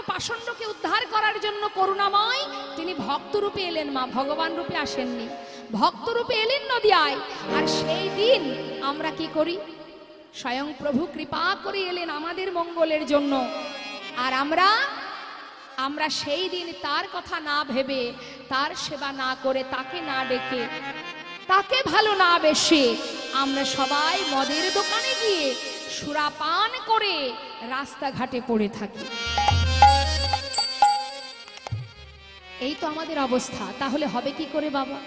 পাষণ্ডকে উদ্ধার করার জন্য করুণাময় তিনি ভক্ত রূপে এলেন মা, ভগবান রূপে আসেননি, ভক্ত রূপে এলেন নদিয়ায়। আর সেই দিন আমরা কি করি? স্বয়ং প্রভু কৃপা করে এলেন আমাদের মঙ্গলের জন্য। আর আমরা সেই দিন তার কথা না ভেবে, তার সেবা না করে, তাকে না ডেকে, তাকে ভালো না বেশে আমরা সবাই মদের দোকানে গিয়ে সুরাপান করে রাস্তাঘাটে পড়ে থাকি। এই তো আমাদের অবস্থা। তাহলে হবে কি করে বাবা?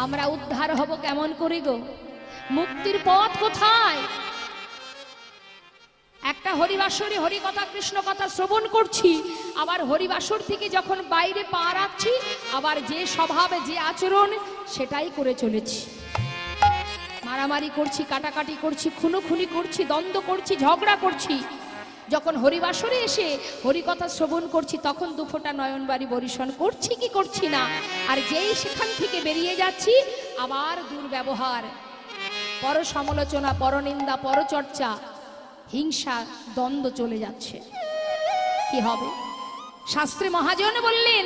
আমরা উদ্ধার হব কেমন করে গো? মুক্তির পথ কোথায়? একটা হরিবাসরে হরিকথা কৃষ্ণ কথা শ্রবণ করছি, আবার হরিবাসর থেকে যখন বাইরে পা রাখছি আবার যে স্বভাব যে আচরণ সেটাই করে চলেছি। মারামারি করছি, কাটাকাটি করছি, খুনোখুনি করছি, দ্বন্দ্ব করছি, ঝগড়া করছি। যখন হরিবাসরে এসে হরিকথা শ্রবণ করছি তখন দুফোঁটা নয়নবাড়ি বরিশন করছি কি করছি না। আর যেই সেখান থেকে বেরিয়ে যাচ্ছি আবার দুর্ব্যবহার, পর সমালোচনা, পরনিন্দা, পরচর্চা, হিংসা, দ্বন্দ্ব চলে যাচ্ছে। কি হবে? শাস্ত্রে মহাজন বললেন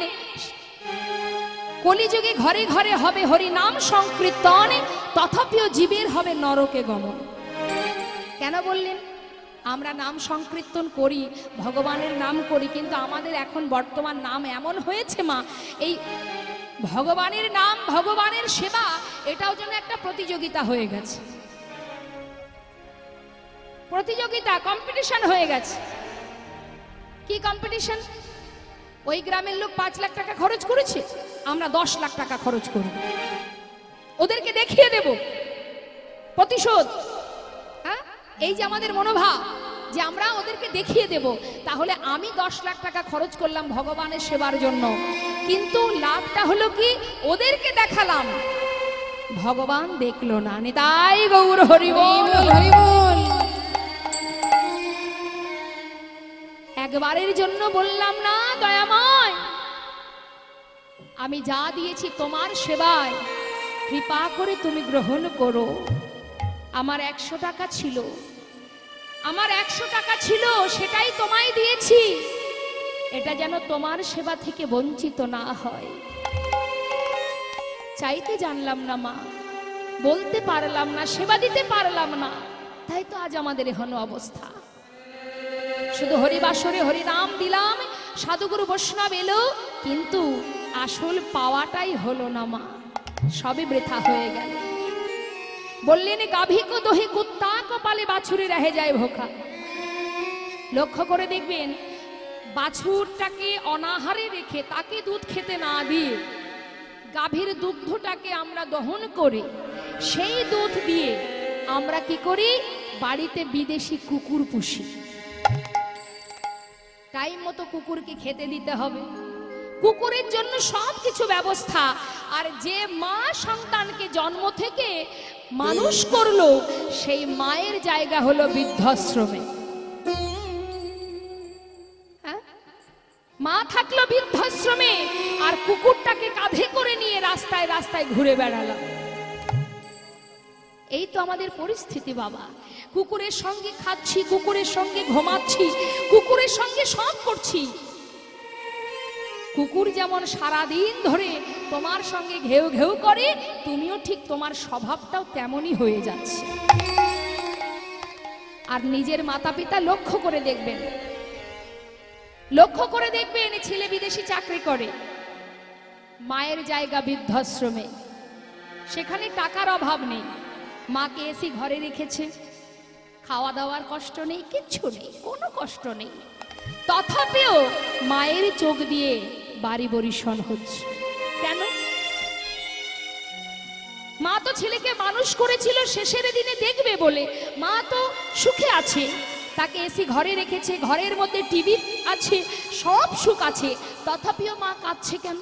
কলিযুগে ঘরে ঘরে হবে হরি নাম সংকীর্তন, তথাপিও জীবের হবে নরকে গমন। কেন বললেন? আমরা নাম সংকীর্তন করি, ভগবানের নাম করি, কিন্তু আমাদের এখন বর্তমান নাম এমন হয়েছে মা, এই ভগবানের নাম, ভগবানের সেবা, এটাও যেন একটা প্রতিযোগিতা হয়ে গেছে। প্রতিযোগিতা, কম্পিটিশন হয়ে গেছে। কি কম্পিটিশন? ওই গ্রামের লোক 5 লাখ টাকা খরচ করেছে, আমরা 10 লাখ টাকা খরচ করব, ওদেরকে দেখিয়ে দেব প্রতিশোধ। হ্যাঁ, এই যে আমাদের মনোভাব যে আমরা ওদেরকে দেখিয়ে দেব। তাহলে আমি 10 লাখ টাকা খরচ করলাম ভগবানের সেবার জন্য, কিন্তু লাভটা হলো কি? ওদেরকে দেখালাম, ভগবান দেখলো না। নিতাই গৌর হরি বল, হরি বল। একবারের জন্য বললাম না দয়াময়, আমি যা দিয়েছি তোমার সেবায়, কৃপা করে তুমি গ্রহণ করো। আমার 100 টাকা ছিল, আমার 100 টাকা ছিল, সেটাই তোমায় দিয়েছি। এটা যেন তোমার সেবা থেকে বঞ্চিত না হয়। চাইতে জানলাম না মা, বলতে পারলাম না, সেবা দিতে পারলাম না, তাই তো আজ আমাদের এখনো অবস্থা। শুধু হরিবাসরে হরি নাম দিলাম, সাধুগুরু বৈষ্ণব এলো, কিন্তু আসল পাওয়াটাই হলো না মা, সবই বৃথা হয়ে গেল। বললেন গাভী কো দোহে কুত্তা কপালে বাছুরে রহে যায় ভোকা। লক্ষ্য করে দেখবেন, বাছুরটাকে অনাহারে রেখে তাকে দুধ খেতে না দিয়ে গাভীর দুগ্ধটাকে আমরা দহন করে সেই দুধ দিয়ে আমরা কি করি? বাড়িতে বিদেশি কুকুর পুষি। টাইম মতো কুকুরকে খেতে দিতে হবে, কুকুরের জন্য সবকিছু ব্যবস্থা। আর যে মা সন্তানকে জন্ম থেকে মানুষ করলো, সেই মায়ের জায়গা হলো বৃদ্ধাশ্রমে। মা থাকলো বৃদ্ধাশ্রমে, আর কুকুরটাকে কাঁধে করে নিয়ে রাস্তায় রাস্তায় ঘুরে বেড়ালাম। এই তো আমাদের পরিস্থিতি বাবা। কুকুরের সঙ্গে খাচ্ছি, কুকুরের সঙ্গে ঘুমাচ্ছি, কুকুরের সঙ্গে সব করছি। কুকুর যেমন সারাদিন ধরে তোমার সঙ্গে ঘেউ ঘেউ করে, তুমিও ঠিক তোমার স্বভাবটাও তেমনই হয়ে যাচ্ছে। আর নিজের মাতা পিতা লক্ষ্য করে দেখবেন, লক্ষ্য করে দেখবেন, ছেলে বিদেশি চাকরি করে, মায়ের জায়গা বৃদ্ধাশ্রমে, সেখানে টাকার অভাব নেই, মাকে এসি ঘরে রেখেছে, খাওয়া দাওয়ার কষ্ট নেই, কিচ্ছু নেই, কোনো কষ্ট নেই, তথাপিও মায়ের চোখ দিয়ে বাড়ি বরিশন হচ্ছে। কেন? মা তো ছেলেকে মানুষ করেছিল শেষের দিনে দেখবে বলে, মা তো সুখে আছে, তাকে এসি ঘরে রেখেছে, ঘরের মধ্যে টিভি আছে, সব সুখ আছে, তথাপিও মা কাঁদছে কেন?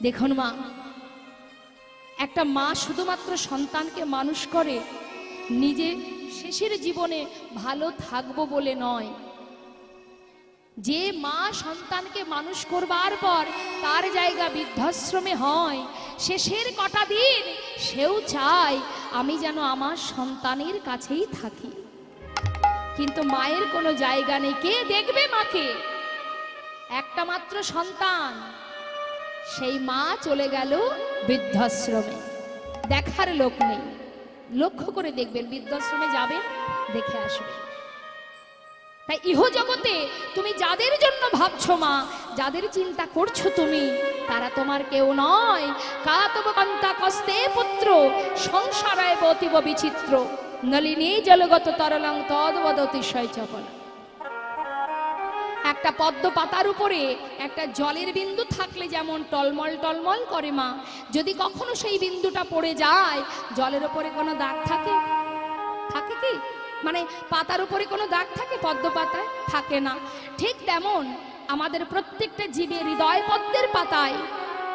দেখুন মা, একটা মা শুধুমাত্র সন্তানকে মানুষ করে নিজে শেষের জীবনে ভালো থাকবো বলে নয়। যে মা সন্তানকে মানুষ করবার পর তার জায়গা বৃদ্ধাশ্রমে হয়, শেষের কটা দিন সেও চায় আমি যেন আমার সন্তানের কাছেই থাকি। কিন্তু মায়ের কোনো জায়গা নেই। কে দেখবে মাকে? একটা মাত্র সন্তান, সেই মা চলে গেল বৃদ্ধাশ্রমে, দেখার লোক নেই। লক্ষ্য করে দেখবেন, বৃদ্ধাশ্রমে যাবেন, দেখে আসবেন। তাই ইহ জগতে তুমি যাদের জন্য ভাবছো মা, যাদের চিন্তা করছো তুমি, তারা তোমার কেউ নয়। কাতব কান্তা কস্তে পুত্র সংসারায় বতিব বিচিত্র, নলিনী জলগত তরলং তদ্বদতিশয় চপল। একটা পদ্ম পাতার উপরে একটা জলের বিন্দু থাকলে যেমন টলমল টলমল করে মা, যদি কখনো সেই বিন্দুটা পড়ে যায়, জলের উপরে কোনো দাগ থাকে? থাকে কি? মানে পাতার উপরে কোনো দাগ থাকে? পদ্ম পাতায় থাকে না। ঠিক তেমন আমাদের প্রত্যেকটা জীবের হৃদয় পদ্মের পাতায়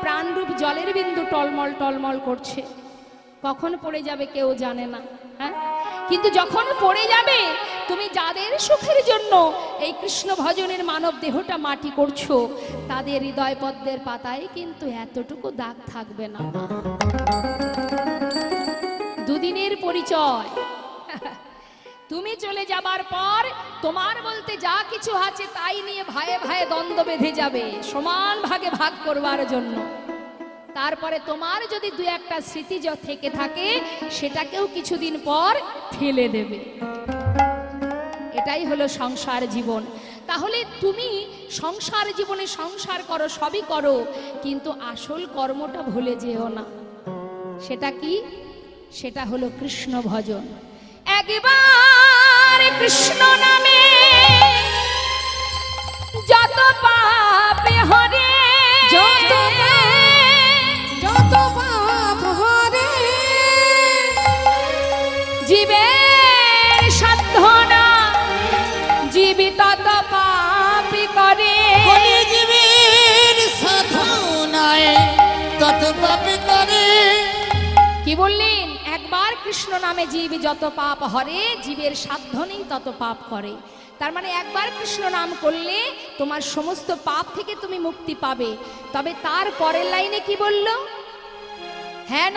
প্রাণরূপ জলের বিন্দু টলমল টলমল করছে। কখন পড়ে যাবে কেউ জানে না, হ্যাঁ? কিন্তু যখন পড়ে যাবে, তুমি যাদের সুখের জন্য এই কৃষ্ণ ভজনের মানব দেহটা মাটি করছো, তাদের হৃদয় পদ্মের পাতায় কিন্তু এতটুকু দাগ থাকবে না। দুদিনের পরিচয়। তুমি চলে যাবার পর তোমার বলতে যা কিছু আছে তাই নিয়ে ভাইয়ে ভাইয়ে দ্বন্দ্ব বেঁধে যাবে, সমান ভাগে ভাগ করবার জন্য। তারপরে তোমার যদি দু একটা স্মৃতি থেকে থাকে, সেটাকেও কিছুদিন পর ফেলে দেবে। এটাই হলো সংসার জীবন। তাহলে তুমি সংসার জীবনে সংসার করো, সবই করো, কিন্তু আসল কর্মটা ভুলে যেও না। সেটা কি? সেটা হলো কৃষ্ণ ভজন। একবার কৃষ্ণ নামে যত পাপ হরে, যত পাপ হরে, জীবের সাধনা জীবী তত পাপি করে। জীবের সাধনায় তত পাপি করে। কি বললেন? একবার কৃষ্ণ নামে জীব যত পাপ হরে, জীবের সাধনেই তত পাপ করে। তার মানে একবার কৃষ্ণ নাম করলে তোমার সমস্ত পাপ থেকে তুমি মুক্তি পাবে। তবে তার পরের লাইনে কি বলল? হেন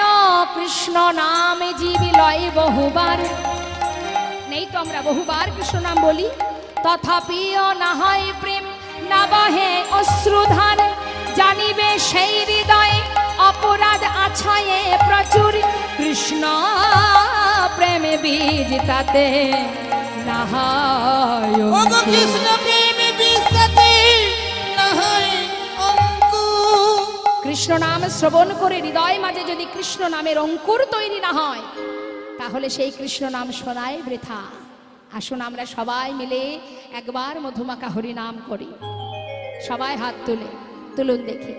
কৃষ্ণ নামে জীব লয় বহুবার। নেই তো আমরা বহুবার কৃষ্ণ নাম বলি, তথাপিও না হয় প্রেম, না বহে অশ্রুধার। জানিবে সেই হৃদয় অপরাধ আছায়ে প্রচুর, কৃষ্ণ প্রেমে বীজ তাতে না হয়। কৃষ্ণ প্রেমে বীজ তাতে না হয় অঙ্কুর। কৃষ্ণ নাম শ্রবণ করে হৃদয় মাঝে যদি কৃষ্ণ নামের অঙ্কুর তৈরি না হয়, তাহলে সেই কৃষ্ণ নাম শোনায় বৃথা। আসুন আমরা সবাই মিলে একবার মধুমাখা হরি নাম করি। সবাই হাত তুলুন দেখি।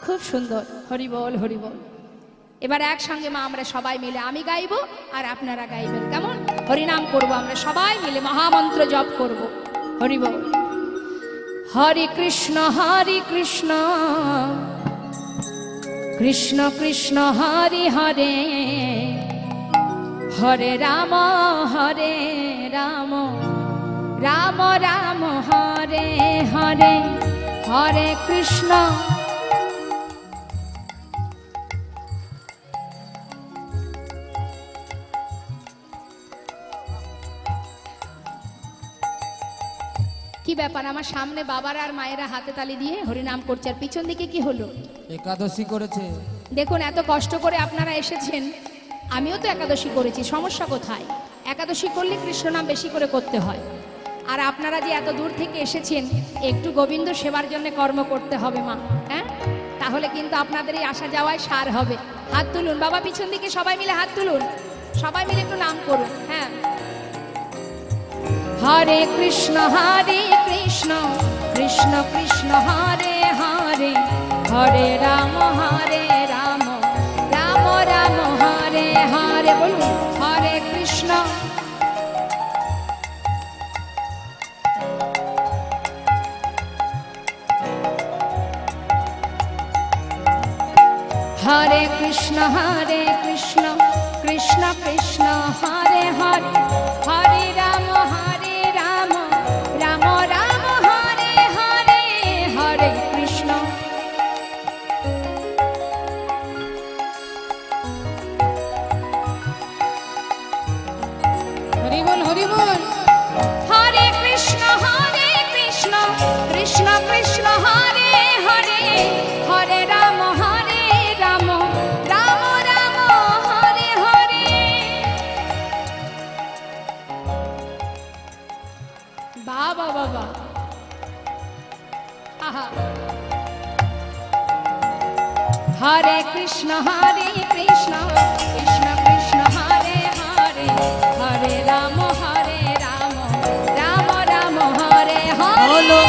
খুব সুন্দর, হরি বল হরি বল। এবার একসঙ্গে মা আমরা সবাই মিলে, আমি গাইবো আর আপনারা গাইবেন, কেমন? হরিনাম করব আমরা সবাই মিলে, মহামন্ত্র জপ করব। হরি বল। হরে কৃষ্ণ কৃষ্ণ কৃষ্ণ হরে হরে, হরে রাম রাম রাম হরে হরে, হরে কৃষ্ণ। কি ব্যাপার? আমার সামনে বাবারা আর মায়েরা হাতে তালি দিয়ে হরিনাম করছে, আর পিছন দিকে কি হলো? একাদশী করেছে। দেখুন, এত কষ্ট করে আপনারা এসেছেন, আমিও তো একাদশী করেছি, সমস্যা কোথায়? একাদশী করলে কৃষ্ণ নাম বেশি করে করতে হয়। আর আপনারা যে এত দূর থেকে এসেছেন, একটু গোবিন্দ সেবার জন্য কর্ম করতে হবে মা, হ্যাঁ? তাহলে কিন্তু আপনাদের এই আসা যাওয়ায় সার হবে। হাত তুলুন বাবা, পিছন দিকে সবাই মিলে হাত তুলুন, সবাই মিলে একটু নাম করুন। হ্যাঁ, হরে কৃষ্ণ কৃষ্ণ কৃষ্ণ হরে হরে, হরে রাম রাম রাম হরে হরে। বলুন হরে কৃষ্ণ হরে কৃষ্ণ কৃষ্ণ কৃষ্ণ হরে হরে, হরে রাম রাম রাম হরে হরে, হরে কৃষ্ণ। হরি বল হরি বল। বাবা বাবা আহা হরে কৃষ্ণ কৃষ্ণ কৃষ্ণ হরে হরে হরে রাম রাম রাম হরে হরে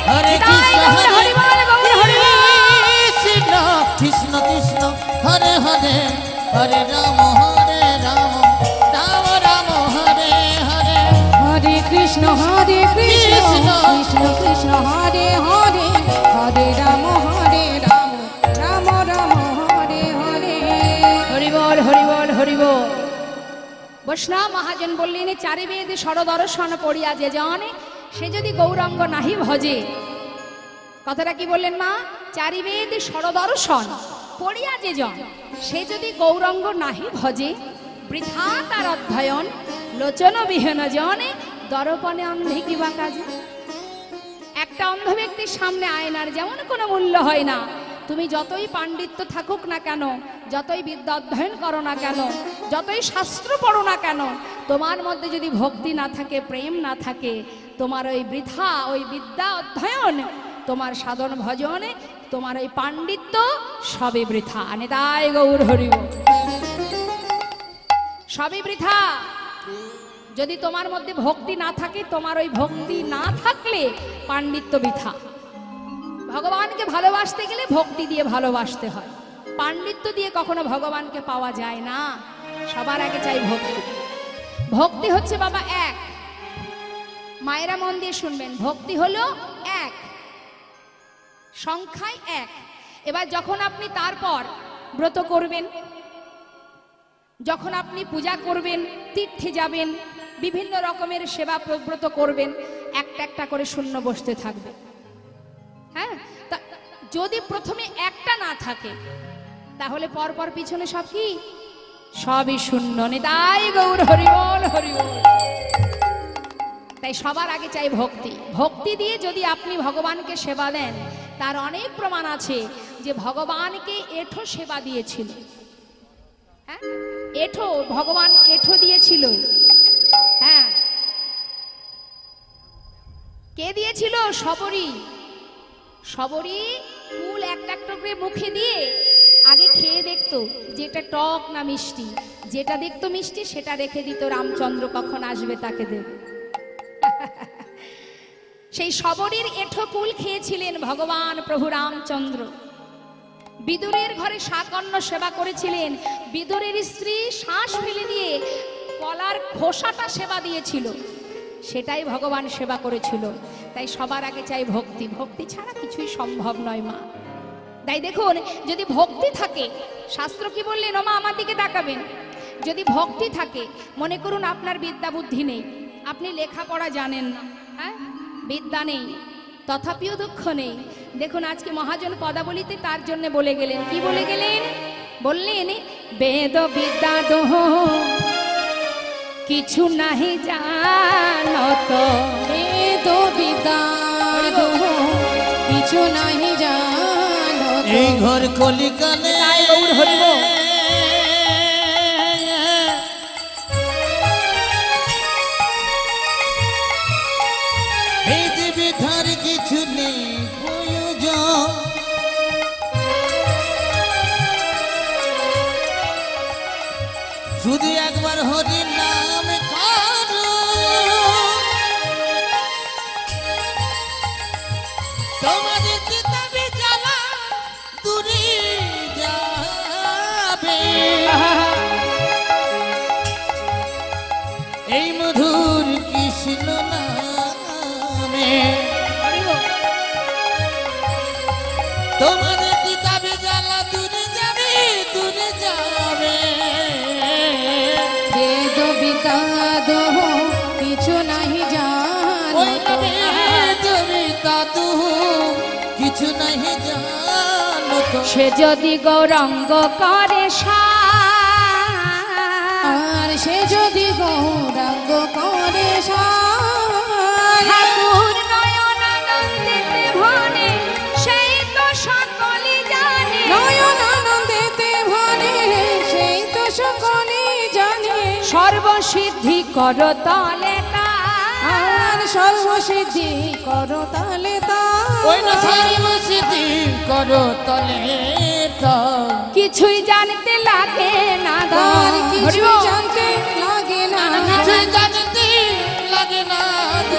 হরে কৃষ্ণ হরে বল গৌর হরি কৃষ্ণ কৃষ্ণ কৃষ্ণ হরে হরে হরে রাম রাম রাম হরে হরে হরে কৃষ্ণ কৃষ্ণ কৃষ্ণ হরে হরে হরে রাম রাম রাম হরে হরে। হরি বল হরি বল হরি বল। বৈষ্ণব মহাজন বললেন চারি বেদ ষড়দর্শন পড়িয়া যে জন সে যদি গৌরাঙ্গ নাহি ভজে। কথাটা কি বললেন মা? চারি বেদ ষড়দর্শন পড়িয়া যে জন সে যদি গৌরাঙ্গ নাহি ভজে বৃথা তার অধ্যয়ন লোচন বিহীন জনে দর্পণে অন্ধে কি বা কাজে। একটা অন্ধ ব্যক্তির সামনে আয়নার যেমন কোনো মূল্য হয় না। তুমি যতই পাণ্ডিত্য থাকুক না কেন, যতই বিদ্যা অধ্যয়ন করো না কেন, যতই শাস্ত্র পড়ো না কেন, তোমার মধ্যে যদি ভক্তি না থাকে, প্রেম না থাকে, তোমার ওই বৃথা ওই বিদ্যা অধ্যয়ন, তোমার সাধন ভজন, তোমার ওই পাণ্ডিত্য সবই বৃথা। নিতাই গৌর হরি বল। সবই বৃথা। যদি তোমার মধ্যে ভক্তি না থাকে, তোমার ওই ভক্তি না থাকলে পাণ্ডিত্য বৃথা। ভগবানকে ভালোবাসতে গেলে ভক্তি দিয়ে ভালোবাসতে হয়, পাণ্ডিত্য দিয়ে কখনো ভগবানকে পাওয়া যায় না। সবার আগে চাই ভক্তি। ভক্তি হচ্ছে বাবা এক। মায়েরা মন দিয়ে শুনবেন, ভক্তি হলো এক, সংখ্যায় এক। এবার যখন আপনি তারপর ব্রত করবেন, যখন আপনি পূজা করবেন, তীর্থে যাবেন, বিভিন্ন রকমের সেবা ব্রত করবেন, একটা একটা করে শূন্য বসতে থাকবে। হ্যাঁ, যদি প্রথমে একটা না থাকে তাহলে পরপর পিছনে সব কি? সবই শূন্য। নিতাই গৌর হরি বল হরি বল। তাই সবার আগে চাই ভক্তি। ভক্তি দিয়ে যদি আপনি ভগবানকে সেবা দেন, তার অনেক প্রমাণ আছে যে ভগবানকে এঠো সেবা দিয়েছিল। হ্যাঁ, এঠো, ভগবান এঠো দিয়েছিল। হ্যাঁ, কে দিয়েছিল? শবরী। শবরী ফুল একটা একটা করে মুখে দিয়ে আগে খেয়ে দেখতো যেটা টক না মিষ্টি। যেটা দেখতো মিষ্টি সেটা রেখে দিত, রামচন্দ্র কখন আসবে তাকে দেবে। সেই শবরীর এঠো কুল খেয়েছিলেন ভগবান প্রভু রামচন্দ্র। বিদুরের ঘরে শাকন্য সেবা করেছিলেন। বিদুরের স্ত্রী শ্বাস ফেলে দিয়ে কলার খোসাটা সেবা দিয়েছিল, সেটাই ভগবান সেবা করেছিল। তাই সবার আগে চাই ভক্তি। ভক্তি ছাড়া কিছুই সম্ভব নয় মা। তাই দেখুন, যদি ভক্তি থাকে, শাস্ত্র কি বললেন? ও মা আমার দিকে তাকাবেন। যদি ভক্তি থাকে, মনে করুন আপনার বিদ্যা বুদ্ধি নেই, আপনি লেখাপড়া জানেন না, হ্যাঁ, বিদ্যা নেই, তথাপিও দুঃখ নেই। দেখুন আজকে মহাজন পদাবলিতে তার জন্য বলে গেলেন। কি বলে গেলেন? বললেন বেদ বিদ্যা দোহ কিছু নাহি জানত, বেদ বিদ্যা দোহ কিছু নাহি জানত। এই ঘর কলিকালে তাই গৌর হরি বল। এই যে বিধার কিছু নেই প্রয়োজন, শুধু একবার হরি নাম করো, তোমাদের কিতাবে জ্বালা দূরে যাবে। এই মধুর কৃষ্ণ নামে তোমাদের কিতাবে জ্বালা দূরে যাবে, দূরে যাবে। বেদ বিদ্যা দোহ কিছু নাহি ওই জানত। বেদ বিদ্যা দোহ কিছু নাহি জানত। সে যদি গৌরাঙ্গ করে আর সে যদি গৌরাঙ্গ করে ঠাকুর নয়নানন্দেতে ভরে, সেই তো সকলে জানে। নয়নানন্দেতে ভরে, সেই তো সকলে জানে। সর্বসিদ্ধি কর তলে আর সর্বসিদ্ধি করো তালে তা ওই না সর্বসিদ্ধি করো তলে তল। কিছুই জানতে লাগে না তার গো কিছুই জানতে লাগে না কিছুই জানতে লাগে না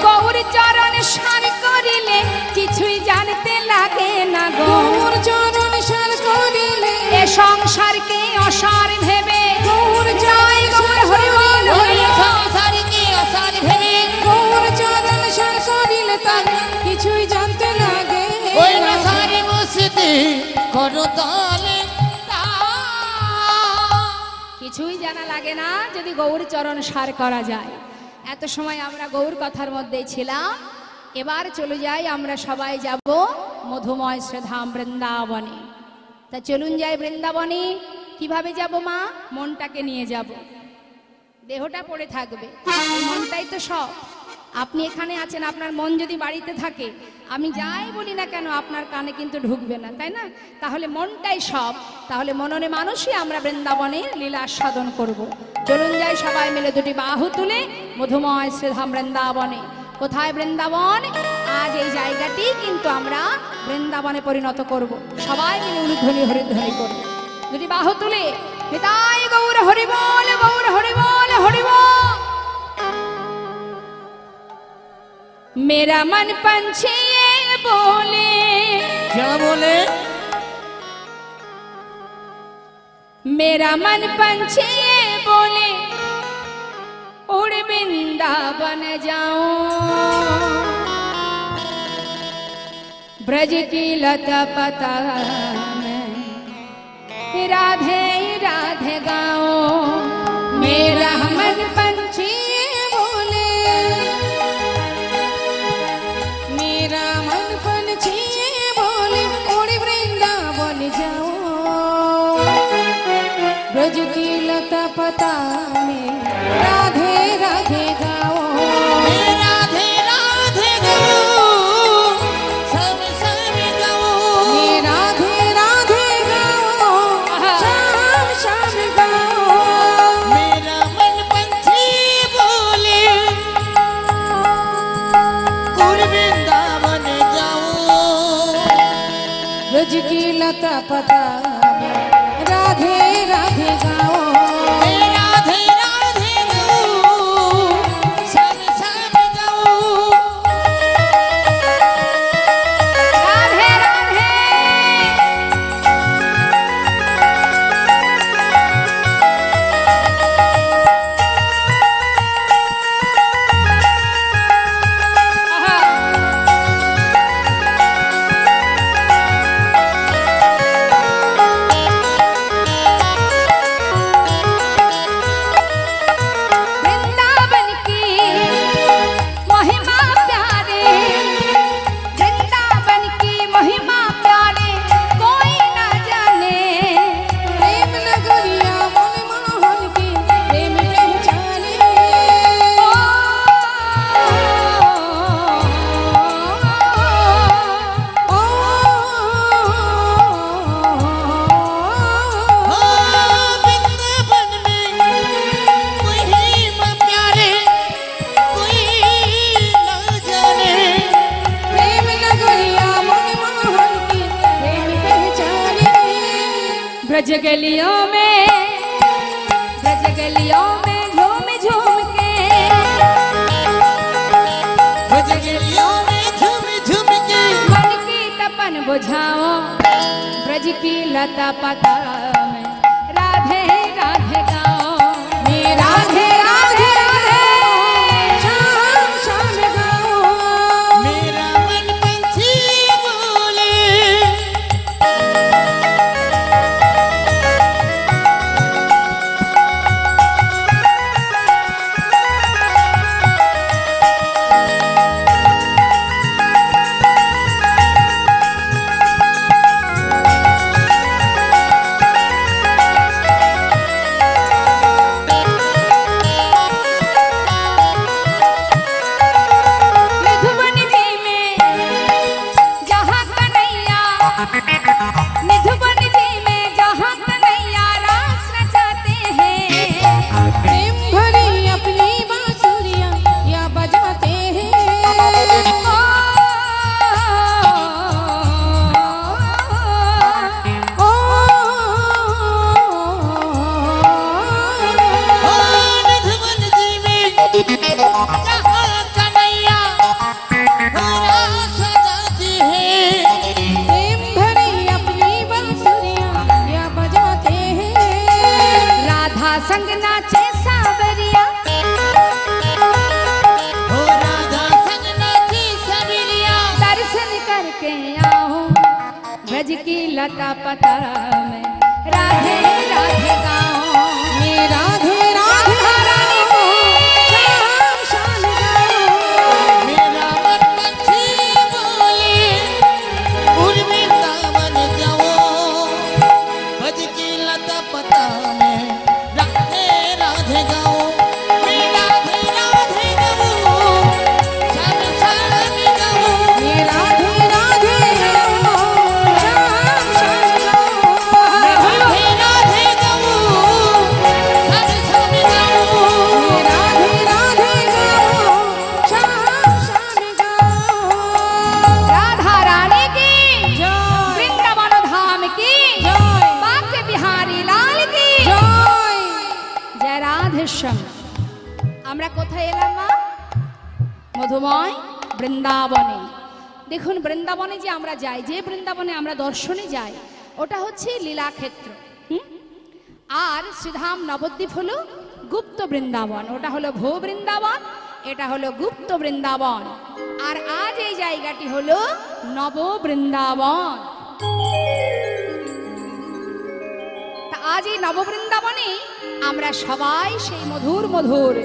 গৌর চরণ সার করিলে কিছুই জানতে লাগে না গো গৌর চরণ সার করিলে এ সংসারকে অসার ভেবে গৌর জয় গৌর হরি বল ওই হরি বল। সংসারকে আসার ভেবে গৌর চরণ সার করিলে তার কিছুই জানতে লাগে ওই না না। সর্বসিদ্ধি করো তলে তল। কিছুই জানা লাগে না যদি গৌর চরণ সার করা যায়। এত সময় আমরা গৌর কথার মধ্যেই ছিলাম, এবার চলে যাই আমরা সবাই যাব মধুময় শ্রীধাম বৃন্দাবনে। তা চলুন যাই বৃন্দাবনে। কিভাবে যাব মা? মনটাকে নিয়ে যাব, দেহটা পড়ে থাকবে, এই মনটাই তো সব। আপনি এখানে আছেন, আপনার মন যদি বাড়িতে থাকে, আমি যাই বলি না কেন আপনার কানে কিন্তু ঢুকবে না, তাই না? তাহলে মনটাই সব, তাহলে মননে মানুষই আমরা বৃন্দাবনে লীলা সাধন করব। চলুন যাই সবাই মিলে দুটি বাহু তুলে মধুময় শ্রীধাম বৃন্দাবনে। কোথায় বৃন্দাবন? আজ এই জায়গাটি কিন্তু আমরা বৃন্দাবনে পরিণত করব। সবাই মিলে উলুধ্বনি হরিধ্বনি করব, দুটি বাহু তুলে নিতাই গৌর হরি বল, গৌর হরি বল, হরি বল। मेरा मन पंछी ये बोले, क्या बोले? मेरा मन पंछी ये बोले, उड़ वृंदावन जाऊं, ब्रज की लता पता में राधे राधे गाओ। मेरा मन पंछी बोले मेरा मन पंछी बोले उड़ वृंदावन जाओ, ब्रज की लता पता में राधे राधे गाओ। राधे राधे गाओ, सब सब गाओ। राधे राधे गाओ, शाम शाम गाओ। मेरा मन पंछी बोले उड़ वृंदावन जाओ, ब्रज की लता पता में राधे राधे गाओ। राधे राधे गाओ, सब सब गाओ। राधे राधे। वृंदावन की महिमा प्यारे, वृंदावन की महिमा प्यारे, कोई न जाने। प्रेम नगरिया मन मोहन की प्रेम पहचाने। ओ, ओ, ओ वृंदावन में महिमा प्यारे कोई न जाने। प्रेम नगरिया मन मोहन की प्रेम पहचाने। ब्रज गलियों में झूम झूम के, भजगलियों में झूम झूम के मन की तपन बुझाओ, ब्रज की लता पता में राधे राधे गाओ। राधे राधे राधे। शाम शाम गाओ। मेरा मन पंछी बोले जहाँ कन्हैया रास जाती है प्रेम भरी अपनी बांसुरियां या बजाते हैं। राधा संग नाचे सावरिया, हो राधा संग नाची सबिलिया दर्शन करके आओ ब्रज की लता पता में राधे राधे गाओ। ये राधे राधे रानी को शाम शान गाओ। मेरा मन पंछी बोले उर्मी दामन जाओ भज की लता पता में राधे राधे गाओ। मैं राधे राधे गाओ सन सन गाओ। ये राधे राधे गाओ, शाम शान गाओ। राधे राधे गाओ सन सन गाओ। ये राधे राधे गाओ, शाम शान गाओ। राधा रानी की जय वृंदावन धाम की जय बांके बिहारी लाल की জয়। जय राधे श्याम। আমরা কোথায় এলাম মা? মধুময় বৃন্দাবনে। দেখুন বৃন্দাবনে যে আমরা যাই, যে বৃন্দাবনে আমরা দর্শনে যাই, ওটা হচ্ছে লীলাক্ষেত্র। আর শ্রীধাম নবদ্বীপ হলো গুপ্ত বৃন্দাবন। ওটা হলো ভূ বৃন্দাবন, এটা হলো গুপ্ত বৃন্দাবন। আর আজ এই জায়গাটি হলো নব বৃন্দাবন। তা আজ এই নববৃন্দাবনে আমরা সবাই সেই মধুর মধুর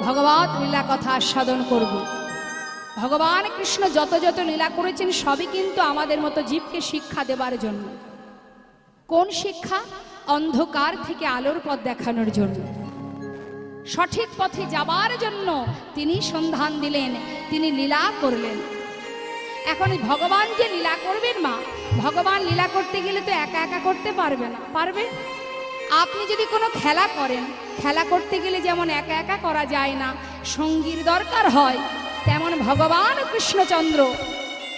ভগবত লীলা কথা আস্বাদন করব। ভগবান কৃষ্ণ যত যত লীলা করেছেন সবই কিন্তু আমাদের মতো জীবকে শিক্ষা দেবার জন্য। কোন শিক্ষা? অন্ধকার থেকে আলোর পথ দেখানোর জন্য, সঠিক পথে যাবার জন্য তিনি সন্ধান দিলেন, তিনি লীলা করলেন। এখন ভগবান যে লীলা করবেন মা, ভগবান লীলা করতে গেলে তো একা একা করতে পারবে না। পারবে? আপনি যদি কোনো খেলা করেন, খেলা করতে গেলে যেমন একা একা করা যায় না, সঙ্গীর দরকার হয়, তেমন ভগবান কৃষ্ণচন্দ্র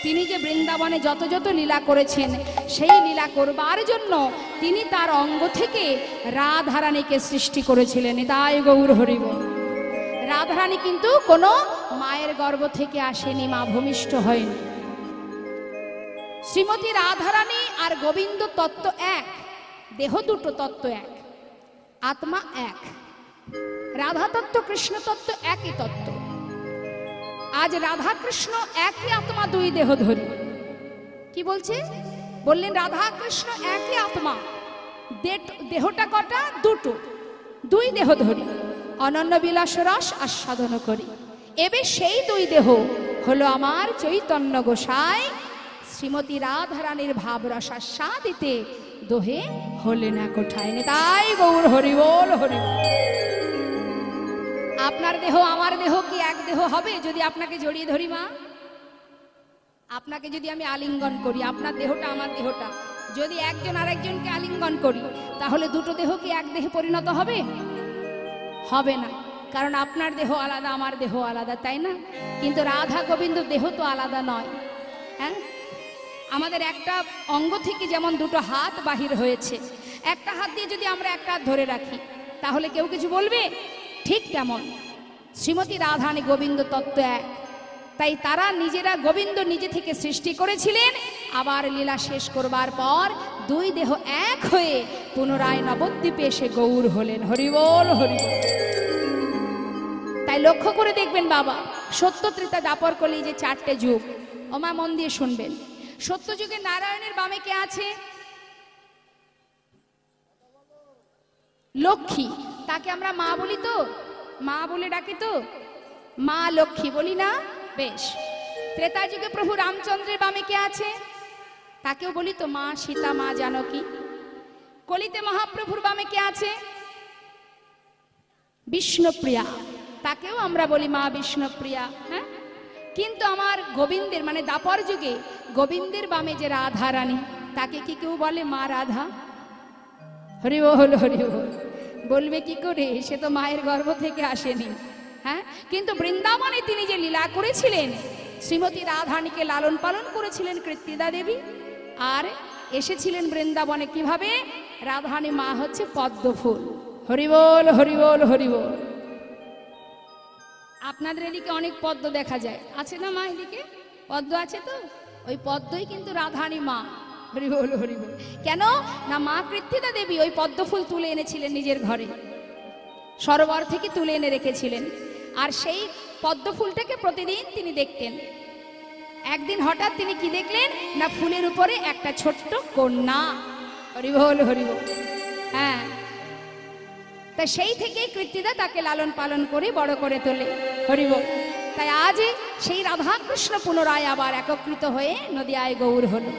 তিনি যে বৃন্দাবনে যত যত লীলা করেছেন, সেই লীলা করবার জন্য তিনি তার অঙ্গ থেকে রাধারানীকে সৃষ্টি করেছিলেন। তাই গৌর হরিব। রাধারানী কিন্তু কোনো মায়ের গর্ভ থেকে আসেনি, মা ভূমিষ্ঠ হয়নি। শ্রীমতী রাধারানী আর গোবিন্দ তত্ত্ব এক, দেহ দুটো, তত্ত্ব এক, আত্মা এক। রাধা তত্ত্ব কৃষ্ণ তত্ত্ব একই তত্ত্ব। আজ রাধা কৃষ্ণ একই আত্মা, দুই দেহ ধরি। কি বলছে? বললেন রাধা কৃষ্ণ একই আত্মা, দেহটা কটা? দুটো, দুই দেহ ধরি, অনন্য বিলাস রস আস্বাদন করি। এবে সেই দুই দেহ হলো আমার চৈতন্য গোসাই শ্রীমতী রাধারানীর ভাব রস আস্বাদিতে দোহে হলে না কোঠায়। তাই গৌর হরি বল, হরি বল। আপনার দেহ আমার দেহ কি এক দেহ হবে যদি আপনাকে জড়িয়ে ধরি মা? আপনাকে যদি আমি আলিঙ্গন করি, আপনার দেহটা আমার দেহটা যদি একজন আরেকজনকে আলিঙ্গন করি, তাহলে দুটো দেহ কি এক দেহে পরিণত হবে? হবে না, কারণ আপনার দেহ আলাদা, আমার দেহ আলাদা, তাই না? কিন্তু রাধা গোবিন্দ দেহ তো আলাদা নয়। হ্যাঁ, আমাদের একটা অঙ্গ থেকে যেমন দুটো হাত বাহির হয়েছে, একটা হাত দিয়ে যদি আমরা একটা হাত ধরে রাখি, তাহলে কেউ কিছু বলবে? ঠিক তেমন শ্রীমতী রাধারানী গোবিন্দ তত্ত্ব এক। তাই তারা নিজেরা, গোবিন্দ নিজে থেকে সৃষ্টি করেছিলেন, আবার লীলা শেষ করবার পর দুই দেহ এক হয়ে পুনরায় নবদ্বীপে এসে গৌর হলেন। হরিবল, হরিবল। তাই লক্ষ্য করে দেখবেন বাবা, সত্য ত্রেতা দ্বাপর কলি যে চারটে যুগ, ওমা মন দিয়ে শুনবেন। সত্য যুগে নারায়ণের বামে কে আছে? লক্ষ্মী। তাকে আমরা মা বলি তো, মা বলে ডাকি তো, মা লক্ষ্মী বলি না? বেশ। ত্রেতা যুগে প্রভু রামচন্দ্রের বামে কে আছে? তাকেও বলি তো মা সীতা, মা জানকী। কলিতে মহাপ্রভুর বামে কে আছে? বিষ্ণুপ্রিয়া, তাকেও আমরা বলি মা বিষ্ণুপ্রিয়া। হ্যাঁ, কিন্তু আমার গোবিন্দের মানে দ্বাপর যুগে গোবিন্দের বামে যে রাধা রানী, তাকে কি কেউ বলে মা রাধা? হরি বল, হরি বল। বলবে কি করে? সে তো মায়ের গর্ভ থেকে আসেনি। হ্যাঁ, কিন্তু বৃন্দাবনে তিনি যে লীলা করেছিলেন, শ্রীমতী রাধারানীকে লালন পালন করেছিলেন কৃত্তিদা দেবী, আর এসেছিলেন বৃন্দাবনে কিভাবে? রাধারানী মা হচ্ছে পদ্ম ফুল। হরি বল, হরি বল, হরি বল। আপনাদের এদিকে অনেক পদ্ম দেখা যায়, আছে না মা? এদিকে পদ্ম আছে তো, ওই পদ্মই কিন্তু রাধারানী মা। হরি বল হরি বল। কেন না, মা কৃত্তিদা দেবী ওই পদ্ম ফুল তুলে এনেছিলেন নিজের ঘরে, সরোবর থেকে তুলে এনে রেখেছিলেন, আর সেই পদ্ম ফুলটাকে প্রতিদিন তিনি দেখতেন। একদিন হঠাৎ তিনি কি দেখলেন না, ফুলের উপরে একটা ছোট্ট কন্যা। হরি বল হরি বল। হ্যাঁ, তা সেই থেকেই কৃত্তিদা তাকে লালন পালন করে বড় করে তোলে। হরি বল। তাই আজ সেই রাধা কৃষ্ণ পুনরায় আবার একত্রিত হয়ে নদিয়ায় গৌর হলো।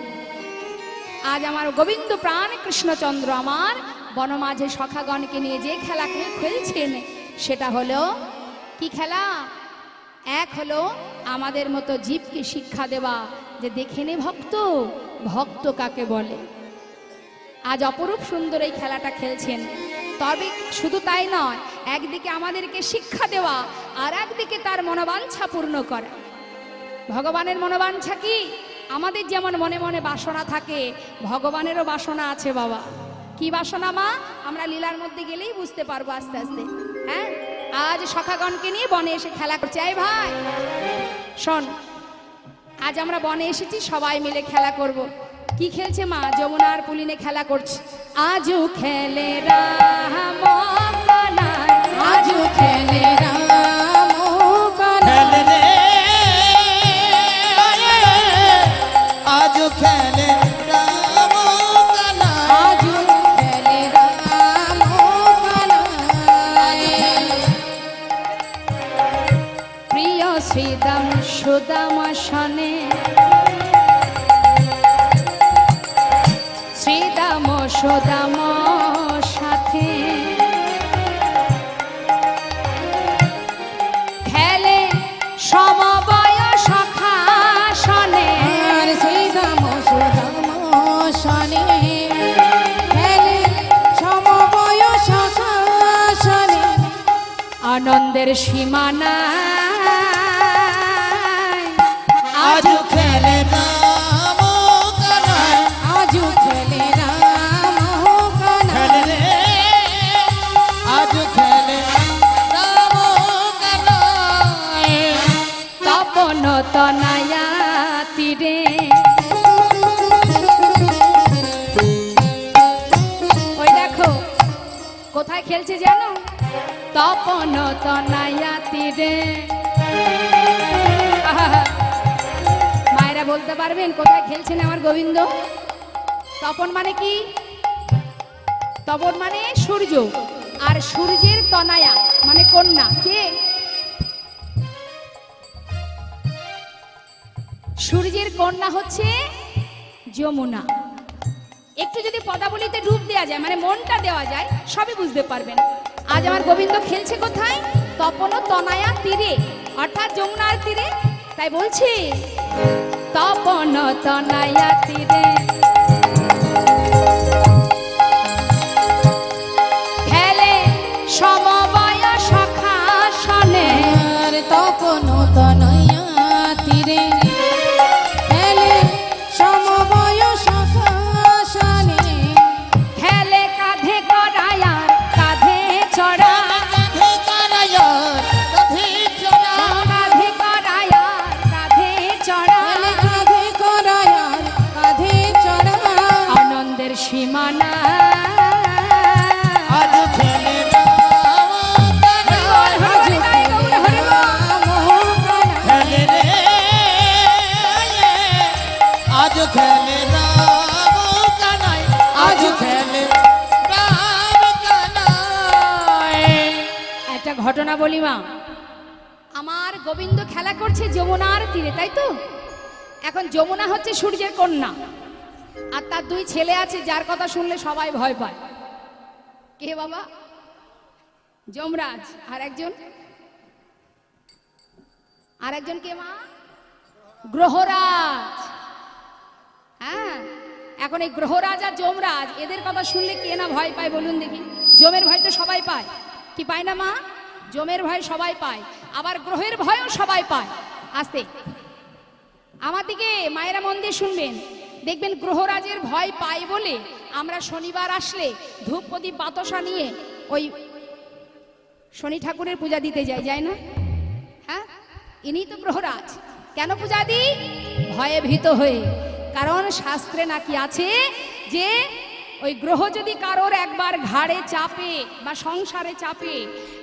আজ আমার গোবিন্দ প্রাণ কৃষ্ণচন্দ্র আমার বনমাঝে সখাগণকে নিয়ে যে খেলা খেলছেন, সেটা হলো কি খেলা? এক হলো আমাদের মতো জীবকে শিক্ষা দেওয়া, যে দেখে নে ভক্ত, ভক্ত কাকে বলে। আজ অপরূপ সুন্দর এই খেলাটা খেলছেন। তবে শুধু তাই নয়, একদিকে আমাদেরকে শিক্ষা দেওয়া, আর একদিকে তার মনোবাঞ্ছা পূর্ণ করা। ভগবানের মনোবাঞ্ছা কি? আমাদের যেমন মনে মনে বাসনা থাকে, ভগবানেরও বাসনা আছে বাবা। কি বাসনা মা? আমরা লীলার মধ্যে গেলেই বুঝতে পারবো আস্তে আস্তে। হ্যাঁ, আজ সখাগণকে নিয়ে বনে এসে খেলা করছে। এই ভাই শোন, আজ আমরা বনে এসেছি, সবাই মিলে খেলা করব। কি খেলছে মা? যমুনার পুলিনে খেলা করছে। আজু খেলে রাম কানাই, আজু খেলে রাম কানাই, আজু খেলে রাম কানাই, আজু খেলে রাম কানাই। প্রিয় শ্রীদাম সুদাম শনে, শ্রীদাম সুদাম সাথে খেলে সমবয় সখা শনে। আর শ্রীদাম সুদাম শনে খেলে সমবয় সখা শনে। আনন্দের সীমানা আজু খেলে রাম কানাই, আজু খেলে রাম কানাই। খেলে রে আজু খেলে রাম কানাই, তপন তনায়া তীরে। ওই দেখো কোথায় খেলছে জানো? তপন তনায়া তীরে। আহা, মায়েরা বলতে পারবেন কোথায় খেলছেন আমার গোবিন্দ? তপন মানে কি? তপন মানে সূর্য, আর সূর্যের তনায়া মানে কন্যা। কে? সূর্যের কন্যা হচ্ছে যমুনা। একটু যদি পদাবলিতে ডুব দেওয়া যায়, মানে মনটা দেওয়া যায়, সবই বুঝতে পারবেন। আজ আমার গোবিন্দ খেলছে কোথায়? তপন তনায়া তীরে, অর্থাৎ যমুনার তীরে। তাই বলছি তপন তনায়া তীরে খেলে সমবয় সখা শনে। আর তপন তনয়া তীরে খেলে সমবয় সখা শনে। খেলে কাঁধে করায়া কাঁধে চড়া, কাঁধে করায়া কাঁধে চড়া, কাঁধে করায়া কাঁধে চড়া। খেলে কাঁধে করায়ার কাঁধে চড়া। আনন্দের সীমানা আজু খেলে রাম কানাই, আজু খেলে রাম কানাই। খেলে রে আজু খেলে রাম কানাই, আজু খেলে রাম কানাই। একটা ঘটনা বলি মা। আমার গোবিন্দ খেলা করছে যমুনার তীরে, তাই তো? এখন যমুনা হচ্ছে সূর্যের কন্যা, আর তার দুই ছেলে আছে, যার কথা শুনলে সবাই ভয় পায়। কে বাবা? যমরাজ। আর একজন কে মা? গ্রহরাজ। হ্যাঁ, এখন এই গ্রহরাজ আর যমরাজ, এদের কথা শুনলে কে না ভয় পায় বলুন দেখি? যমের ভয় তো সবাই পায়, কি পায় না মা? যমের ভয় সবাই পায়, আবার গ্রহের ভয়ও সবাই পায়। আস্তে আমার দিকে মায়েরা মন দিয়ে শুনবেন, দেখবেন গ্রহরাজের ভয় পাই বলে আমরা শনিবার আসলে ধূপ প্রদীপ বাতাসা নিয়ে ওই শনি ঠাকুরের পূজা দিতে যাই, যায় না? হ্যাঁ, ইনি তো গ্রহরাজ। কেন পূজা দিই? ভয়ে ভীত হয়ে। কারণ শাস্ত্রে নাকি আছে যে ওই গ্রহ যদি কারোর একবার ঘাড়ে চাপে বা সংসারে চাপে,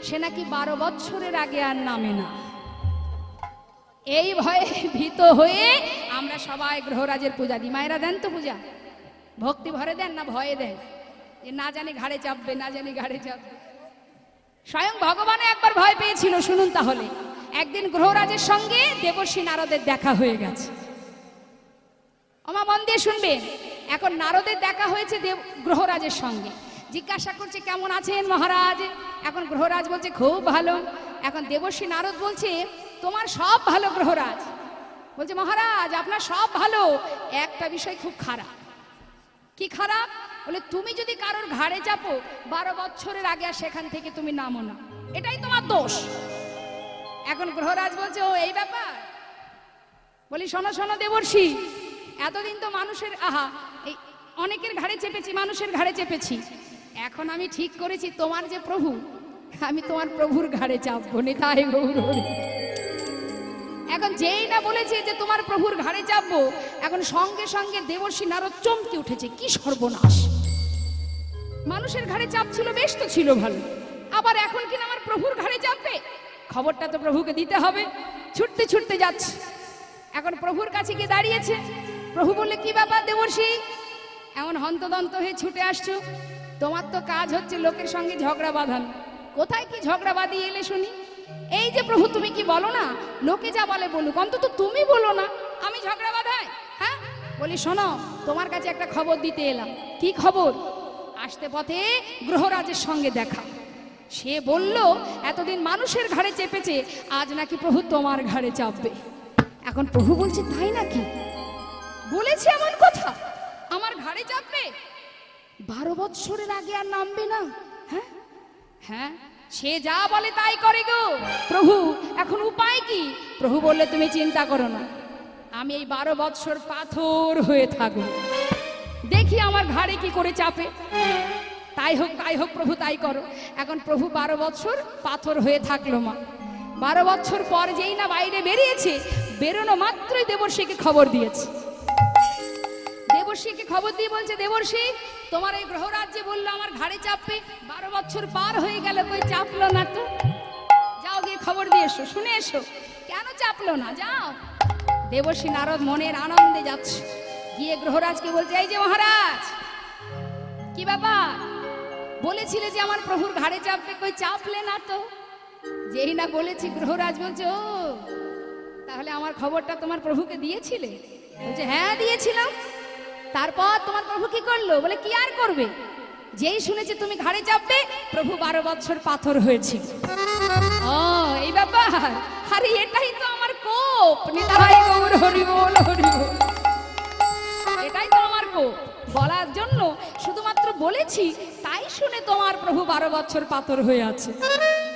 সে নাকি 12 বছরের আগে আর নামে না। এই ভয়ে ভীত হয়ে আমরা সবাই গ্রহরাজের পূজা দিই। মায়েরা দেন তো পূজা? ভক্তি ভরে দেন না ভয়ে দেন? যে না জানি ঘাড়ে চাপবে, না জানি ঘাড়ে চাপবে। স্বয়ং ভগবান একবার ভয় পেয়েছিল। শুনুন তাহলে, একদিন গ্রহরাজের সঙ্গে দেবর্ষী নারদের দেখা হয়ে গেছে। আমার মন দিয়ে শুনবেন। এখন নারদের দেখা হয়েছে গ্রহরাজের সঙ্গে। জিজ্ঞাসা করছে কেমন আছেন মহারাজ? এখন গ্রহরাজ বলছে খুব ভালো। এখন দেবর্ষী নারদ বলছে তোমার সব ভালো গ্রহরাজ। বলছে মহারাজ আপনার সব ভালো, একটা বিষয় খুব খারাপ। কি খারাপ? বলে তুমি যদি কারোর ঘাড়ে চাপো 12 বছরের আগে আর সেখান থেকে তুমি নামো না, এটাই তোমার দোষ। এখন গ্রহরাজ বলছে ও এই ব্যাপার? বলি শোনো শোনো দেবর্ষী, এতদিন তো মানুষের এই অনেকের ঘাড়ে চেপেছি, মানুষের ঘাড়ে চেপেছি। এখন আমি ঠিক করেছি তোমার যে প্রভু, আমি তোমার প্রভুর ঘাড়ে চাপবো না। তাই গৌর হরি। এখন যেই না বলেছে যে তোমার প্রভুর ঘাড়ে চাপবো, এখন সঙ্গে সঙ্গে দেবর্ষী নারদ চমকে উঠেছে। কি সর্বনাশ! মানুষের ঘাড়ে চাপছিল, বেশ তো ছিল ভালো, আবার এখন কিনা আমার প্রভুর ঘাড়ে চাপবে? খবরটা তো প্রভুকে দিতে হবে। ছুটতে ছুটতে যাচ্ছে। এখন প্রভুর কাছে গিয়ে দাঁড়িয়েছে। প্রভু বললে কি ব্যাপার দেবর্ষী, এমন হন্তদন্ত হয়ে ছুটে আসছো? তোমার তো কাজ হচ্ছে লোকের সঙ্গে ঝগড়া বাঁধানো। কোথায় কি ঝগড়া বাঁধিয়ে এলে শুনি? এই যে প্রভু তুমি কি বলো না, লোকে যা বলে বলুক, অন্তত তুমি বলো না আমি ঝগড়া বাঁধাই। হ্যাঁ, বলি শোনো তোমার কাছে একটা খবর দিতে এলাম। কি খবর? আসতে পথে গ্রহরাজের সঙ্গে দেখা। সে বলল এতদিন মানুষের ঘাড়ে চেপেছে, আজ নাকি প্রভু তোমার ঘাড়ে চাপবে। এখন প্রভু বলছে তাই নাকি? বলেছে এমন কথা, আমার ঘাড়ে চাপবে? 12 বছরের আগে আর নামবে না? হ্যাঁ হ্যাঁ, সে যা বলে তাই করে গো প্রভু। এখন উপায় কি? প্রভু বললে তুমি চিন্তা করো না, আমি এই 12 বছর পাথর হয়ে থাকবো, দেখি আমার ঘাড়ে কি করে চাপে। তাই হোক প্রভু তাই করো। এখন প্রভু 12 বছর পাথর হয়ে থাকলো মা। 12 বছর পর যেই না বাইরে বেরিয়েছে, বেরোনো মাত্রই দেবর্ষীকে খবর দিয়েছে। দেবর্ষীকে খবর দিয়ে বলছে দেবর্ষী তোমার এই গ্রহরাজ যে বললো আমার ঘাড়ে চাপবে, 12 বছর পার হয়ে গেল, কই চাপলো না তো। যাও গিয়ে খবর দিয়ে এসো, শুনে এসো কেন চাপলো না, যাও। দেবর্ষী নারদ মনের আনন্দে যাচ্ছে। গিয়ে গ্রহরাজকে বলছে এই যে মহারাজ কি ব্যাপার, বলেছিলে যে আমার প্রভুর ঘাড়ে চাপবে, কই চাপলে না তো। যেই না বলেছি গ্রহরাজ বলছে ও তাহলে আমার খবরটা তোমার প্রভুকে দিয়েছিলে? বলছে হ্যাঁ দিয়েছিলাম। তারপর তোমার প্রভু কি করলো? বলে কি আর করবে, যেই শুনেছে তুমি ঘাড়ে চাপবে, প্রভু 12 বছর পাথর হয়েছে। ও এই ব্যাপার, আরে এটাই তো আমার কোপ। নিতাই গৌর হরি বল হরি বল। এটাই তো আমার কোপ, বলার জন্য শুধুমাত্র বলেছি, তাই শুনে তোমার প্রভু 12 বছর পাথর হয়ে আছে।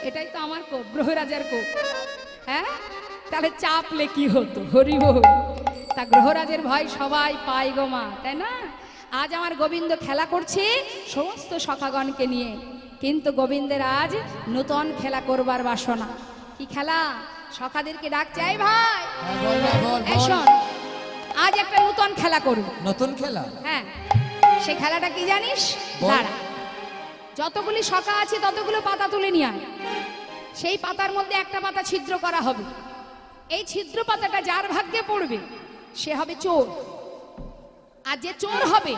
এটাই তো আমার কোপ, গ্রহরাজের কোপ। হ্যাঁ, তাহলে চাপলে কি হতো? হরি বল। তা গ্রহরাজের ভয় সবাই পায় গো মা, তাই না? আজ আমার গোবিন্দ খেলা করছে সমস্ত সখাগণকে নিয়ে, কিন্তু গোবিন্দের আজ নতুন খেলা করবার বাসনা। কি খেলা? সখাদেরকে ডাক চাই ভাই শোন, আজ একটা নতুন খেলা করব। নতুন খেলা? হ্যাঁ, সে খেলাটা কি জানিস? দাঁড়া, যতগুলি সখা আছে ততগুলো পাতা তুলে নিয়ে আয়। সেই পাতার মধ্যে একটা পাতা ছিদ্র করা হবে। এই ছিদ্র পাতাটা যার ভাগ্যে পড়বে সে হবে চোর। আর যে চোর হবে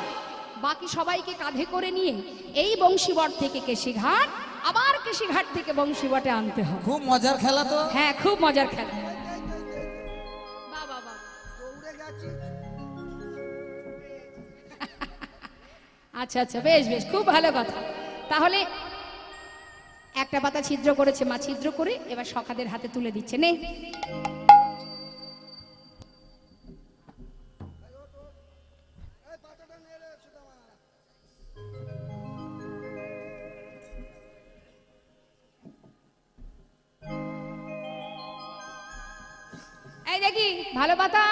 বাকি সবাইকে কাঁধে করে নিয়ে এই বংশীবট থেকে কেশিঘাট, আবার কেশিঘাট থেকে বংশীবটে আনতে হবে। খুব মজার খেলা তো। হ্যাঁ, খুব মজার খেলা। আচ্ছা আচ্ছা, বেশ বেশ, খুব ভালো কথা। তাহলে একটা পাতা ছিদ্র করেছে মা, ছিদ্র করে এবার সখাদের হাতে তুলে দিচ্ছে। নে এই দেখি ভালো পাতা।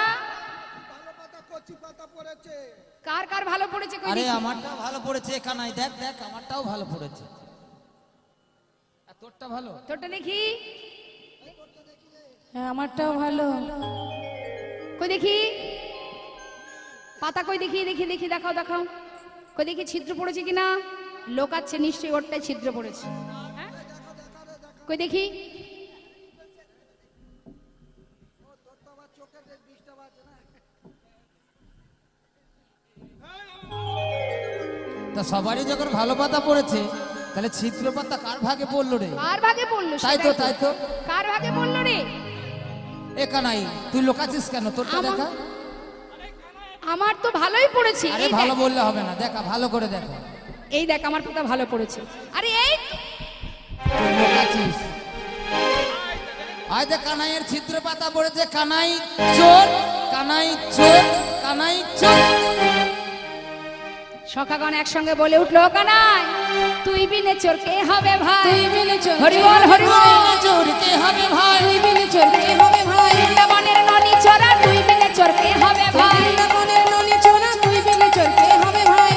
কার কার ভালো পড়েছে? আরে আমারটাও ভালো পড়েছে কানাই, দেখ দেখ আমারটাও ভালো পড়েছে। আর তোরটা ভালো? তোরটা দেখি। হ্যাঁ আমারটাও ভালো। কই দেখি পাতা, কই দেখি দেখি দেখি, দেখাও দেখাও, কই দেখি ছিদ্র পড়েছে কিনা। লোকাচ্ছে নিশ্চয়ই, ওরটাই ছিদ্র পড়েছে। হ্যাঁ? কই দেখি। তা সবারই যখন ভালো পাতা পড়েছে, তাহলে ছিদ্র পাতা কার ভাগে পড়লো রে? কার ভাগে পড়লো? তাই তো, তাই তো। কার ভাগে পড়লো রে? এ কানাই, তুই লোকাচ্ছিস কেন? তোরটা দেখা। আমার তো ভালোই পড়েছে। আরে ভালো বললে হবে না, দেখা ভালো করে দেখা। এই দেখ আমার পাতা ভালো পড়েছে। আরে এই তুই লোকাচ্ছিস। আয় দেখ কানাইয়ের ছিদ্র পাতা পড়েছে। কানাই চোর, কানাই চোর, কানাই চোর। সখাগণ একসঙ্গে বলে উঠলো, কানাই তুই বিনে চোর কে হবে ভাই? তুই বিনে চোর হরি বল, হরি বল। চোর কে হবে ভাই? তুই বিনে চোর কে হবে ভাই? বৃন্দাবনের ননি চোরা তুই বিনে চোর কে হবে ভাই? বৃন্দাবনের ননি চোরা তুই বিনে চোর কে হবে ভাই?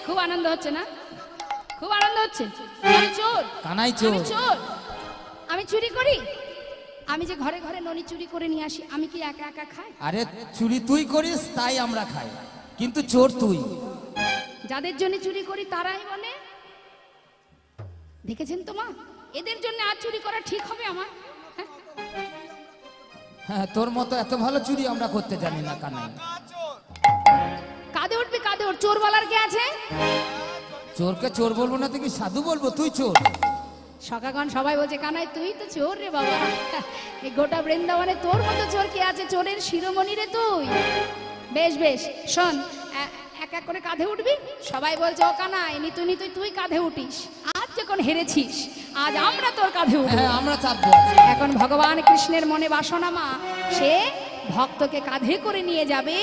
খুব আনন্দ হচ্ছে না? খুব আনন্দ হচ্ছে। আমি চোর, কানাই আমি চোর। চোর, আমি চুরি করি। আমি যে ঘরে ঘরে ননি চুরি করে নিয়ে আসি, আমি কি একা একা খাই? আরে চুরি তুই করিস তাই আমরা খাই, কিন্তু চোর তুই। যাদের জন্য চুরি করি তারাই বলে। দেখেছেন তো মা, এদের জন্য আর চুরি করা ঠিক হবে আমার? হ্যাঁ, তোর মতো এত ভালো চুরি আমরা করতে জানি না কানাই। কাঁধে উঠবি, কাঁধে উঠ। চোর বলার কে আছে? চোরকে চোর বলবো না তো কি সাধু বলবো? তুই চোর। সখাগণ সবাই বলছে, কানাই তুই তো চোর রে বাবা। এই গোটা বৃন্দাবনে তোর মতো চোর কে আছে? চোরের শিরোমণি রে তুই। বেশ বেশ, শোন, এক এক করে কাঁধে উঠবি। সবাই বলছে, ও কানাই নিতুই নিতুই তুই কাঁধে উঠিস। আজ যখন হেরেছিস, আজ আমরা তোর কাঁধে উঠব। হ্যাঁ, আমরা চাপবো। এখন ভগবান কৃষ্ণের মনে বাসনা মা, সে ভক্তকে কাঁধে করে নিয়ে যাবে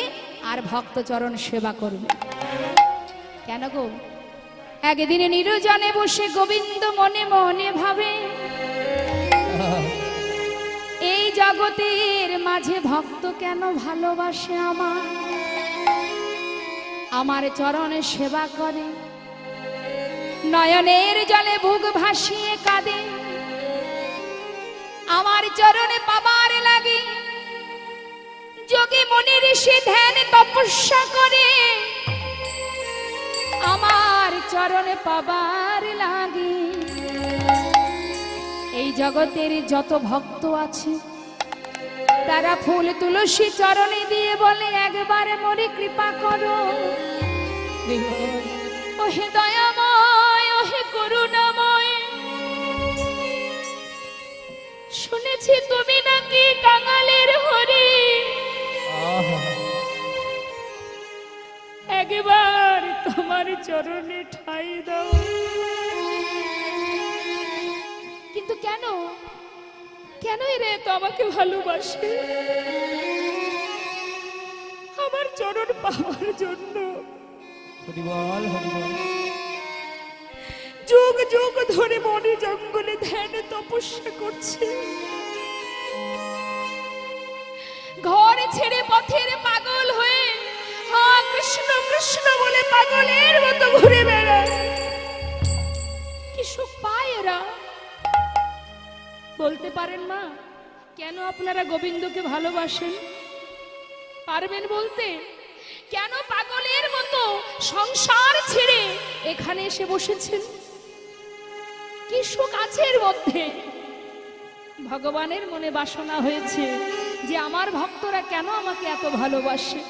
আর ভক্ত চরণ সেবা করবে। কেন গো? একদিনে নির্জনে বসে গোবিন্দ মনে মনে ভাবে, এই জগতের মাঝে ভক্ত কেন ভালোবাসে আমার, আমার চরণে সেবা করে, নয়নের জলে বুক ভাসিয়ে কাঁদে, আমার চরণে পাবার লাগে, যোগী মনির সে ধ্যান তপস্যা করে, আমার চরণে পাবার লাগে। এই জগতের যত ভক্ত আছে, তারা ফুল তুলসী চরণে দিয়ে বলে, একবার মোরে কৃপা করো। ওহে দয়াময়, ওহে করুণাময়, শুনেছি তুমি নাকি কাঙালের হরি, একবার তোমার চরণে ঠাই দাও। কিন্তু কেন, কেন রে তো আমাকে ভালোবাসে? আমার চরণ পাওয়ার জন্য হরি বল, হরি বল। যুগ যুগ ধরে বনে জঙ্গলে ধ্যান তপস্যা করছে, ঘর ছেড়ে পথের পাগল হয়ে হা কৃষ্ণ কৃষ্ণ বলে পাগলের মতো ঘুরে বেড়ায়। কি সুখ পায় এরা? বলতে পারেন মা, কেন আপনারা গোবিন্দকে ভালোবাসেন? পারবেন বলতে? কেন পাগলের মতো সংসার ছেড়ে এখানে এসে বসেছেন? কি সুখ আছে এর মধ্যে? ভগবানের মনে বাসনা হয়েছে যে আমার ভক্তরা কেন আমাকে এত ভালোবাসে,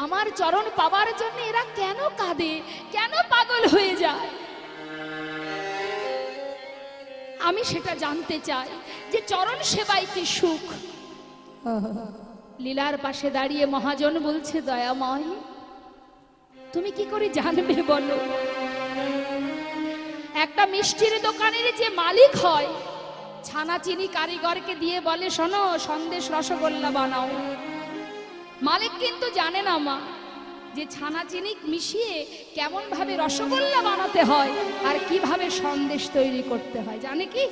আমার চরণ পাবার জন্য এরা কেন কাঁদে, কেন পাগল হয়ে যায়। আমি সেটা জানতে চাই যে চরণ সেবাই কি সুখ। লীলার পাশে দাঁড়িয়ে মহাজন বলছে, দয়াময় তুমি কি করে জানবে বলো? একটা মিষ্টির দোকানের যে মালিক হয়, ছানা চিনি কারিগরকে দিয়ে বলে, শোনো সন্দেশ রসগোল্লা বানাও। মালিক কিন্তু জানে না মা যে ছানা চিনি মিশিয়ে কেমন ভাবে রসগোল্লা বানাতে হয় আর কিভাবে সন্দেশ তৈরি করতে হয়। জানে কি?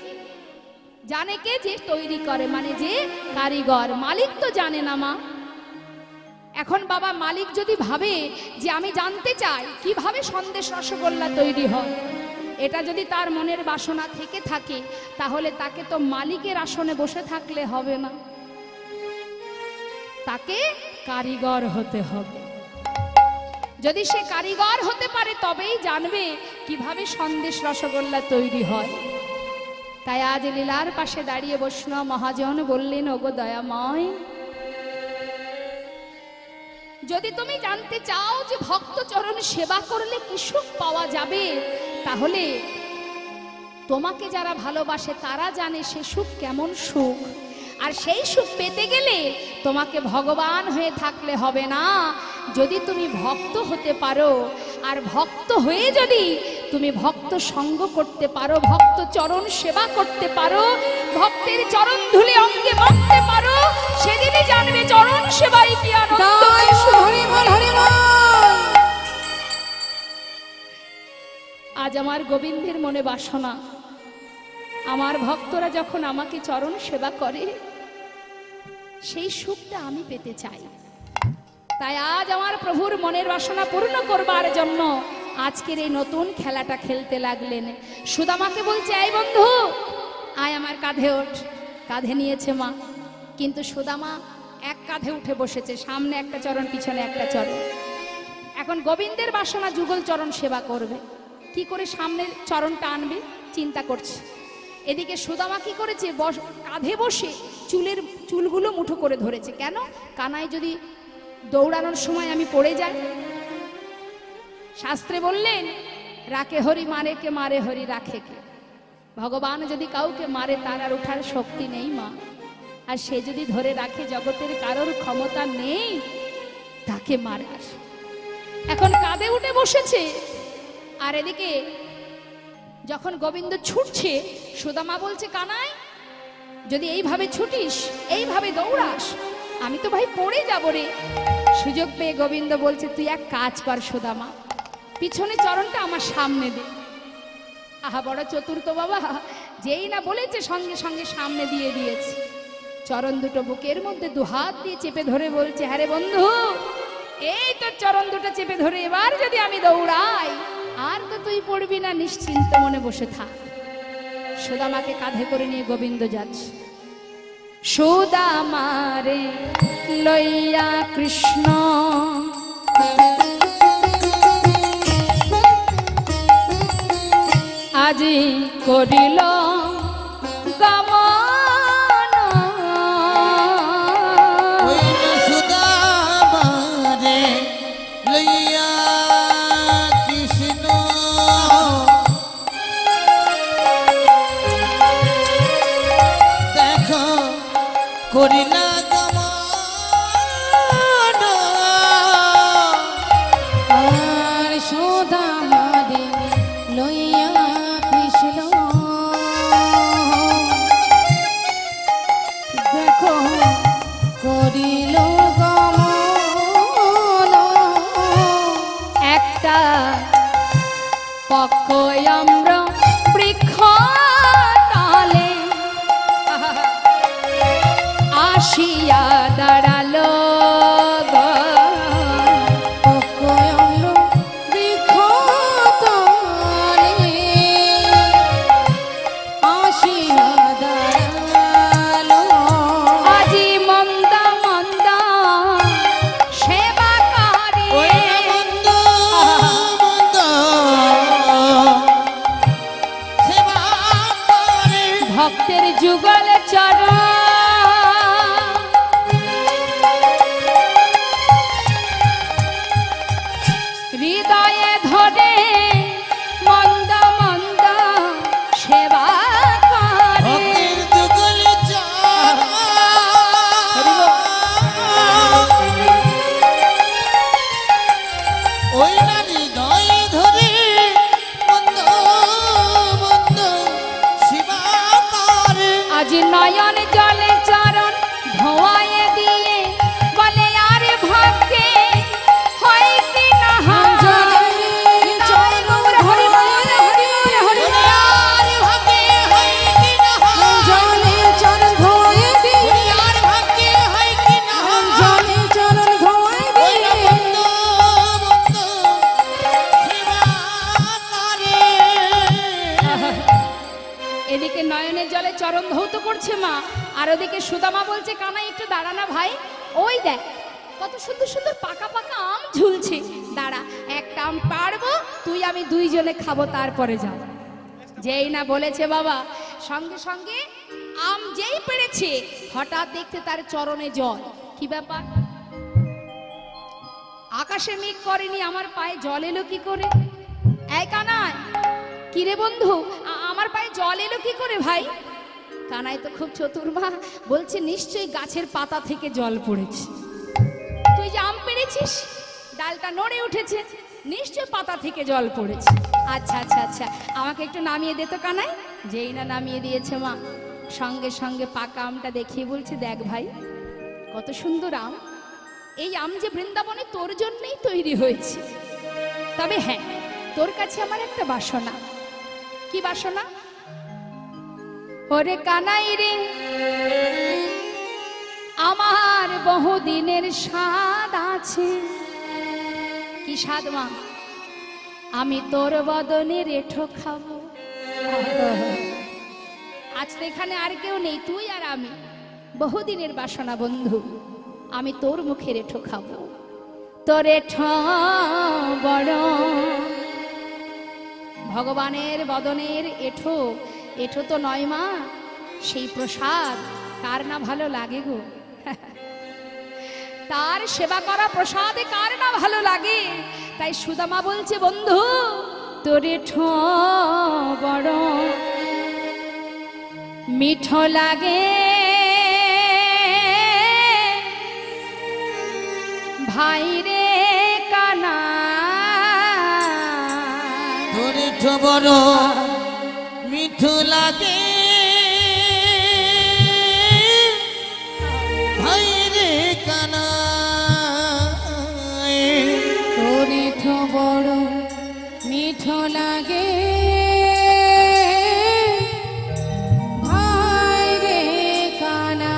জানে কে? যে তৈরি করে, মানে যে কারিগর। মালিক তো জানে না মা। এখন বাবা মালিক যদি ভাবে যে আমি জানতে চাই কিভাবে সন্দেশ রসগোল্লা তৈরি হয়, এটা যদি তার মনের বাসনা থেকে থাকে, তাহলে তাকে তো মালিকের আসনে বসে থাকলে হবে না, তাকে কারিগর হতে হবে। যদি সে কারিগর হতে পারে তবেই জানবে কিভাবে সন্দেশ রসগোল্লা তৈরি হয়। তাই আজ লীলার পাশে দাঁড়িয়ে বৈষ্ণব মহাজন বললেন, ওগো দয়াময়, যদি তুমি জানতে চাও যে ভক্ত চরণ সেবা করলে কি সুখ পাওয়া যাবে, তাহলে তোমাকে যারা ভালোবাসে তারা জানে সে সুখ কেমন সুখ। আর সেই সুখ পেতে গেলে তোমাকে ভগবান হয়ে থাকলে হবে না, যদি তুমি ভক্ত হতে পারো। আর ভক্ত হয়ে যদি তুমি ভক্ত সঙ্গ করতে পারো, ভক্ত চরণ সেবা করতে পারো, ভক্তের চরণ ধুলে অঙ্গে মাখতে পারো, সেদিনই জানবে চরণ সেবাই কি আনন্দ। আজ আমার গোবিন্দের মনে বাসনা, আমার ভক্তরা যখন আমাকে চরণ সেবা করে সেই সুখটা আমি পেতে চাই। তাই আজ আমার প্রভুর মনের বাসনা পূর্ণ করবার জন্য আজকের এই নতুন খেলাটা খেলতে লাগলেন। সুদামাকে বলছে, এই বন্ধু আয় আমার কাঁধে ওঠ। কাঁধে নিয়েছে মা, কিন্তু সুদামা এক কাঁধে উঠে বসেছে, সামনে একটা চরণ পিছনে একটা চরণ। এখন গোবিন্দের বাসনা যুগল চরণ সেবা করবে, কি করে সামনের চরণটা আনবে চিন্তা করছে। এদিকে সুদামা কি করেছে, কাঁধে বসে চুলগুলো মুঠো করে ধরেছে। কেন? কানাই যদি দৌড়ানোর সময় আমি পড়ে যাই। শাস্ত্রে বললেন, রাখে হরি মারে কে, মারে হরি রাখে কে। ভগবান যদি কাউকে মারে তার আর ওঠার শক্তি নেই মা, আর সে যদি ধরে রাখে জগতের কারোর ক্ষমতা নেই তাকে মারার। এখন কাঁধে উঠে বসেছে, আর এদিকে যখন গোবিন্দ ছুটছে সুদামা বলছে, কানাই যদি এইভাবে ছুটিস, এইভাবে দৌড়াস, আমি তো ভাই পড়ে যাব রে। সুযোগ পেয়ে গোবিন্দ বলছে, তুই এক কাজ কর সুদামা, পিছনে চরণটা আমার সামনে দে। আহা বড় চতুর্থ বাবা, যেই না বলেছে সঙ্গে সঙ্গে সামনে দিয়ে দিয়েছে। চরণ দুটো বুকের মধ্যে দুহাত দিয়ে চেপে ধরে বলছে, হ্যাঁ রে বন্ধু, এই তোর চরণ দুটো চেপে ধরে এবার যদি আমি দৌড়াই আর তো তুই পড়বি না, নিশ্চিন্ত মনে বসে থাক। সুদামাকে কাঁধে করে নিয়ে গোবিন্দ যাচ্ছে। সুদামারে লইয়া কৃষ্ণ আজি করিল গমন। সুদামারে লইয়া কৃষ্ণ দেখো করিলা গমন। আর সুদামারে লইয়া কৃষ্ণ দেখো করিল গমন। একটা পক্কয়ম্র বৃক্ষ তলে আসিয়া দাঁড়ালো গো। পক্কয়ম্র বৃক্ষ তলে আসিয়া দাঁড়ালো। আজি মন্দ মন্দ সেবা করে, মন্দ মন্দ সেবা করে ভক্তের যুগল চরণ ওদিকে সুদামা বলছে কানাই একটু দাঁড়া না ভাই, ওই দেখ কত সুন্দর সুন্দর পাকা পাকা আম ঝুলছে, দাঁড়া একটা আম পারবো, তুই আমি দুইজনে খাবো তারপরে যাব। যেই না বলেছে বাবা, সঙ্গে সঙ্গে আম যেই পেড়েছে হঠাৎ দেখতে তার চরণে জল। কি ব্যাপার, আকাশে মেঘ করেনি, আমার পায়ে জল এলো কি করে? এই কানাই, কিরে বন্ধু আমার পায়ে জল এলো কি করে ভাই? কানাই তো খুব চতুর মা, বলছে নিশ্চয়ই গাছের পাতা থেকে জল পড়েছে। তুই যে আম পেড়েছিস ডালটা নড়ে উঠেছে, নিশ্চয় পাতা থেকে জল পড়েছে। আচ্ছা আচ্ছা আচ্ছা, আমাকে একটু নামিয়ে দে তো কানাই। যেই না নামিয়ে দিয়েছে মা, সঙ্গে সঙ্গে পাকা আমটা দেখিয়ে বলছে দেখ ভাই কত সুন্দর আম, এই আম যে বৃন্দাবনে তোর জন্যই তৈরি হয়েছে। তবে হ্যাঁ, তোর কাছে আমার একটা বাসনা। কি বাসনা? ওরে কানাই রে, আমার বহুদিনের স্বাদ আছে। কি স্বাদ মা? আমি তোর বদনের এঠো খাবো। আজ তো এখানে আর কেউ নেই, তুই আর আমি, বহুদিনের বাসনা বন্ধু, আমি তোর মুখের এঠো খাবো। তোর এঠো বড়, ভগবানের বদনের এঠো, এঠো তো নয় মা, সেই প্রসাদ কার না ভালো লাগে গো? তার সেবা করা প্রসাদে কার না ভালো লাগে? তাই সুদামা বলছে বন্ধু তোর এঠো বড় মিঠো লাগে, ভাই রে কানা। তোর এঠো বড় মিঠো লাগে, ভাই রে কানা। তোর এঠো বড় মিঠো লাগে, ভাই রে কানা।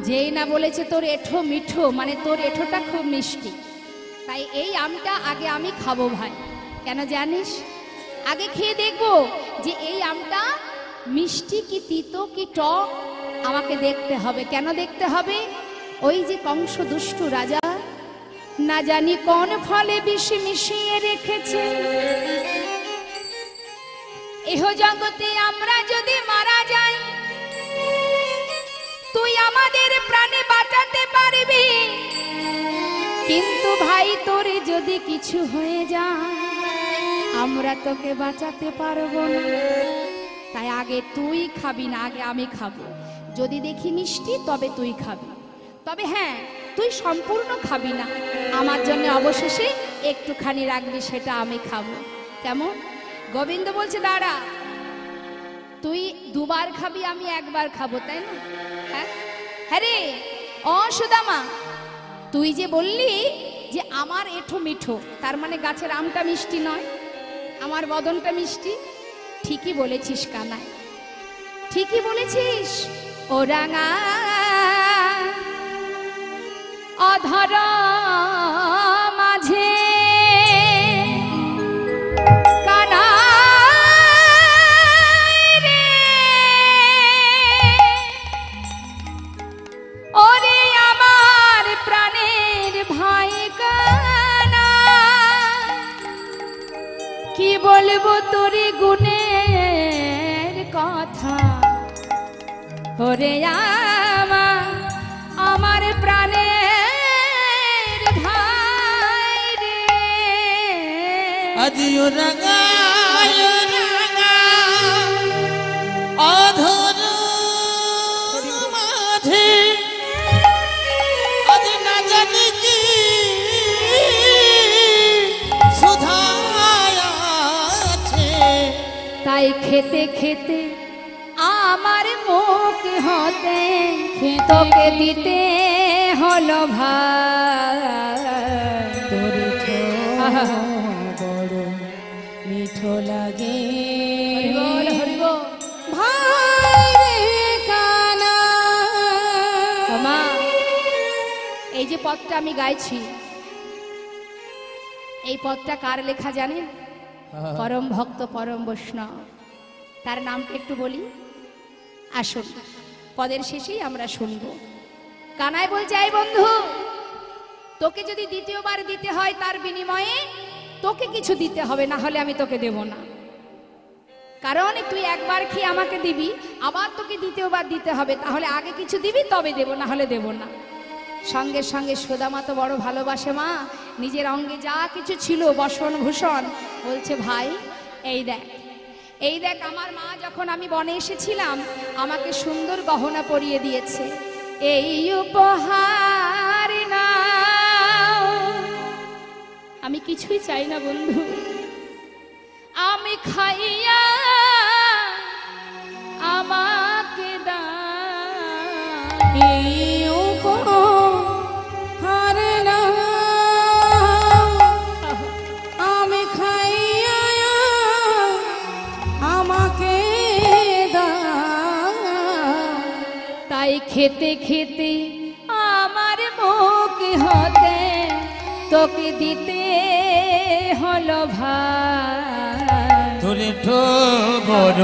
যেই না বলেছে তোর এঠো মিঠো, মানে তোর এঠোটা খুব মিষ্টি। তাই এই আমটা আগে আমি খাবো ভাই। কেন জানিস? আগে খেয়ে দেখবো যে এই আমটা মিষ্টি কি তিতো কি টক, আমাকে দেখতে হবে। কেন দেখতে হবে? ওই যে কংস দুষ্টু রাজা না জানি কোন ফলে বিষ মিশিয়ে রেখেছে। এহ জগতে আমরা যদি মারা যাই, তুই আমাদের প্রাণে বাঁচাতে পারবি, কিন্তু ভাই তোর যদি কিছু হয়ে যায় আমরা তোকে বাঁচাতে পারবো না। তাই আগে তুই খাবি না, আগে আমি খাবো। যদি দেখি মিষ্টি তবে তুই খাবি, তবে হ্যাঁ তুই সম্পূর্ণ খাবি না, আমার জন্য অবশেষে একটুখানি রাখবি, সেটা আমি খাবো। কেমন? গোবিন্দ বলছে দাঁড়া, তুই দুবার খাবি আমি একবার খাবো, তাই না? হ্যাঁ হ্যাঁ রে ও সুদামা, তুই যে বললি যে আমার এঠো মিঠো, তার মানে গাছের আমটা মিষ্টি নয়, আমার বদনটা মিষ্টি। ঠিকই বলেছিস কানাই, ঠিকই বলেছিস। ও রাঙা অধর মাঝে কানাই রে, ওরে আমার প্রাণের ভাই কানা, কি বলবো তোর গুণের কথা। ওরে আমার প্রাণের ভাই রে, আজিও রাঙা অধর মাঝে, আজ না জানি কি সুধা আছে। তাই খেতে খেতে আমার মুখ হতে তোকে দিতে হলো ভাই। তোর এঠো বড় মিঠো লাগে, হরি বল হরি বল। ভাই রে কানা। মা, এই যে পদটা আমি গাইছি, এই পদটা কার লেখা জানেন? পরম ভক্ত পরম বৈষ্ণব, তার নামটা একটু বলি। আসুন পদের শেষেই আমরা শুনবো। কানাই বলছে, এই বন্ধু, তোকে যদি দ্বিতীয়বার দিতে হয় তার বিনিময়ে তোকে কিছু দিতে হবে, না হলে আমি তোকে দেব না। কারণ তুই একবার খেয়ে আমাকে দিবি, আবার তোকে দ্বিতীয়বার দিতে হবে, তাহলে আগে কিছু দিবি তবে দেব, না হলে দেব না। সঙ্গে সঙ্গে সুদামা তো বড় ভালোবাসে মা, নিজের অঙ্গে যা কিছু ছিল বসন ভূষণ, বলছে ভাই এই দেখ, এই দেখ, আমার মা যখন আমি বনে এসেছিলাম আমাকে সুন্দর গহনা পরিয়ে দিয়েছে, এই উপহার নাও। আমি কিছুই চাই না বন্ধু, আমি খাইয়া আমাকে দাও। এই উপহার নাও, আমি খাইয়া আমাকে দাও। তাই খেতে খেতে আমার মুখ হতে তোকে দিতে হলো ভাই। তোরে তো বড়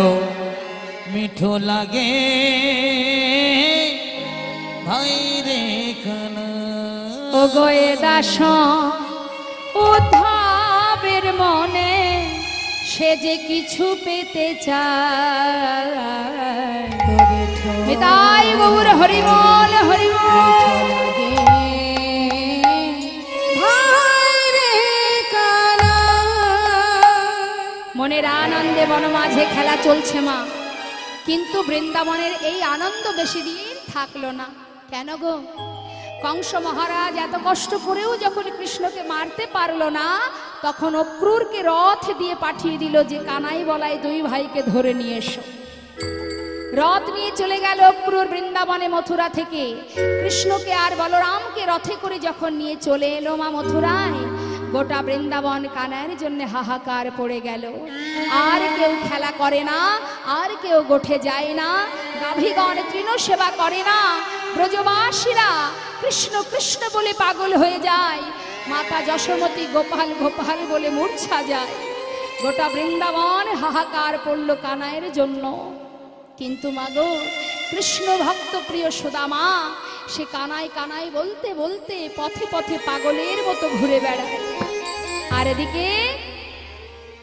মিঠো লাগে ভাই রে কানা। ও গয়ে দাস উদ্ধাবের মনে সে যে কিছু পেতে চায়। নিতাই গৌর হরিবল হরিবল। মনের আনন্দে বন মাঝে খেলা চলছে মা, কিন্তু বৃন্দাবনের এই আনন্দ বেশি দিন থাকলো না। কেন গো? কংস মহারাজ এত কষ্ট করেও যখন কৃষ্ণকে মারতে পারলো না, তখন অক্রূরকে রথ দিয়ে পাঠিয়ে দিল যে কানাই বলাই দুই ভাইকে ধরে নিয়ে এসো। রথ নিয়ে চলে গেল অক্রূর বৃন্দাবনে মথুরা থেকে। কৃষ্ণকে আর বলরামকে রথে করে যখন নিয়ে চলে এলো মা মথুরায়, গোটা বৃন্দাবন কানাইয়ের জন্য হাহাকার পড়ে গেল। আর কেউ খেলা করে না, আর কেউ গোঠে যায় না, গাভীগণ তৃণ সেবা করে না, ব্রজবাসীরা কৃষ্ণ কৃষ্ণ বলে পাগল হয়ে যায়, মাতা যশোমতী গোপাল গোপাল বলে মূর্ছা যায়। গোটা বৃন্দাবন হাহাকার পড়ল কানাইয়ের জন্য। কিন্তু মাগো, কৃষ্ণ ভক্ত প্রিয় সুদামা সে কানাই কানাই বলতে বলতে পথে পথে পাগলের মতো ঘুরে বেড়ায়। আর এদিকে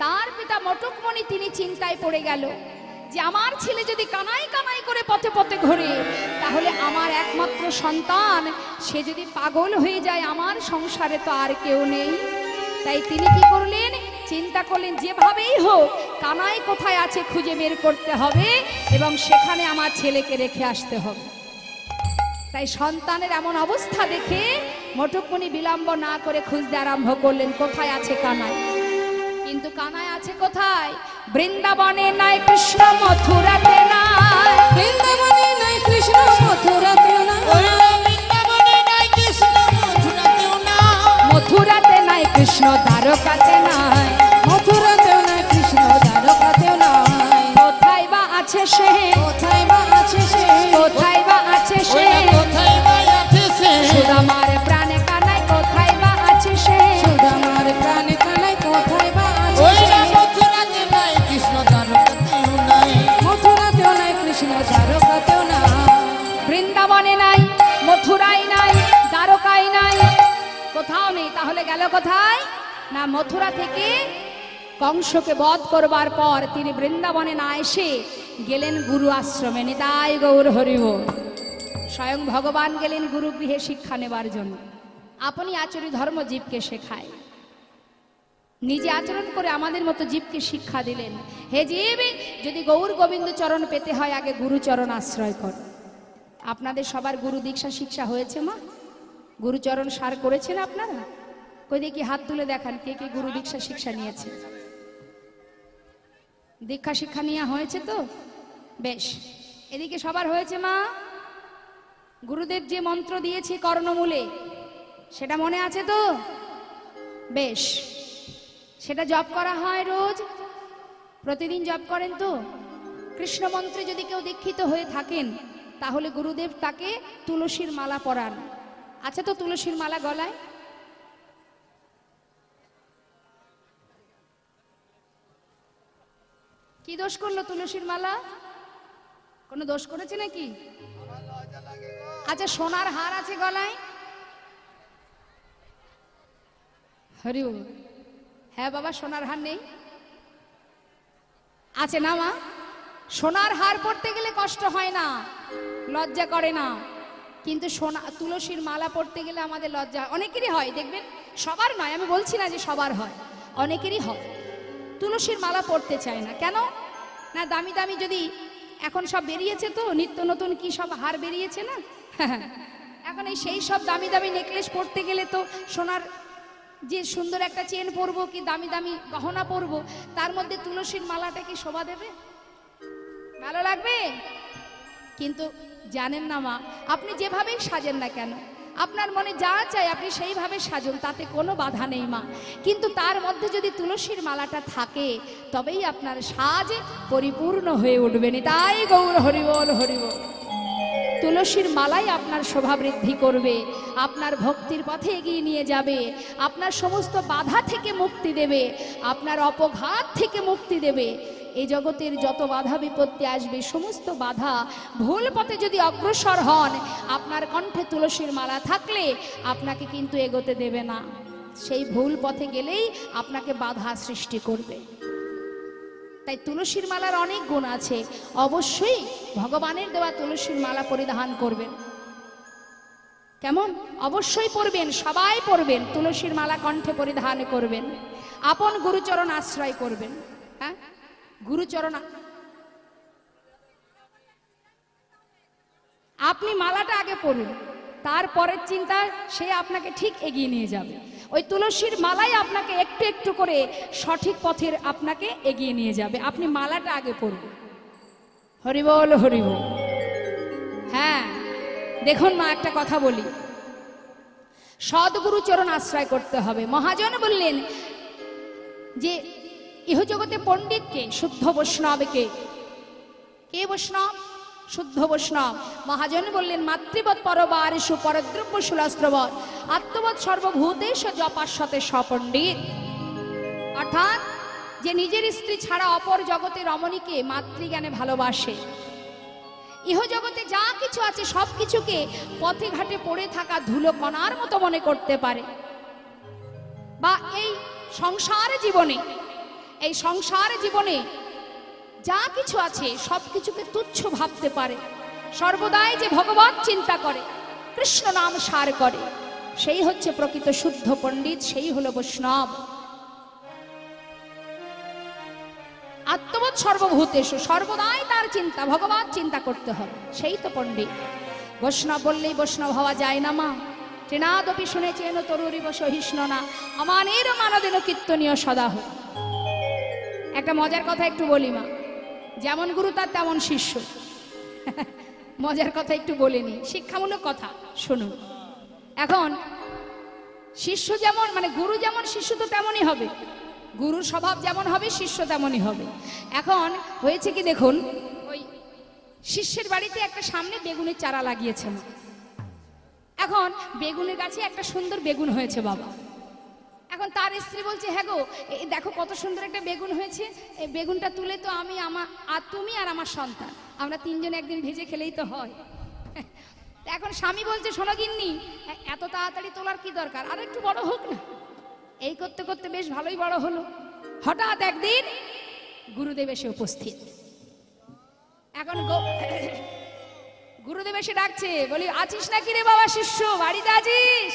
তার পিতা মটকমণি তিনি চিন্তায় পড়ে গেল যে আমার ছেলে যদি কানাই কানাই করে পথে পথে ঘুরে, তাহলে আমার একমাত্র সন্তান সে যদি পাগল হয়ে যায়, আমার সংসারে তো আর কেউ নেই। তাই তিনি কি করলেন? চিন্তা করলেন যেভাবেই হোক কানাই কোথায় আছে খুঁজে বের করতে হবে এবং সেখানে আমার ছেলেকে রেখে আসতে হবে। তাই সন্তানের এমন অবস্থা দেখে মটকমণি বিলম্ব না করে খুঁজতে আরম্ভ করলেন কোথায় আছে কানাই। কিন্তু কানাই আছে কোথায়? বৃন্দাবনে নাই, কৃষ্ণ মথুরাতে নাই। বৃন্দাবনে নাই, কৃষ্ণ মথুরাতে নাই। বৃন্দাবনে নাই কৃষ্ণ মথুরাতেও না, মথুরাতে নাই, কৃষ্ণ দ্বারকাতে নাই। মথুরাতেও নাই, কৃষ্ণ দ্বারকাতেও নাই। কোথায় বা আছে সে? কোথায় বা আছে সে? কোথায় বা আছে সে? কোথায় বা আছে সে? সুদামার প্রাণে কানাই কোথায় বা আছে সে? সুদামার প্রাণে কানাই কোথায় বা আছে ওই সে? মথুরাতে নাই, কৃষ্ণ দ্বারকাতেও নাই। মথুরাতেও নাই, কৃষ্ণ দ্বারকাতেও নাই। বৃন্দাবনে নাই, মথুরায় নাই, দ্বারকায় নাই, কোথাও নেই। তাহলে গেল কোথায়? না, মথুরা থেকে কংসকে বধ করবার পর তিনি বৃন্দাবনে না এসে গেলেন গুরু আশ্রমে। নিতাই গৌর হরিবল। স্বয়ং ভগবান গেলেন গুরু গৃহে শিক্ষা নেবার জন্য। আপনি আচরি ধর্ম জীবকে শেখায়, নিজে আচরণ করে আমাদের মতো জীবকে শিক্ষা দিলেন। হে জীব, যদি গৌর গোবিন্দ চরণ পেতে হয় আগে গুরুচরণ আশ্রয় কর। আপনাদের সবার গুরু দীক্ষা শিক্ষা হয়েছে মা? গুরুচরণ সার করেছেন আপনারা? কই দেখি হাত তুলে দেখান কে কে গুরু দীক্ষা শিক্ষা নিয়েছে। দীক্ষা শিক্ষা নেওয়া হয়েছে তো? বেশ, এদিকে সবার হয়েছে মা? গুরুদেব যে মন্ত্র দিয়েছে কর্ণমূলে সেটা মনে আছে তো? বেশ, সেটা জপ করা হয় রোজ, প্রতিদিন জপ করেন তো? কৃষ্ণ মন্ত্রে যদি কেউ দীক্ষিত হয়ে থাকেন তাহলে গুরুদেব তাকে তুলসীর মালা পরান। আচ্ছা তো তুলসীর মালা গলায়? কি দোষ করলো তুলসীর মালা? কোনো দোষ করেছে নাকি? আচ্ছা সোনার হার আছে গলায়? হরি বল। হ্যাঁ বাবা, সোনার হার নেই? আছে না মা? সোনার হার পরতে গেলে কষ্ট হয় না, লজ্জা করে না, কিন্তু সোনা তুলসীর মালা পরতে গেলে আমাদের লজ্জা হয়। অনেকেরই হয়, দেখবেন, সবার নয়, আমি বলছি না যে সবার হয়, অনেকেরই হয়। তুলসীর মালা পরতে চায় না কেন? না দামি দামি যদি এখন সব বেরিয়েছে, তো নিত্য নতুন কি সব হার বেরিয়েছে না, এখন এই সেই সব দামি দামি নেকলেস পরতে গেলে তো সোনার যে সুন্দর একটা চেন পরবো কি দামি দামি গহনা পরবো, তার মধ্যে তুলসীর মালাটা কি শোভা দেবে? ভালো লাগবে? কিন্তু জানেন না মা, আপনি যেভাবেই সাজেন না কেন, আপনার মনে যা চাই আপনি সেইভাবে সাজুন, তাতে কোনো বাধা নেই মা, কিন্তু তার মধ্যে যদি তুলসীর মালাটা থাকে তবেই আপনার সাজ পরিপূর্ণ হয়ে উঠবে। তাই গৌর হরিবল হরিবল। তুলসীর মালাই আপনার শোভা বৃদ্ধি করবে, আপনার ভক্তির পথে এগিয়ে নিয়ে যাবে, আপনার সমস্ত বাধা থেকে মুক্তি দেবে, আপনার অপঘাত থেকে মুক্তি দেবে। এই জগতের যত বাধা বিপত্তি আসবে, সমস্ত বাধা, ভুল পথে যদি অগ্রসর হন, আপনার কণ্ঠে তুলসীর মালা থাকলে আপনাকে কিন্তু এগোতে দেবে না, সেই ভুল পথে গেলেই আপনাকে বাধা সৃষ্টি করবে। তাই তুলসীর মালার অনেক গুণ আছে, অবশ্যই ভগবানের দেওয়া তুলসীর মালা পরিধান করবেন। কেমন? অবশ্যই পরবেন, সবাই পরবেন, তুলসীর মালা কণ্ঠে পরিধান করবেন, আপন গুরুচরণ আশ্রয় করবেন। হ্যাঁ, গুরুচরণ, আপনি মালাটা আগে পড়ুন, তারপরের চিন্তা সে আপনাকে ঠিক এগিয়ে নিয়ে যাবে। ওই তুলসীর মালাই আপনাকে একটু একটু করে সঠিক পথের আপনাকে এগিয়ে নিয়ে যাবে। আপনি মালাটা আগে পড়ুন। হরিবল হরিবল। হ্যাঁ দেখুন মা, একটা কথা বলি, সদ্গুরু চরণ আশ্রয় করতে হবে। মহাজন বললেন যে ইহজগতে পণ্ডিতকে, শুদ্ধ বৈষ্ণবকে, কে বৈষ্ণব? শুদ্ধ বৈষ্ণব। মহাজন বললেন মাতৃবৎ পরবারেষু পরদ্রব্য শুলাস্ত্রবৎ আত্মবৎ সর্বভূতেষ জপাস্বতে সপণ্ডিত। অর্থাৎ যে নিজের স্ত্রী ছাড়া অপর জগতে রমণীকে মাতৃজ্ঞানে ভালোবাসে, ইহজগতে যা কিছু আছে সব কিছুকে পথে ঘাটে পড়ে থাকা ধুলো কণার মতো মনে করতে পারে, বা এই সংসার জীবনে, এই সংসার জীবনে যা কিছু আছে সব কিছুকে তুচ্ছ ভাবতে পারে, সর্বদাই যে ভগবান চিন্তা করে, কৃষ্ণ নাম সার করে, সেই হচ্ছে প্রকৃত শুদ্ধ পণ্ডিত, সেই হলো বৈষ্ণব। আত্মবোধ সর্বভূতেষু, সর্বদাই তার চিন্তা, ভগবান চিন্তা করতে হবে, সেই তো পণ্ডিত। বৈষ্ণব বললেই বৈষ্ণব হওয়া যায় না মা। তৃণাদপি শুনেছেন তরুরিব সহিষ্ণ না অমানের মানদেন কীর্তনীয় সদাহ। একটা মজার কথা একটু বলি মা, যেমন গুরু তার তেমন শিষ্য। মজার কথা একটু বলিনি, শিক্ষামূলক কথা শুনুন। এখন শিষ্য যেমন, মানে গুরু যেমন শিষ্য তো তেমনই হবে, গুরুর স্বভাব যেমন হবে শিষ্য তেমনই হবে। এখন হয়েছে কি দেখুন, ওই শিষ্যের বাড়িতে একটা সামনে বেগুনের চারা লাগিয়েছে মা। এখন বেগুনের গাছে একটা সুন্দর বেগুন হয়েছে বাবা। এখন তার স্ত্রী বলছে, হ্যাঁ গো দেখো কত সুন্দর একটা বেগুন হয়েছে, এই বেগুনটা তুলে তো আমি আর তুমি আর আমার সন্তান আমরা তিনজন একদিন ভেজে খেলেই তো হয়। এখন স্বামী বলছে, শোনো গিন্নি, এত তাড়াতাড়ি তোলার কি দরকার, আর একটু বড় হোক না। এই করতে করতে বেশ ভালোই বড় হলো। হঠাৎ একদিন গুরুদেব এসে উপস্থিত। এখন গুরুদেব এসে ডাকছে, বলি আছিস নাকি রে বাবা শিষ্য, বাড়িতে আছিস?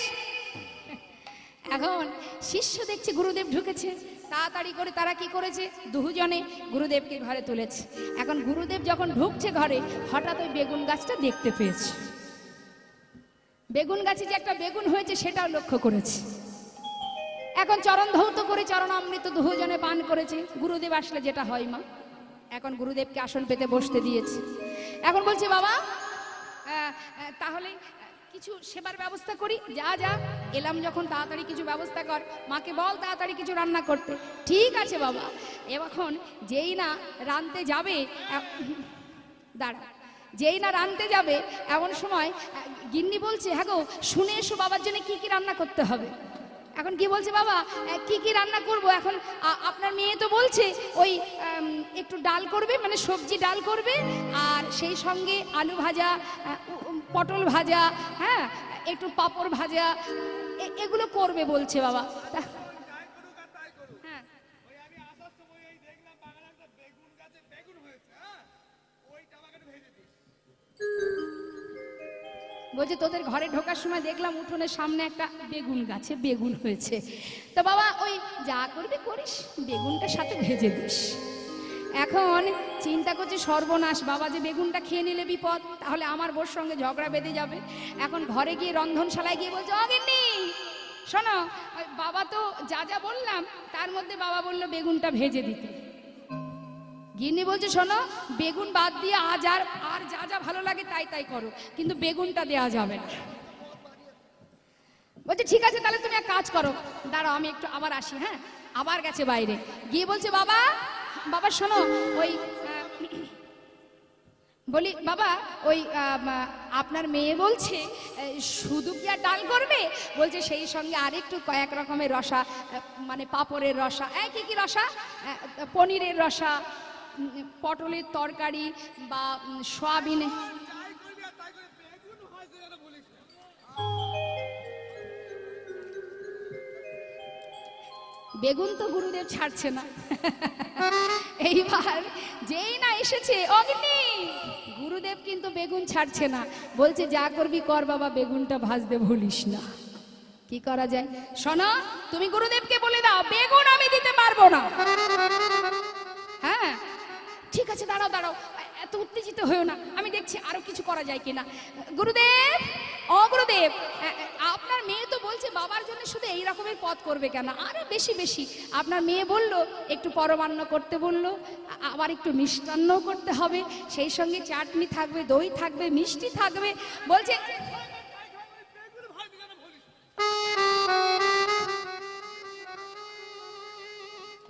এখন শিষ্য দেখছে গুরুদেব ঢুকেছে, তাড়াতাড়ি করে তারা কি করেছে, দুজনে গুরুদেবকে ঘরে তুলেছে। এখন গুরুদেব যখন ঢুকছে ঘরে, হঠাৎ ওই বেগুন গাছটা দেখতে পেয়েছে। বেগুন গাছে যে একটা বেগুন হয়েছে সেটাও লক্ষ্য করেছে। এখন চরণ ধৌত করে চরণামৃত দুজনে পান করেছে। গুরুদেব আসলে যেটা হয় মা, এখন গুরুদেবকে আসন পেতে বসতে দিয়েছে। এখন বলছে, বাবা তাহলে কিছু সেবার ব্যবস্থা করি। যা যা এলাম যখন, তাড়াতাড়ি কিছু ব্যবস্থা কর, মাকে বল তাড়াতাড়ি কিছু রান্না করতে। ঠিক আছে বাবা। এখন যেই না রাঁধতে যাবে, দাঁড়া, যেই না রাঁধতে যাবে এমন সময় গিন্নি বলছে, হ্যাঁ গো শুনে এসো বাবার জন্য কি কি রান্না করতে হবে। এখন কি বলছে, বাবা কি কি রান্না করব? এখন আপনার মেয়ে তো বলছে ওই একটু ডাল করবে, মানে সবজি ডাল করবে, আর সেই সঙ্গে আলু ভাজা, পটল ভাজা, হ্যাঁ একটু পাঁপড় ভাজা, এগুলো করবে বলছে বাবা। হ্যাঁ বলছে তোদের ঘরে ঢোকার সময় দেখলাম উঠোনের সামনে একটা বেগুন গাছে বেগুন হয়েছে। তো বাবা ওই যা করবি করিস, বেগুনটার সাথে ভেজে দিস। এখন চিন্তা করছে সর্বনাশ, বাবা যে বেগুনটা খেয়ে নিলে বিপদ, তাহলে আমার বোর সঙ্গে ঝগড়া বেঁধে যাবে। এখন ঘরে গিয়ে রন্ধনশালায় গিয়ে বলছে ও গিন্নি শোনো, বাবা তো যা যা বললাম তার মধ্যে বাবা বললো বেগুনটা ভেজে দিতে। গিন্নি বলছে শোনো, বেগুন বাদ দিয়ে আজ আর যা যা ভালো লাগে তাই তাই করো, কিন্তু বেগুনটা দেওয়া যাবে না। বলছে ঠিক আছে তাহলে তুমি এক কাজ করো, দাঁড়াও আমি একটু আবার আসি। হ্যাঁ আবার গেছে বাইরে গিয়ে বলছে বাবা বাবা শোনো, ওই বলি বাবা ওই আপনার মেয়ে বলছে শুধু কি আর ডাল করবে, বলছে সেই সঙ্গে আরেকটু কয়েক রকমের রসা, মানে পাঁপড়ের রসা, কি কি রসা, পনিরের রসা, পটলের তরকারি বা সয়াবিন। বেগুন তো গুরুদেব ছাড়ছে না। এইবার যেই না এসেছে অগ্নি, গুরুদেব কিন্তু বেগুন ছাড়ছে না, বলছে যা করবি কর বাবা, বেগুনটা ভাজতে ভুলিস না। কি করা যায় শোনো, তুমি গুরুদেবকে বলে দাও বেগুন আমি দিতে পারবো না। হ্যাঁ ঠিক আছে দাঁড়াও দাঁড়াও, এত উত্তেজিত হয়েও না, আমি দেখছি আরো কিছু করা যায় কিনা। গুরুদেব ও গুরুদেব, আপনার মেয়ে তো বলছে বাবার জন্য শুধু এই রকমের পদ করবে কেন, আরো বেশি বেশি। আপনার মেয়ে বলল একটু পরমান্ন করতে বলল, আবার একটু মিষ্টান্ন করতে হবে, সেই সঙ্গে চাটনি থাকবে, দই থাকবে, মিষ্টি থাকবে। বলছে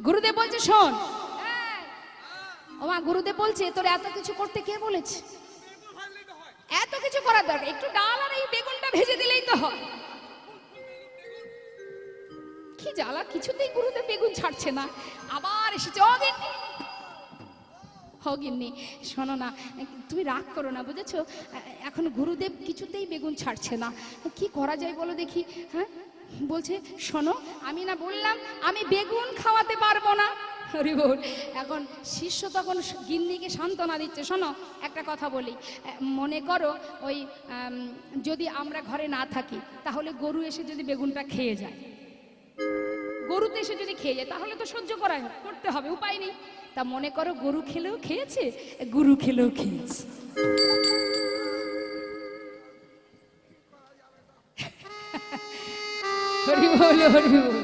গুরুদেব বলছে শোন, ওমা গুরুদেব বলছে তোর এত কিছু করতে কে বলেছে, এত কিছু করার দরকার, একটু ডাল আর এই বেগুনটা ভেজে দিলেই তো হয়। কি জ্বালা, কিছুতেই গুরুদেব বেগুন ছাড়ছে না। আবার এসেছে গিন্নি শোনো না, তুমি রাগ করো না বুঝেছো, এখন গুরুদেব কিছুতেই বেগুন ছাড়ছে না, কি করা যায় বলো দেখি। হ্যাঁ বলছে শোনো, আমি না বললাম আমি বেগুন খাওয়াতে পারবো না। হরি বল। এখন শিষ্য তখন গিন্নিকে সান্ত্বনা দিচ্ছে, শোনো একটা কথা বলি, মনে করো ওই যদি আমরা ঘরে না থাকি, তাহলে গরু এসে যদি বেগুনটা খেয়ে যায়, গরুতে এসে যদি খেয়ে যায় তাহলে তো সহ্য করতে হবে, উপায় নেই। তা মনে করো গরু খেলেও খেয়েছে, গুরু খেলেও খেয়েছে। হরি বল হরি বল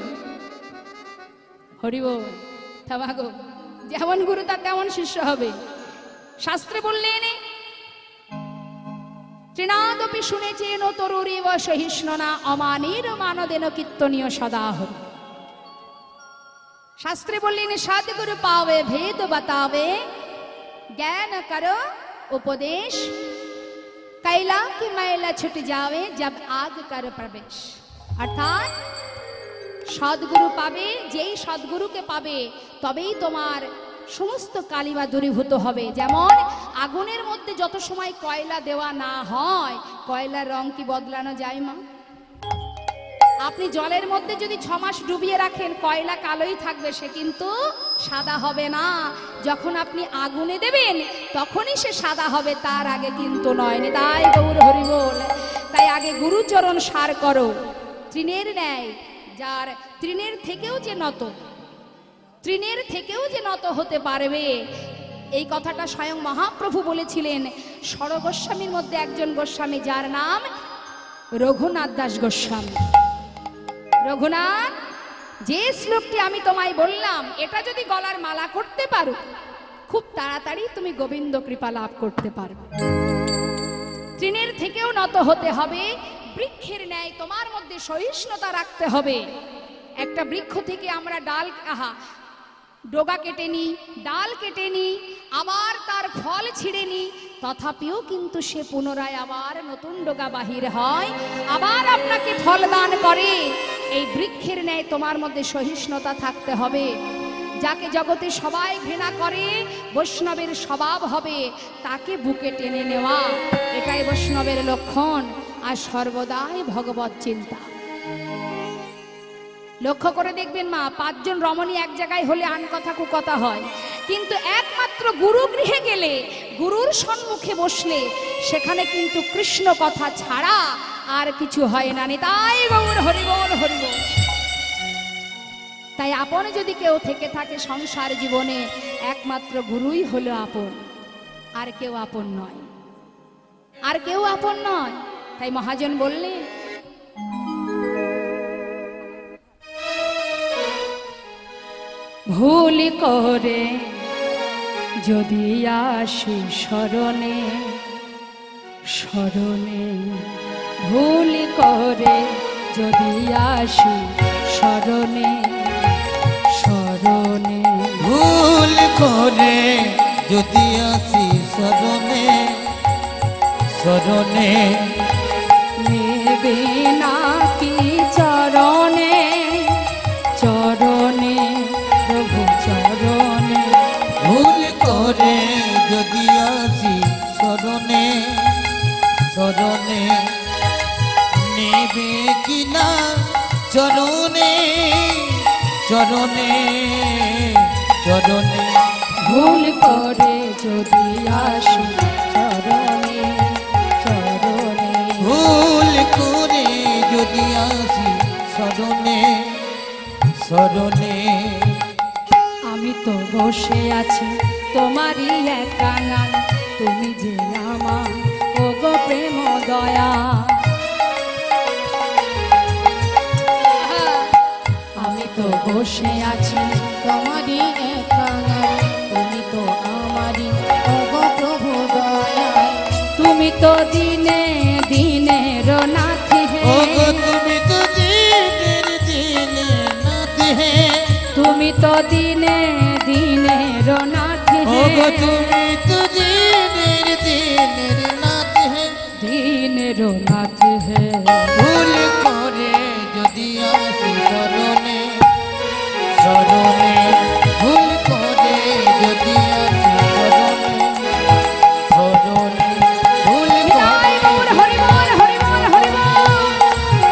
হরি বল। থামাগো, যেমন গুরু তার তেমন শিষ্য হবে। শাস্ত্রে বললেন তৃণাদপি শুনেছেন তরুরিব সহিষ্ণনা অমানের মানদেন কীর্তনীয় সদাহ। শাস্ত্রে বললেন সদ্গুরু পাবে ভেদ বাতাবে, জ্ঞান করো উপदेश, कैला की मैला छुट जावे जब आग कर प्रवेश। অর্থাৎ সদ্গুরু পাবে, যেই সদ্গুরুকে পাবে তবেই তোমার সমস্ত কালিমা দূরীভূত হবে। যেমন আগুনের মধ্যে যত সময় কয়লা দেওয়া না হয়, কয়লার রং কি বদলানো যায় মা? আপনি জলের মধ্যে যদি 6 মাস ডুবিয়ে রাখেন, কয়লা কালোই থাকবে, সে কিন্তু সাদা হবে না। যখন আপনি আগুনে দেবেন তখনই সে সাদা হবে, তার আগে কিন্তু নয়। তাই গৌর হরি বল। তাই আগে গুরুচরণ সার করো, তৃণের ন্যায়, যার তৃণের থেকেও যে নত, তৃণের থেকেও যে নত হতে পারবে, এই কথাটা স্বয়ং মহাপ্রভু বলেছিলেন। ষড়গোস্বামীর মধ্যে একজন গোস্বামী, যার নাম রঘুনাথ দাস গোস্বামী। রঘুনাথ, যে শ্লোকটি আমি তোমায় বললাম, এটা যদি গলার মালা করতে পারো, খুব তাড়াতাড়ি তুমি গোবিন্দ কৃপা লাভ করতে পারবে। তৃণের থেকেও নত হতে হবে, বৃক্ষের ন্যায় তোমার মধ্যে সহিষ্ণুতা রাখতে হবে। একটা বৃক্ষ থেকে আমরা ডাল, ডগা কেটে নিই, ডাল কেটে নিই, আবার তার ফল ছিঁড়ে নিই, তথাপিও কিন্তু সে পুনরায় আবার নতুন ডগা বাহির হয়, আবার আপনাকে ফল দান করে। এই বৃক্ষের ন্যায় তোমার মধ্যে সহিষ্ণুতা থাকতে হবে। যাকে জগতে সবাই ঘৃণা করে, বৈষ্ণবের স্বভাব হবে তাকে বুকে টেনে নেওয়া। এটাই বৈষ্ণবের লক্ষণ, আর সর্বদাই ভগবত চিন্তা। লক্ষ্য করে দেখবেন মা, 5 জন রমণী এক জায়গায় হলে আন কথা কুকথা হয়, কিন্তু একমাত্র গুরু গৃহে গেলে, গুরুর সম্মুখে বসলে সেখানে কিন্তু কৃষ্ণ কথা ছাড়া আর কিছু হয় না। নিতাই গৌর হরিবোল হরিবোল। তাই আপন যদি কেউ থেকে থাকে সংসার জীবনে, একমাত্র গুরুই হলো আপন, আর কেউ আপন নয়, আর কেউ আপন নয়। তাই মহাজন বললেন, ভুল করে যদি আসি শরণে, শরণে ভুল করে যদি আসি শরণে, শরণে ভুল করে যদি আসি শরণে, শরণে নেবে নাকি চরণে, চরণে প্রভু চরণে। ভুল করে যদি আসি শরণে, শরণে নেবে কিনা চরণে, চরণে চরণে। ভুল করে যদি আসি চরণে, চরণে ভুল করে যদি আসি শরণে, শরণে। আমি তো বসে আছি তোমারই এক কাঙাল, তুমি যে আমার ওগো প্রেম দয়া। আমি তো বসে আছি তোমারই এক কাঙাল, তুমি তো আমারই ওগো প্রভু দয়াল। তুমি তো দিনে দিনে নাথ হে, ওগো তুমি তো দিনের দিনে নাথ হে, তুমি তো দিনে দিনে নাথ হে, ওগো তুমি তো দিনের দিনের নাথ হে। দিনের নাথ হে। ভুল করে যদি আসি শরণে, শরণে ভুল করে যদি আসি শরণে, শরণে ভুল নিতাই গৌর হরিবোল হরিবোল হরিবোল।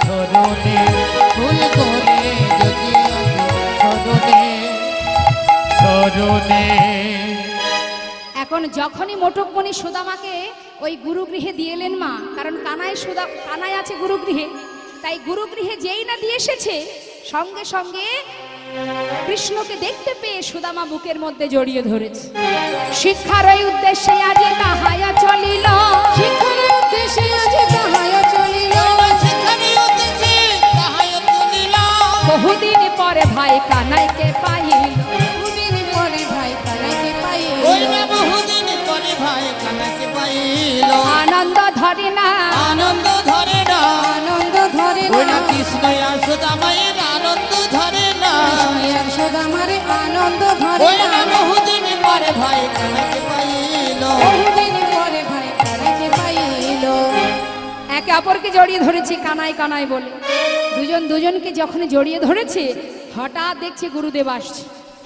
শরণে ভুল করে যদি আসি শরণে, শরণে। এখন যখনই মোটকমণি সুদামাকে ওই গুরুগৃহে দিয়েলেন মা, কারণ কানাই আছে গুরুগৃহে, তাই গুরুগৃহে যেই না দিয়ে এসেছে, সঙ্গে সঙ্গে কৃষ্ণকে দেখতে পেয়ে সুদামা বুকের মধ্যে জড়িয়ে ধরেছে। শিক্ষার ওই উদ্দেশ্যে আজি তাহায়া চলিল, শিক্ষার উদ্দেশ্যে আজ তাহায়া চলিল, সেখানে উঠেছে তাহাই তুলিল, বহুদিন পরে ভাই কানাইকে পাইল, বহুদিন পরে ভাই কানাইকে পাইল, ওই না বহুদিন পরে ভাই কানাকে পাইল। আনন্দ ধরে না, আনন্দ ধরে না, আনন্দ ধরে ওই না না, কৃষ্ণ আর সুদামায়ের আনন্দ ধরে না, আর সদামারে আনন্দ ধরে ওই না না, বহুদিন পরে ভাই কানাকে পাইল। বহুদিন পরে ভাই কানাইকে পাইল। একে অপরকে জড়িয়ে ধরেছে কানাই কানাই বলে। দুজন দুজনকে যখন জড়িয়ে ধরেছে, হঠাৎ দেখছে গুরুদেব আসছে,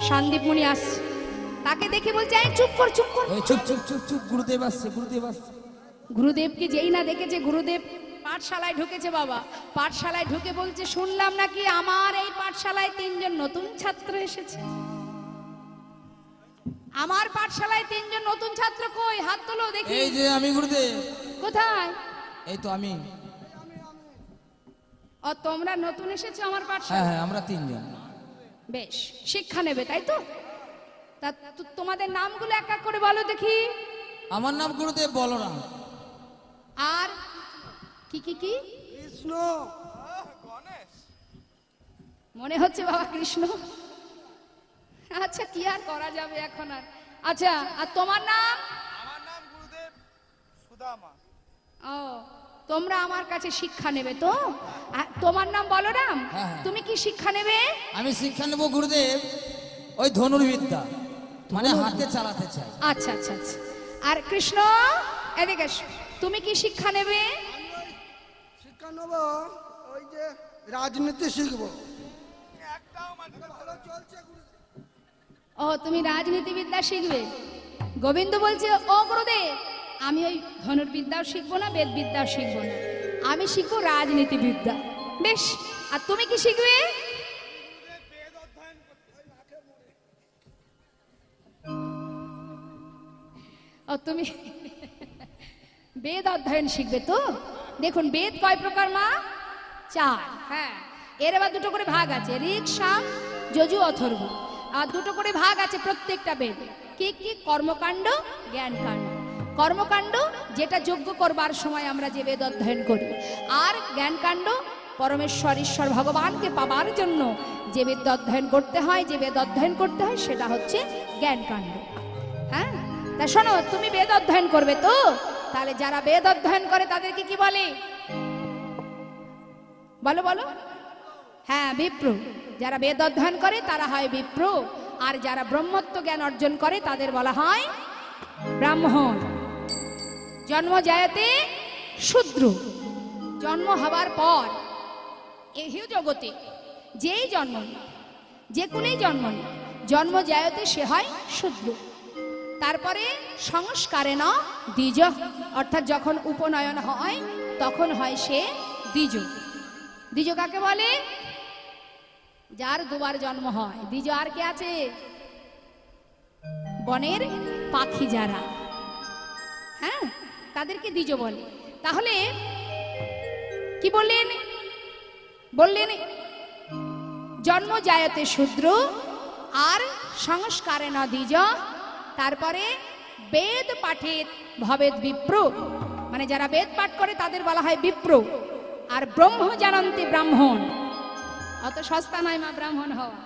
সন্দীপ মুনি আসছে। তাকে দেখে বলছে, এই চুপ কর চুপ কর। ওই চুপ চুপ চুপ চুপ, গুরুদেব আসছে, গুরুদেব আসছে। গুরুদেবকে যেই না দেখেছে, গুরুদেব পাঠশালায় ঢুকেছে বাবা। পাঠশালায় ঢুকে বলছে, শুনলাম নাকি আমার এই পাঠশালায় 3 জন নতুন ছাত্র এসেছে। আমার পাঠশালায় 3 জন নতুন ছাত্র কই? হাত তোলো দেখি। এই যে আমি গুরুদেব, কোথায়? এই তো আমি। ও তোমরা নতুন এসেছো আমার হ্যাঁ পাঠশালায়? হ্যাঁ, আমরা 3 জন। বেশ, শিক্ষা নেবে তাই তো? তা তোমাদের নামগুলো এক এক করে বলো দেখি। আমার নাম গুরুদেব বলরাম। আর কি কি কি? কৃষ্ণ। মনে হচ্ছে বাবা কৃষ্ণ। আচ্ছা, কি আর করা যাবে এখন আর। আচ্ছা, আর তোমার নাম? আমার নাম গুরুদেব সুদামা। ও, তোমরা আমার কাছে শিক্ষা নেবে তো? আর তোমার নাম বলরাম, হ্যাঁ। তুমি কি শিক্ষা নেবে? আমি শিক্ষা নেব গুরুদেব ওই ধনুর্বিদ্যা, মানে হাতে চালাতে চাই। আচ্ছা আচ্ছা আচ্ছা। আর কৃষ্ণ, এদিকে এসো। তুমি কি শিক্ষা নেবে? শিক্ষা নেব, ওই যে রাজনীতি শিখবো। একটাও মানে ভালো চলছে গুরুদেব। ও তুমি রাজনীতিবিদ্যা শিখবে? গোবিন্দ বলছে ও গুরুদেব, আমি ওই ধনুর্বিদ্যাও শিখবো না, বেদবিদ্যাও শিখবো না, আমি শিখবো রাজনীতিবিদ্যা। বেশ, আর তুমি কি শিখবে? ও তুমি বেদ অধ্যয়ন শিখবে তো? দেখুন বেদ কয় প্রকার মা? 4। হ্যাঁ, এর আবার দুটো করে ভাগ আছে, ঋক, সাম, যজু, অথর্ব। আর দুটো করে ভাগ আছে প্রত্যেকটা বেদ। কি কি? কর্মকাণ্ড, জ্ঞানকাণ্ড। কর্মকাণ্ড যেটা যজ্ঞ করবার সময় আমরা যে বেদ অধ্যয়ন করি, আর জ্ঞানকাণ্ড পরমেশ্বর ঈশ্বর ভগবানকে পাবার জন্য যে বেদ অধ্যয়ন করতে হয়, যে বেদ অধ্যয়ন করতে হয় সেটা হচ্ছে জ্ঞানকাণ্ড। হ্যাঁ, তা শোনো, তুমি বেদ অধ্যয়ন করবে তো? তাহলে যারা বেদ অধ্যয়ন করে তাদেরকে কি বলে? বলো বলো। হ্যাঁ, বিপ্র। যারা বেদ অধ্যয়ন করে তারা হয় বিপ্র, আর যারা ব্রহ্মত্ব জ্ঞান অর্জন করে তাদের বলা হয় ব্রাহ্মণ। জন্ম জায়তে শূদ্র। জন্ম হবার পর এই জগতে যেই জন্ম নিক, যে কোনেই জন্ম নিক, জন্ম জায়তে সে হয় শূদ্র। তারপরে সংস্কারে না দ্বিজ, অর্থাৎ যখন উপনয়ন হয় তখন হয় সে দ্বিজ। দ্বিজ কাকে বলে? যার দুবার জন্ম হয়। দ্বিজ আর কে আছে? বনের পাখি যারা, হ্যাঁ, তাদেরকে দ্বিজ বলে। তাহলে কি বললেন? বললেন জন্ম জায়তে শূদ্র আর সংস্কারে না দ্বিজ। তারপরে বেদ পাঠের ভবেদ বিপ্র, মানে যারা বেদ পাঠ করে তাদের বলা হয় বিপ্র। আর ব্রহ্ম জানন্তি ব্রাহ্মণ। অত সস্তা নয় মা ব্রাহ্মণ হওয়া।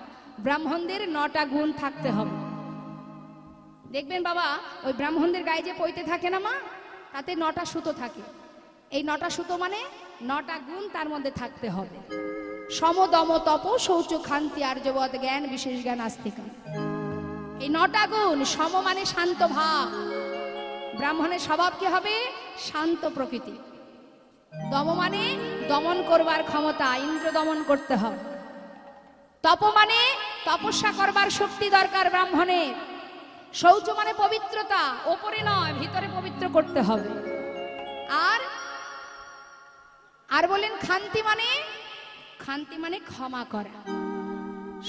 ব্রাহ্মণদের 9টা গুণ থাকতে হবে। দেখবেন বাবা, ওই ব্রাহ্মণদের গায়ে যে পইতে থাকে না মা, তাতে 9টা সুতো থাকে। এই 9টা সুতো মানে 9টা গুণ তার মধ্যে থাকতে হবে। সম, দম, তপ, শৌচ, ক্ষান্তি, আর্যবদ, জ্ঞান, বিশেষ জ্ঞান, আস্তিকা। এই 9টা গুণ। সম মানে শান্ত ভাব। ব্রাহ্মণের স্বভাব কি হবে? শান্ত প্রকৃতি। দম মানে দমন করবার ক্ষমতা, ইন্দ্র দমন করতে হবে। তপ মানে তপস্যা করবার শক্তি দরকার ব্রাহ্মণের। শৌচ মানে পবিত্রতা, ওপরে নয় ভিতরে পবিত্র করতে হবে। আর বলেন ক্ষান্তি মানে? ক্ষান্তি মানে ক্ষমা করা,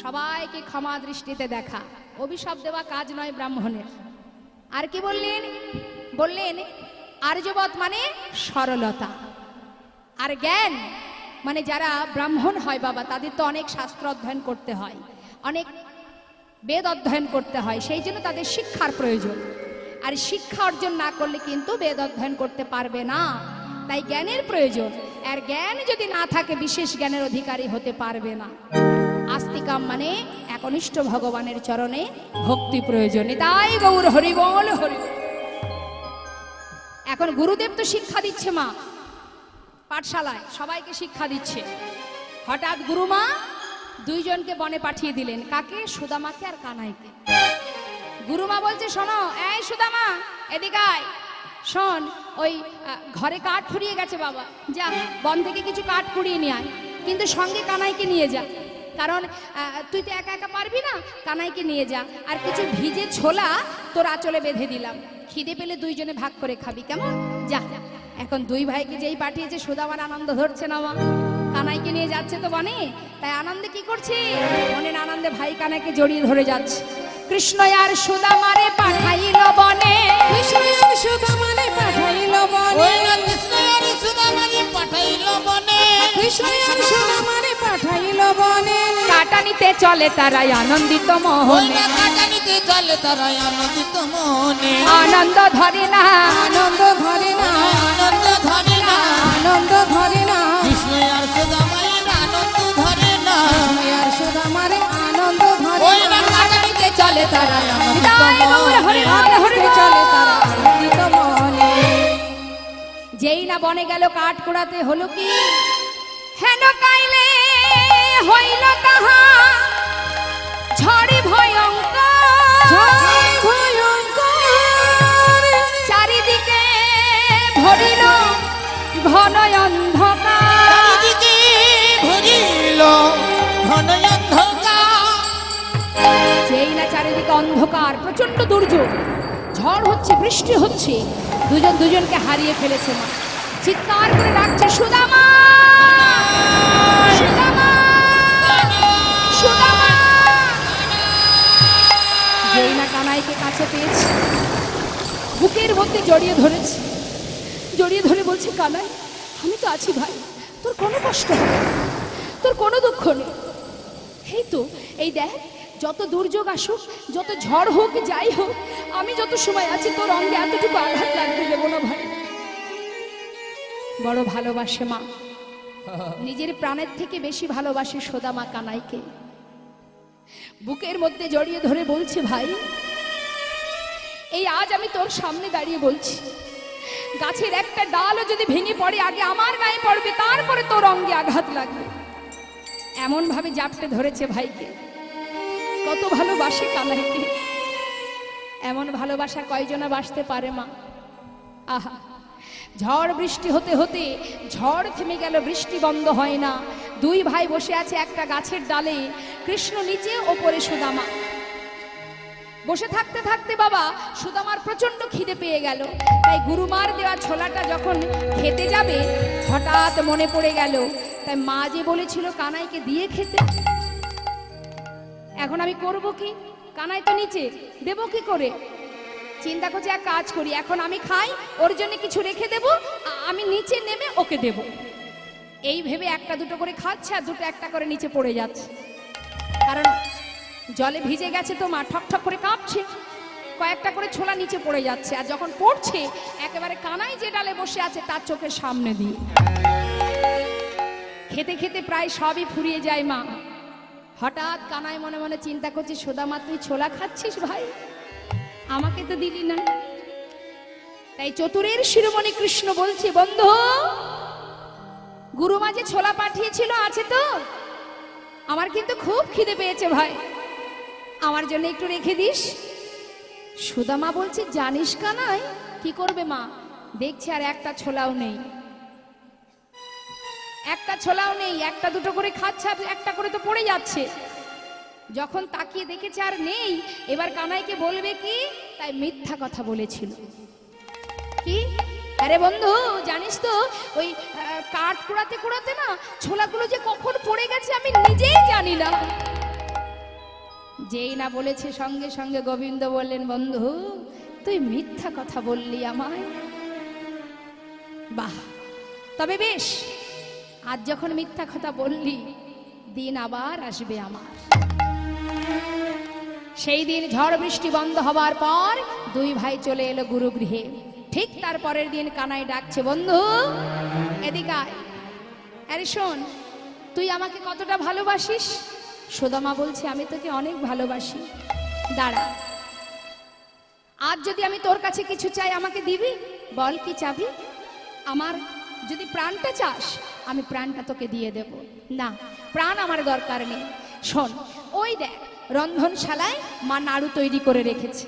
সবাইকে ক্ষমা দৃষ্টিতে দেখা। অভিশাপ দেওয়া কাজ নয় ব্রাহ্মণের। আর কি বললেন? বললেন আর্যবৎ মানে সরলতা। আর জ্ঞান মানে যারা ব্রাহ্মণ হয় বাবা, তাদের তো অনেক শাস্ত্র অধ্যয়ন করতে হয়, অনেক বেদ অধ্যয়ন করতে হয়, সেই জন্য তাদের শিক্ষার প্রয়োজন। আর শিক্ষা অর্জন না করলে কিন্তু বেদ অধ্যয়ন করতে পারবে না। তাই জ্ঞানের প্রয়োজন। আর জ্ঞান যদি না থাকে বিশেষ জ্ঞানের অধিকারী হতে পারবে না। আস্তিকাম মানে একনিষ্ঠ ভগবানের চরণে ভক্তি প্রয়োজন। তাই গৌর হরি বল হরি। এখন গুরুদেব তো শিক্ষা দিচ্ছে মা, পাঠশালায় সবাইকে শিক্ষা দিচ্ছে। হঠাৎ গুরুমা 2 জনকে বনে পাঠিয়ে দিলেন। কাকে? সুদামাকে আর কানাইকে। গুরুমা বলছে শোনো, এই সুদামা এদিকে আয়, শোন ওই ঘরে কাঠ ফুরিয়ে গেছে বাবা, যা বন থেকে কিছু কাঠ কুড়িয়ে নিয়ে আয়, কিন্তু সঙ্গে কানাইকে নিয়ে যা, কারণ তুই তো একা একা পারবি না, কানাইকে নিয়ে যা। আর কিছু ভিজে ছোলা তোর আঁচলে বেঁধে দিলাম, খিদে পেলে 2 জনে ভাগ করে খাবি, কেমন? যা। এখন 2 ভাইকে যেই পাঠিয়েছে, সুদামার আনন্দ ধরছে না মা, কানাইকে নিয়ে যাচ্ছে তো বনে, তাই আনন্দে কি করছে? মনের আনন্দে ভাই কানাইকে জড়িয়ে ধরে যাচ্ছে। কৃষ্ণ আর সুদামারে পাঠাইল বনে, কৃষ্ণ আর সুদামারে পাঠাইল বনে, কৃষ্ণ আর সুদামারে পাঠাইল বনে, কৃষ্ণ আর সুদামারে পাঠাইল বনে। কাটা নিতে চলে তারাই আনন্দিত মোহনে, কাটা নিতে চলে তারাই আনন্দিত মনে। আনন্দ ধরে না, আনন্দ ধরে না, আনন্দ ধরে না, আনন্দ ধরে না, কৃষ্ণ আর সুদামায়ের আনন্দ ধরে না, কৃষ্ণ আর সুদামারে আনন্দ ধরে না। কাটা নিতে চলে তারাই আনন্দিত মনে, চলে তারা আনন্দিত মনে। যেই না বনে গেল কাঠ কুড়াতে, হলো কি? হেন কাইলে হইল তাহা ঝড়ে ভয়ঙ্কর, ঝড় ভয়ঙ্কর, চারিদিকে ভরিল ঘন অন্ধকার, চারিদিকে ভরিল ঘন অন্ধকার। যেই না চারিদিকে অন্ধকার, প্রচন্ড দুর্যোগ, ঝড় হচ্ছে, বৃষ্টি হচ্ছে, দুজন দুজনকে হারিয়ে ফেলেছে মা। চিৎকার করে ডাকছে সুদামা, সুদামা, সুদামা। যেই না কানাইকে কাছে পেয়েছে, বুকের মধ্যে জড়িয়ে ধরেছে, জড়িয়ে ধরে বলছে, কানাই আমি তো আছি ভাই, তোর কোনো কষ্ট হবে না, তোর কোনো দুঃখ নেই। এই তো, এই দেখ, যত দুর্যোগ আসুক, যত ঝড় হোক, যাই হোক, আমি যত সময় আছি তোর অঙ্গে এতটুকু আঘাত লাগতে দেবো না ভাই। বড় ভালোবাসে মা, নিজের প্রাণের থেকে বেশি ভালোবাসে সুদামা কানাইকে। বুকের মধ্যে জড়িয়ে ধরে বলছে, ভাই এই আজ আমি তোর সামনে দাঁড়িয়ে বলছি, গাছের একটা ডালও যদি ভেঙে পড়ে আগে আমার গায়ে পড়বে, তারপরে তোর অঙ্গে আঘাত লাগবে। এমন ভাবে জাপটে ধরেছে ভাইকে। কত ভালোবাসে কানাইকে, এমন ভালোবাসা কয়জনা বাসতে পারে মা। আহা, ঝড় বৃষ্টি হতে হতে ঝড় থেমে গেল, বৃষ্টি বন্ধ হয় না। দুই ভাই বসে আছে একটা গাছের ডালে, কৃষ্ণ নিচে, ওপরে সুদামা। বসে থাকতে থাকতে বাবা সুদামার প্রচন্ড খিদে পেয়ে গেল, তাই গুরুমার দেওয়া ছোলাটা যখন খেতে যাবে হঠাৎ মনে পড়ে গেল, তাই মা যে বলেছিল কানাইকে দিয়ে খেতে, এখন আমি করব কি? কানাই তো নিচে, দেবো কি করে? চিন্তা করছি এক কাজ করি, এখন আমি খাই, ওর জন্য কিছু রেখে দেব, আমি নিচে নেমে ওকে দেব। এই ভেবে একটা দুটো করে খাচ্ছে, আর দুটো একটা করে নিচে পড়ে যাচ্ছে, কারণ জলে ভিজে গেছে তো মা, ঠক ঠক করে কাঁপছে, কয়েকটা করে ছোলা নিচে পড়ে যাচ্ছে। আর যখন পড়ছে একেবারে কানাই যে ডালে বসে আছে তার চোখের সামনে দিয়ে। খেতে খেতে প্রায় সবই ফুরিয়ে যায় মা। হঠাৎ কানাই মনে মনে চিন্তা করছে, সুদামা তুই ছোলা খাচ্ছিস ভাই, আমাকে তো দিলি না। তাই চতুরের শিরোমণি কৃষ্ণ বলছে, বন্ধু গুরুমা যে ছোলা পাঠিয়েছিল আছে তো? আমার কিন্তু খুব খিদে পেয়েছে ভাই, আমার জন্য একটু রেখে দিস। সুদামা বলছে, জানিস কানাই কি করবে মা? দেখছে আর একটা ছোলাও নেই, একটা ছোলাও নেই, একটা দুটো করে খাচ্ছে, আর একটা করে তো পড়ে যাচ্ছে। যখন তাকিয়ে দেখেছে আর নেই, এবার কানাইকে বলবে কি? তাই মিথ্যা কথা বলেছিল। কি? আরে বন্ধু জানিস তো ওই কাঠ কুড়াতে কুড়াতে না ছোলাগুলো যে কখন পড়ে গেছে আমি নিজেই জানি না। যেই না বলেছে সঙ্গে সঙ্গে গোবিন্দ বললেন, বন্ধু তুই মিথ্যা কথা বললি আমায়। বাহ, তবে বেশ, আজ যখন মিথ্যা কথা বললি, দিন আবার আসবে আমার। সেই দিন ঝড় বৃষ্টি বন্ধ হবার পর দুই ভাই চলে এলো গুরুগৃহে। ঠিক তার পরের দিন কানাই ডাকছে, বন্ধু এদিকে আয়। আরে শোন, তুই আমাকে কতটা ভালোবাসিস? সুদামা বলছে, আমি তোকে অনেক ভালোবাসি। দাঁড়া, আজ যদি আমি তোর কাছে কিছু চাই আমাকে দিবি? বল কি চাবি? আমার যদি প্রাণটা চাস আমি প্রাণটা তোকে দিয়ে দেব। না, প্রাণ আমার দরকার নেই। শোন, ওই দেখ রন্ধনশালায় মা নাড়ু তৈরি করে রেখেছে,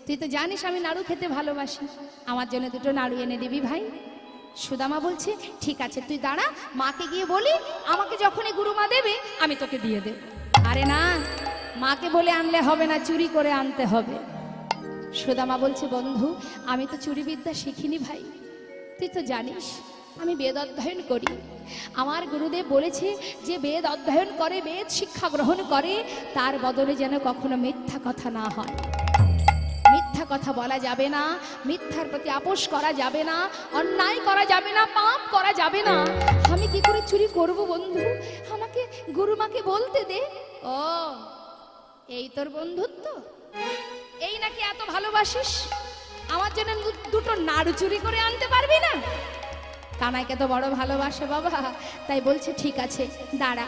তুই তো জানিস আমি নাড়ু খেতে ভালোবাসি, আমার জন্য দুটো নাড়ু এনে দিবি ভাই। সুদামা বলছে, ঠিক আছে তুই দাঁড়া, মাকে গিয়ে বলি আমাকে যখনই গুরুমা দেবে আমি তোকে দিয়ে দেব। আরে না, মাকে বলে আনলে হবে না, চুরি করে আনতে হবে। সুদামা বলছে, বন্ধু আমি তো চুরি বিদ্যা শিখিনি ভাই, তুই তো জানিস আমি বেদ অধ্যয়ন করি। আমার গুরুদেব বলেছে যে বেদ অধ্যয়ন করে, বেদ শিক্ষা গ্রহণ করে, তার বদলে যেন কখনো মিথ্যা কথা না হয়। মিথ্যা কথা বলা যাবে না, মিথ্যার প্রতি আপোষ করা যাবে না, অন্যায় করা যাবে না, পাপ করা যাবে না। আমি কি করে চুরি করব বন্ধু? আমাকে গুরুমাকে বলতে দে। ও এই তোর বন্ধুত্ব? এই নাকি এত ভালোবাসিস? আমার জন্য দুটো নাড়ু চুরি করে আনতে পারবি না? কানাইকে তো বড় ভালোবাসে বাবা, তাই বলছে ঠিক আছে দাঁড়া,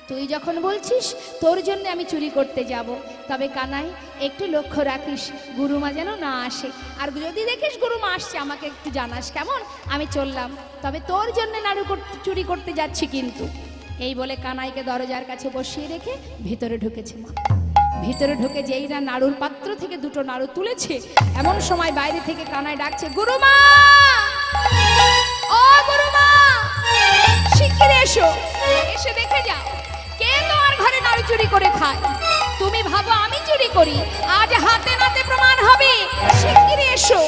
তুই যখন বলছিস তোর জন্য আমি চুরি করতে যাব, তবে কানাই একটু লক্ষ্য রাখিস গুরুমা যেন না আসে, আর যদি দেখিস গুরুমা আসছে আমাকে একটু জানাস, কেমন? আমি চললাম, তবে তোর জন্য নাড়ু চুরি করতে যাচ্ছি কিন্তু। এই বলে কানাইকে দরজার কাছে বসিয়ে রেখে ভিতরে ঢুকেছে মা। ভিতরে ঢুকে যেই না নাড়ুর পাত্র থেকে দুটো নাড়ু তুলেছে, এমন সময় বাইরে থেকে কানাই ডাকছে, গুরুমা, ও গুরুমা, শিগগির এসো, এসে দেখে যাও কে তোমার ঘরে নাড়ু চুরি করে খায়। তুমি ভাবো আমি চুরি করি, আজ হাতে নাতে প্রমাণ হবে, শিগগিরই এসো।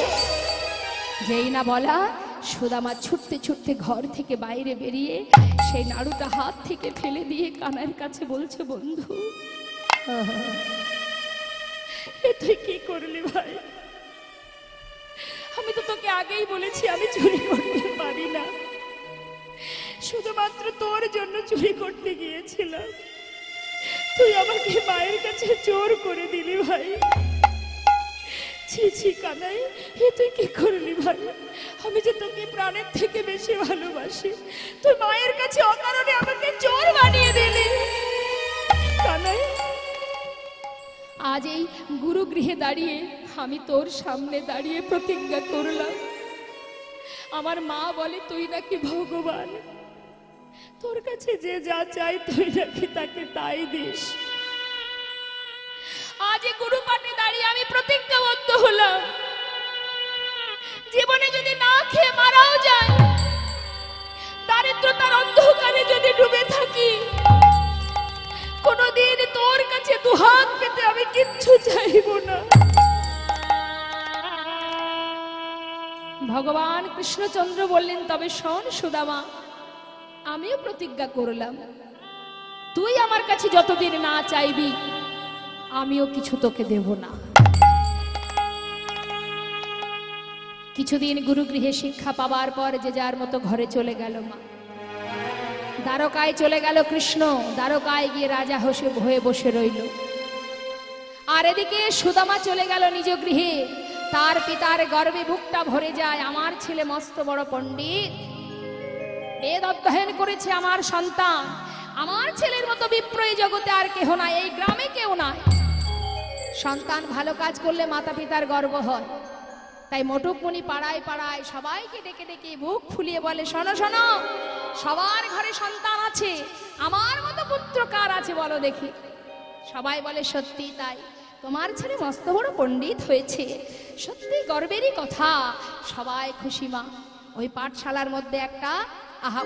যেই না বলা, সুদামা ছুটতে ছুটতে ঘর থেকে বাইরে বেরিয়ে সেই নাড়ুটা হাত থেকে ফেলে দিয়ে কানাইয়ের কাছে বলছে, বন্ধু এ তুই কি করলি ভাই? আমি তো তোকে আগেই বলেছি আমি চুরি করতে পারি না, শুধুমাত্র তোর জন্য চুরি করতে গিয়েছিলাম, তুই আমাকে মায়ের কাছে চোর করে দিলি ভাই। ছি ছি কানাই, এ তুই কি করলি ভাই? আমি যে তোকে প্রাণের থেকে বেশি ভালোবাসি, তুই মায়ের কাছে অকারণে আমাকে চোর বানিয়ে দিলি। কানাই, আজ এই গুরু গৃহে দাঁড়িয়ে আমি তোর সামনে দাঁড়িয়ে প্রতিজ্ঞা করলাম, আমার মা বলে তুই নাকি ভগবান, তোর কাছে যে যা চাই তুই নাকি তাকে তাই দিস। আজ এই গুরু পাঠে দাঁড়িয়ে আমি প্রতিজ্ঞাবদ্ধ হলাম, জীবনে যদি না খেয়ে মারাও যায়, দারিদ্রতার অন্ধকারে যদি ডুবে থাকি, কোনদিন তোর কাছে দুহাত পেতে আমি কিচ্ছু চাইব না। ভগবান কৃষ্ণচন্দ্র বললেন, তবে শোন সুদামা, আমিও প্রতিজ্ঞা করলাম, তুই আমার কাছে যতদিন না চাইবি আমিও কিছু তোকে দেব না। কিছুদিন গুরুগৃহে শিক্ষা পাবার পর যে যার মতো ঘরে চলে গেল মা। দ্বারকায় চলে গেল কৃষ্ণ, দ্বারকায় গিয়ে রাজা হয়ে বসে রইল। আর এদিকে সুদামা চলে গেল নিজ গৃহে। তার পিতার গর্বে বুকটা ভরে যায়, আমার ছেলে মস্ত বড় পণ্ডিত, বেদ অধ্যয়ন করেছে আমার সন্তান, আমার ছেলের মতো বিপ্র এই জগতে আর কেহ নাই, এই গ্রামে কেউ নাই। সন্তান ভালো কাজ করলে মাতা পিতার গর্ব হয়, তাই মটুকমণি পাড়ায় পাড়ায় সবাইকে ডেকে ডেকে বুক ফুলিয়ে বলে, শোনো শোনো, সবার ঘরে সন্তান আছে, আমার মতো পুত্র কার আছে বলো দেখি। সবাই বলে সত্যি তাই, তোমার ছেলে মস্ত বড় পণ্ডিত হয়েছে, সত্যি গর্বেরই কথা। সবাই খুশি মা। ওই পাঠশালার মধ্যে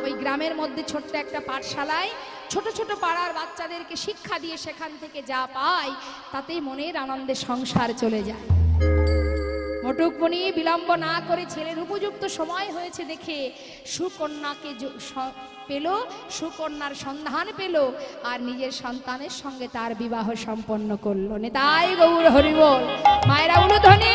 ওই গ্রামের মধ্যে ছোট্ট একটা পাঠশালায় ছোট ছোট পাড়ার বাচ্চাদেরকে শিক্ষা দিয়ে সেখান থেকে যা পায় তাতেই মনের আনন্দে সংসার চলে যায়। মটুকমণি বিলম্ব না করে ছেলের উপযুক্ত সময় হয়েছে দেখে সুকন্যাকে পেল, সুকন্যার সন্ধান পেল, আর নিজের সন্তানের সঙ্গে তার বিবাহ সম্পন্ন করলো। নেতাই গৌর হরিবোল। মায়েরা উলুধ্বনি।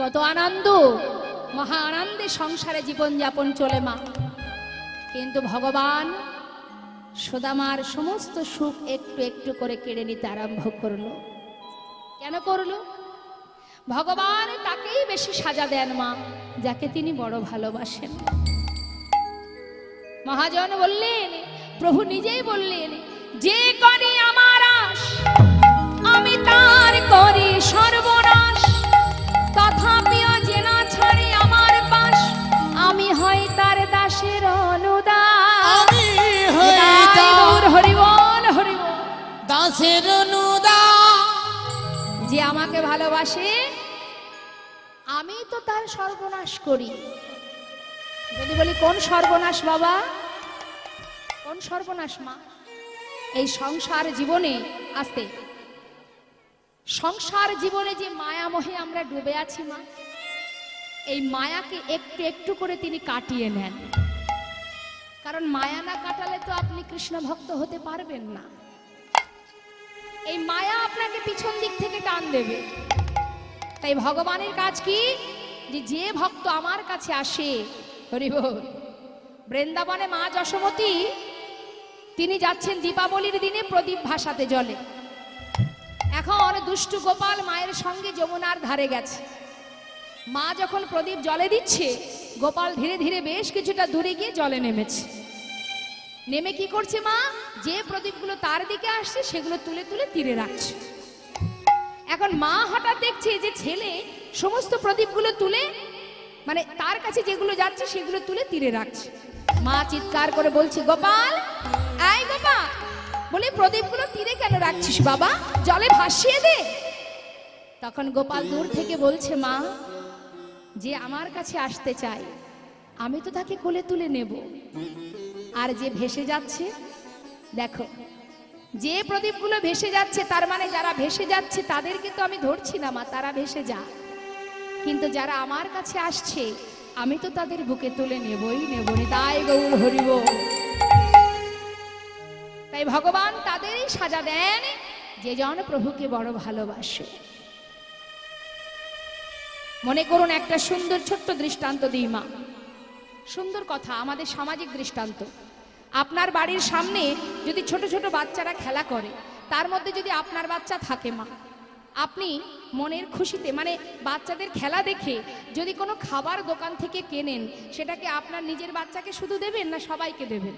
কত আনন্দ, মহা আনন্দে সংসারে জীবন যাপন চলে মা। কিন্তু ভগবান সুদামার সমস্ত সুখ একটু একটু করে কেড়ে নিতে আরম্ভ করলো। কেন করলো? ভগবান তাকেই বেশি সাজা দেন মা, যাকে তিনি বড় ভালোবাসেন। মহাজন বললেন, প্রভু নিজেই বললেন, যে করি আমার আশ আমি তার করি সর্বনাশ, তথাপিও যে না ছাড়ে আমার পাশ আমি হই তার দাসের অনুদাস। হরিবল হরিবল। দাসের অনুদাস। যে আমাকে ভালোবাসে আমি তো তার সর্বনাশ করি। যদি বলি কোন সর্বনাশ বাবা, কোন সর্বনাশ মা? এই সংসার জীবনে আসতে, সংসার জীবনে যে মায়ামোহে আমরা ডুবে আছি মা, এই মায়াকে একটু একটু করে তিনি কাটিয়ে নেন। কারণ মায়া না কাটালে তো আপনি কৃষ্ণ ভক্ত হতে পারবেন না। এই মায়া আপনাকে পিছন দিক থেকে টান দেবে। তাই ভগবানের কাজ কি, যে ভক্ত আমার কাছে আসে, হরিবোল। বৃন্দাবনে মা যশোমতী তিনি যাচ্ছেন দীপাবলির দিনে প্রদীপ ভাসাতে জলে। এখন দুষ্টু গোপাল মায়ের সঙ্গে যমুনার ধারে গেছে। মা যখন প্রদীপ জলে দিচ্ছে, গোপাল ধীরে ধীরে বেশ কিছুটা দূরে গিয়ে জলে নেমেছে। নেমে কি করছে মা, যে প্রদীপগুলো তার দিকে আসছে সেগুলো তুলে তুলে তীরে রাখছে। এখন মা হঠাৎ দেখছে যে ছেলে সমস্ত প্রদীপগুলো তুলে, মানে তার কাছে যেগুলো যাচ্ছে সেগুলো তুলে তীরে রাখছে। মা চিৎকার করে বলছে, গোপাল, এই গোপাল, বলে প্রদীপগুলো তীরে কেন রাখছিস বাবা, জলে ভাসিয়ে দে। তখন গোপাল দূর থেকে বলছে, মা, যে আমার কাছে আসতে চাই আমি তো তাকে কোলে তুলে নেব, আর যে ভেসে যাচ্ছে, দেখো, যে প্রদীপগুলো ভেসে যাচ্ছে তার মানে যারা ভেসে যাচ্ছে তাদেরকে তো আমি ধরছি না মা, তারা ভেসে যা, কিন্তু যারা আমার কাছে আসছে আমি তো তাদের বুকে তুলে নেবই নেব। তাই গৌর হরিব। তাই ভগবান তাদেরই সাজা দেন যে জন প্রভুকে বড় ভালোবাসে। মনে করুন একটা সুন্দর ছোট্ট দৃষ্টান্ত দিই মা, সুন্দর কথা, আমাদের সামাজিক দৃষ্টান্ত। আপনার বাড়ির সামনে যদি ছোট ছোট বাচ্চারা খেলা করে, তার মধ্যে যদি আপনার বাচ্চা থাকে মা, আপনি মনের খুশিতে, মানে বাচ্চাদের খেলা দেখে যদি কোনো খাবার দোকান থেকে কেনেন, সেটাকে আপনার নিজের বাচ্চাকে শুধু দেবেন না সবাইকে দেবেন?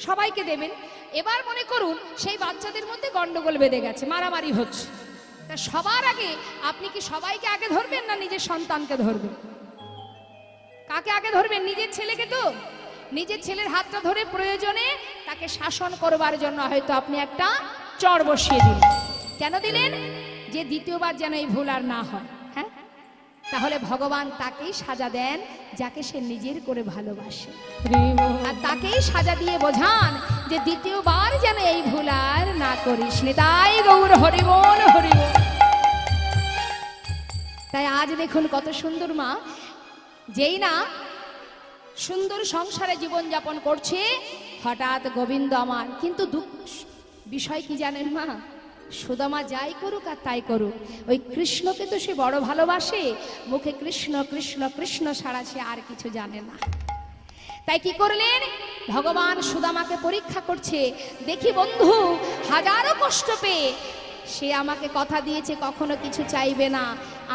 সবাইকে দেবেন। এবার মনে করুন সেই বাচ্চাদের মধ্যে গন্ডগোল বেঁধে গেছে, মারামারি হচ্ছে, তা সবার আগে আপনি কি সবাইকে আগে ধরবেন না নিজের সন্তানকে ধরবেন? কাকে আগে ধরবেন? নিজের ছেলেকে। তো নিজের ছেলের হাতটা ধরে প্রয়োজনে তাকে শাসন করবার জন্য হয়তো আপনি একটা চড় বসিয়ে দিলেন। কেন দিলেন? যে দ্বিতীয়বার যেন এই ভুল আর না হয়। হ্যাঁ, তাহলে ভগবান তাকেই সাজা দেন যাকে সে নিজের করে ভালোবাসে, আর তাকেই সাজা দিয়ে বোঝান যে দ্বিতীয়বার যেন এই ভুল আর না করিস। তাই গৌর হরিবোল হরিবোল। তাই আজ দেখুন কত সুন্দর মা, যেই না সুন্দর সংসারে জীবন যাপন করছে, হঠাৎ গোবিন্দ আমার, কিন্তু বিষয় কি জানেন মা, সুদামা যাই করুক আর তাই করুক, ওই কৃষ্ণকে তো সে বড় ভালোবাসে, মুখে কৃষ্ণ কৃষ্ণ কৃষ্ণ ছাড়া সে আর কিছু জানে না। তাই কি করলেন, ভগবান সুদামাকে পরীক্ষা করছে, দেখি বন্ধু হাজারো কষ্ট পেয়ে সে আমাকে কথা দিয়েছে কখনো কিছু চাইবে না,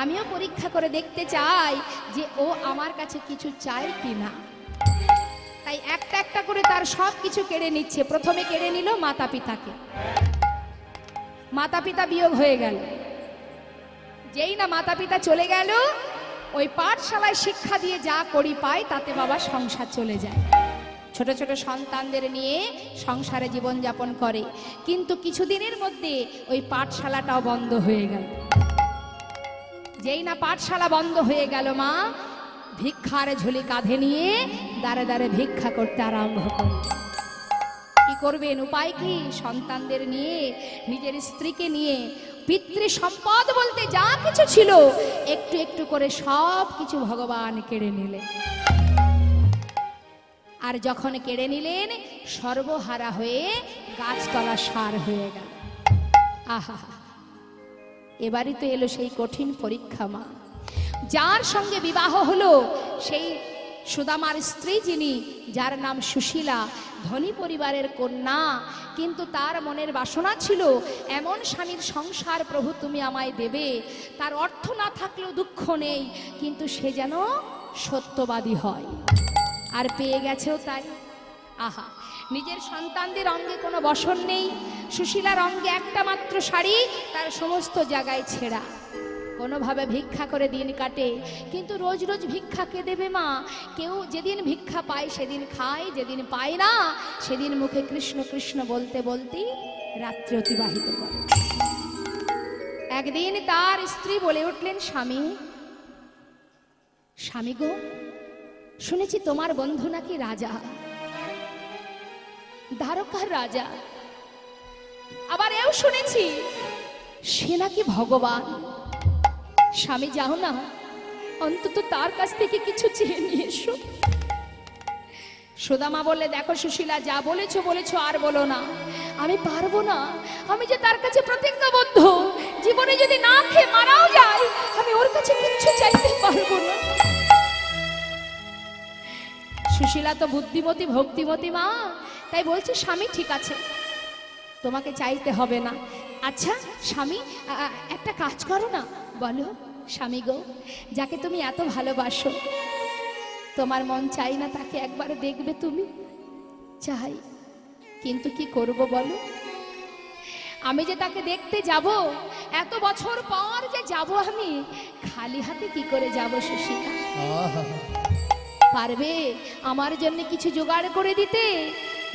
আমিও পরীক্ষা করে দেখতে চাই যে ও আমার কাছে কিছু চায় কিনা। তাই একটা একটা করে তার সব কিছু কেড়ে নিচ্ছে। প্রথমে কেড়ে নিল মাতা পিতাকে, মাতা পিতা বিয়োগ হয়ে গেল। যেই না মাতা পিতা চলে গেল, ওই পাঠশালায় শিক্ষা দিয়ে যা করি পায় তাতে বাবা সংসার চলে যায়। ছোট ছোট সন্তানদের নিয়ে সংসারে জীবন যাপন করে, কিন্তু কিছুদিনের মধ্যে ওই পাঠশালাটাও বন্ধ হয়ে গেল। যেই না পাঠশালা বন্ধ হয়ে গেল, মা ভিক্ষার ঝুলি কাঁধে নিয়ে দাঁড়ে দাঁড়ে ভিক্ষা করতে আরম্ভ করে। কি করবেন, উপায় কি? সন্তানদের নিয়ে, নিজের স্ত্রীকে নিয়ে, পিতৃ সম্পদ বলতে যা কিছু ছিল একটু একটু করে সব কিছু ভগবান কেড়ে নিলেন। আর যখন কেড়ে নিলেন, সর্বহারা হয়ে গাছতলা সার হয়ে গেল। আহা, এবারই তো এলো সেই কঠিন পরীক্ষা মা। যার সঙ্গে বিবাহ হলো সেই সুদামার স্ত্রী, যিনি, যার নাম সুশীলা, ধনী পরিবারের কন্যা, কিন্তু তার মনের বাসনা ছিল এমন স্বামীর সংসার প্রভু তুমি আমায় দেবে, তার অর্থ না থাকলেও দুঃখ নেই, কিন্তু সে যেন সত্যবাদী হয়। আর পেয়ে গেছেও তাই। আহা, নিজের সন্তানদের অঙ্গে কোনো বসন নেই, সুশীলার অঙ্গে একটা মাত্র শাড়ি, তার সমস্ত জায়গায় ছেঁড়া, কোনোভাবে ভিক্ষা করে দিন কাটে। কিন্তু রোজ রোজ ভিক্ষা কে দেবে মা? কেউ যেদিন ভিক্ষা পায় সেদিন খায়, যেদিন পায় না সেদিন মুখে কৃষ্ণ কৃষ্ণ বলতে বলতেই রাত্রি অতিবাহিত করে। একদিন তার স্ত্রী বলে উঠলেন, স্বামী, স্বামী গো, শুনেছি তোমার বন্ধু নাকি রাজা, দ্বারকার রাজা, আবার এও শুনেছি সে নাকি ভগবান। স্বামী যাও না, অন্তত তার কাছ থেকে কিছু চেয়ে নিয়ে এসো। সুদামা বললে, দেখো সুশীলা, যা বলেছো বলেছো, আর বলো না, আমি পারবো না, আমি যে তার কাছে প্রতিজ্ঞাবদ্ধ, জীবনে যদি না খেয়ে মারাও যায় আমি ওর কাছে কিচ্ছু চাইতে পারবো না। সুশীলা তো বুদ্ধিমতী ভক্তিমতী মা, তাই বলছে, স্বামী ঠিক আছে, তোমাকে চাইতে হবে না। আচ্ছা স্বামী, একটা কাজ করো না। বলো। স্বামী গো, যাকে তুমি এত ভালোবাসো, তোমার মন চাই না তাকে একবার দেখবে তুমি? চাই, কিন্তু কি করব বলো? আমি যে তাকে দেখতে যাব, এত বছর পর যে যাব, আমি খালি হাতে কি করে যাব সুশীলা? পারবে আমার জন্য কিছু জোগাড় করে দিতে?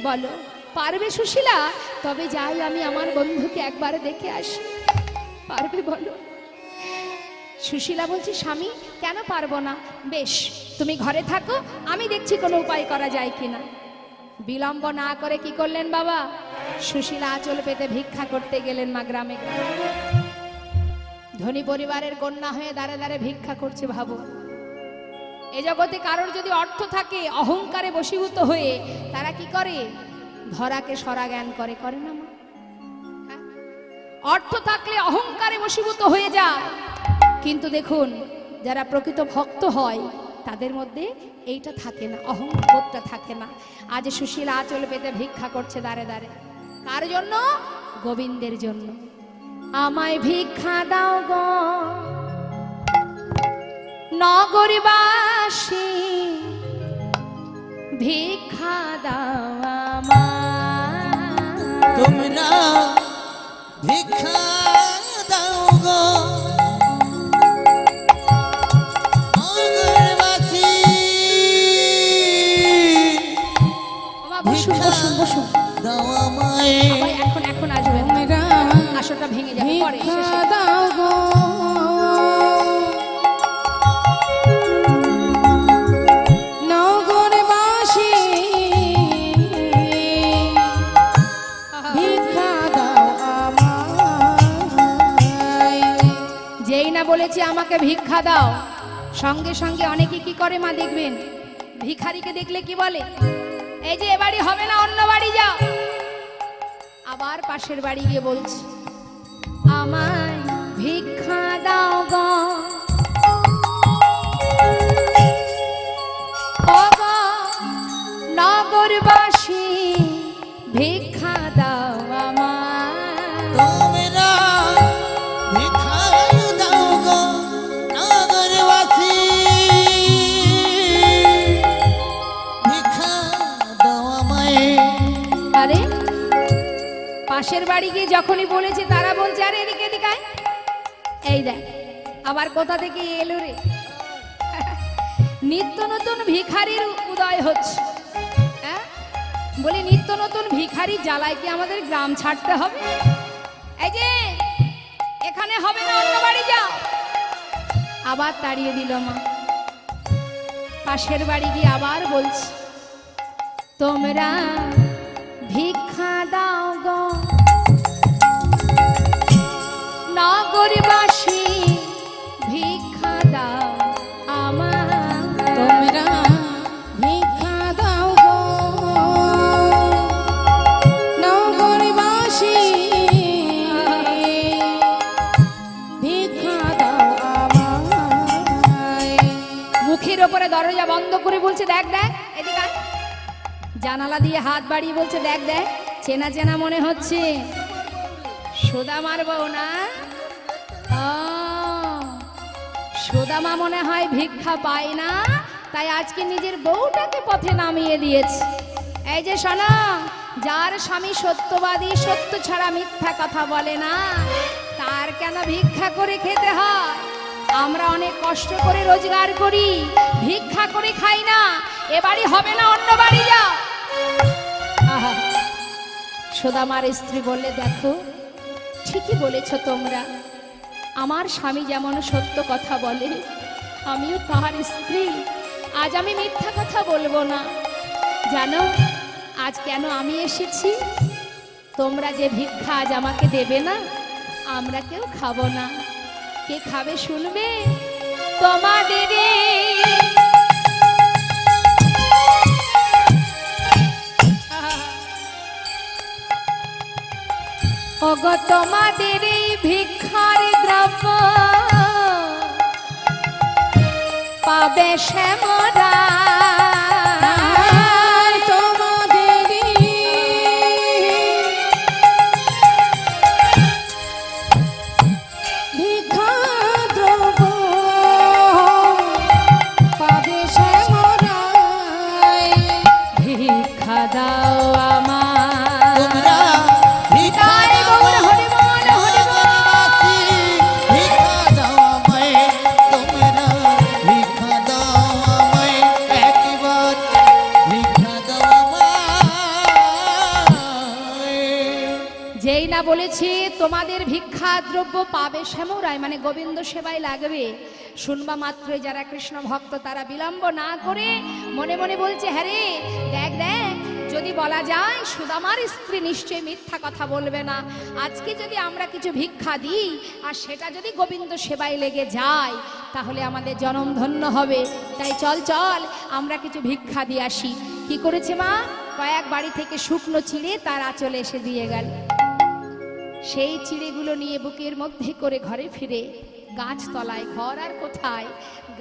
বলো পারবে সুশীলা? তবে যাই আমি আমার বন্ধুকে একবার দেখে আসি। পারবে বলো? সুশীলা বলছে স্বামী কেন পারবো না, বেশ তুমি ঘরে থাকো, আমি দেখছি কোনো উপায় করা যায় কিনা। বিলম্ব না করে কি করলেন বাবা? সুশীলা আঁচল পেতে ভিক্ষা করতে গেলেন মা গ্রামে গ্রামে। ধনী পরিবারের কন্যা হয়ে দাঁড়ে দাঁড়ে ভিক্ষা করছে। ভাবো এ জগতে কারোর যদি অর্থ থাকে, অহংকারে বশীভূত হয়ে তারা কি করে? ধরাকে সরা জ্ঞান করে, করে না মা? হ্যাঁ? অর্থ থাকলে অহংকারে বশীভূত হয়ে যায়, কিন্তু দেখুন যারা প্রকৃত ভক্ত হয় তাদের মধ্যে এইটা থাকে না, অহংবোধটা থাকে না। আজ সুশীলা আঁচল পেতে ভিক্ষা করছে দাঁড়ে দাঁড়ে। কার জন্য? গোবিন্দের জন্য। আমায় ভিক্ষা দাও গো নগরবাসী, ভিক্ষা দাও আমায়। তোমরা ভিক্ষা দাও গো নগরবাসী, বসুন বসুন বসুন, দাও আমায়। এখন এখন আসবে, তোমরা আসরটা ভেঙে যাবে পরে ভিক্ষা শেষে। দাও গো নগরবাসী, ভিক্ষা দাও আমায়। যেই না বলেছি আমাকে ভিক্ষা দাও, সঙ্গে সঙ্গে অনেকে কি করে মা দেখবেন, ভিখারিকে দেখলে কি বলে? এই যে এ বাড়ি হবে না, অন্য বাড়ি যাও। আবার পাশের বাড়ি গিয়ে বলছি আমায় ভিক্ষা দাও গো ওগো নগরবাসী, ভিক্ষা দাও আমায়। তোমরা ভিক্ষা দাও গো নগরবাসী, ভিক্ষা দাও আমায়। আরে পাশের বাড়ি গিয়ে যখনই বলেছে তারা বলছে আরে এদিকে এদিকে আয়। এই দেখ আবার কোথা থেকে এলো রে। নিত্য নতুন ভিখারির উদয় হচ্ছে। হ্যাঁ বলি নিত্য নতুন ভিখারি জ্বালায় কি আমাদের গ্রাম ছাড়তে হবে? এই যে এখানে হবে না, অন্য বাড়ি যাও। আবার তাড়িয়ে দিল মা। পাশের বাড়ি গিয়ে আবার বলছি তোমরা ভিক্ষা দাও গো নগরবাসী, ভিক্ষা দাও আমায়। তোমরা ভিক্ষা দাও গো নগরবাসী, ভিক্ষা দাও আমায়। মুখের ওপরে দরজা বন্ধ করে বলছে দেখ দেখ এদিকে আয়। জানালা দিয়ে হাত বাড়িয়ে বলছে দেখ দেখ, চেনা চেনা মনে হচ্ছে, সুদামার বউ না? সুদামা মনে হয় ভিক্ষা পায় না, তাই আজকে নিজের বউটাকে পথে নামিয়ে দিয়েছে। এই যে শোনো, যার স্বামী সত্যবাদী, সত্য ছাড়া মিথ্যা কথা বলে না, তার কেন ভিক্ষা করে খেতে হয়? আমরা অনেক কষ্ট করে রোজগার করি, ভিক্ষা করে খাই না। এ বাড়ি হবে না, অন্য বাড়ি যাও। আহা, সুদামার স্ত্রী বললে দেখো ঠিকই বলেছ তোমরা, আমার স্বামী যেমন সত্য কথা বলে, আমিও তার স্ত্রী, আজ আমি মিথ্যা কথা বলবো না। জানো আজ কেন আমি এসেছি? তোমরা যে ভিক্ষা আজ আমাকে দেবে না, আমরা কেউ খাবো না। কে খাবে শুনবে? তোমাদের ওগো তোমাদের এই ভিক্ষার দ্রব্য পাবে শ্যামরা। ভিক্ষা দাও আমার, তোমরা ভিক্ষা দাও গো নগরবাসী, ভিক্ষা দাও আমায়। তোমরা ভিক্ষা দাও আমায়। বলেছে তোমাদের ভিক্ষা দ্রব্য পাবে শ্যামরায়, মানে গোবিন্দ সেবায় লাগবে। শুনবা মাত্রই যারা কৃষ্ণ ভক্ত তারা বিলম্ব না করে মনে মনে বলছে, হ্যাঁ রে, দেখ দেখ, যদি বলা যায় সুদামার স্ত্রী নিশ্চয়ই মিথ্যা কথা বলবে না। আজকে যদি আমরা কিছু ভিক্ষা দিই আর সেটা যদি গোবিন্দ সেবায় লেগে যায় তাহলে আমাদের জনম ধন্য হবে। তাই চল চল আমরা কিছু ভিক্ষা দিয়ে আসি। কি করেছে মা? কয়েক বাড়ি থেকে শুকনো চিড়ে তার আঁচলে এসে দিয়ে গেল। সেই চিড়েগুলো নিয়ে বুকের মধ্যে করে ঘরে ফিরে গাছতলায়, ঘর আর কোথায়,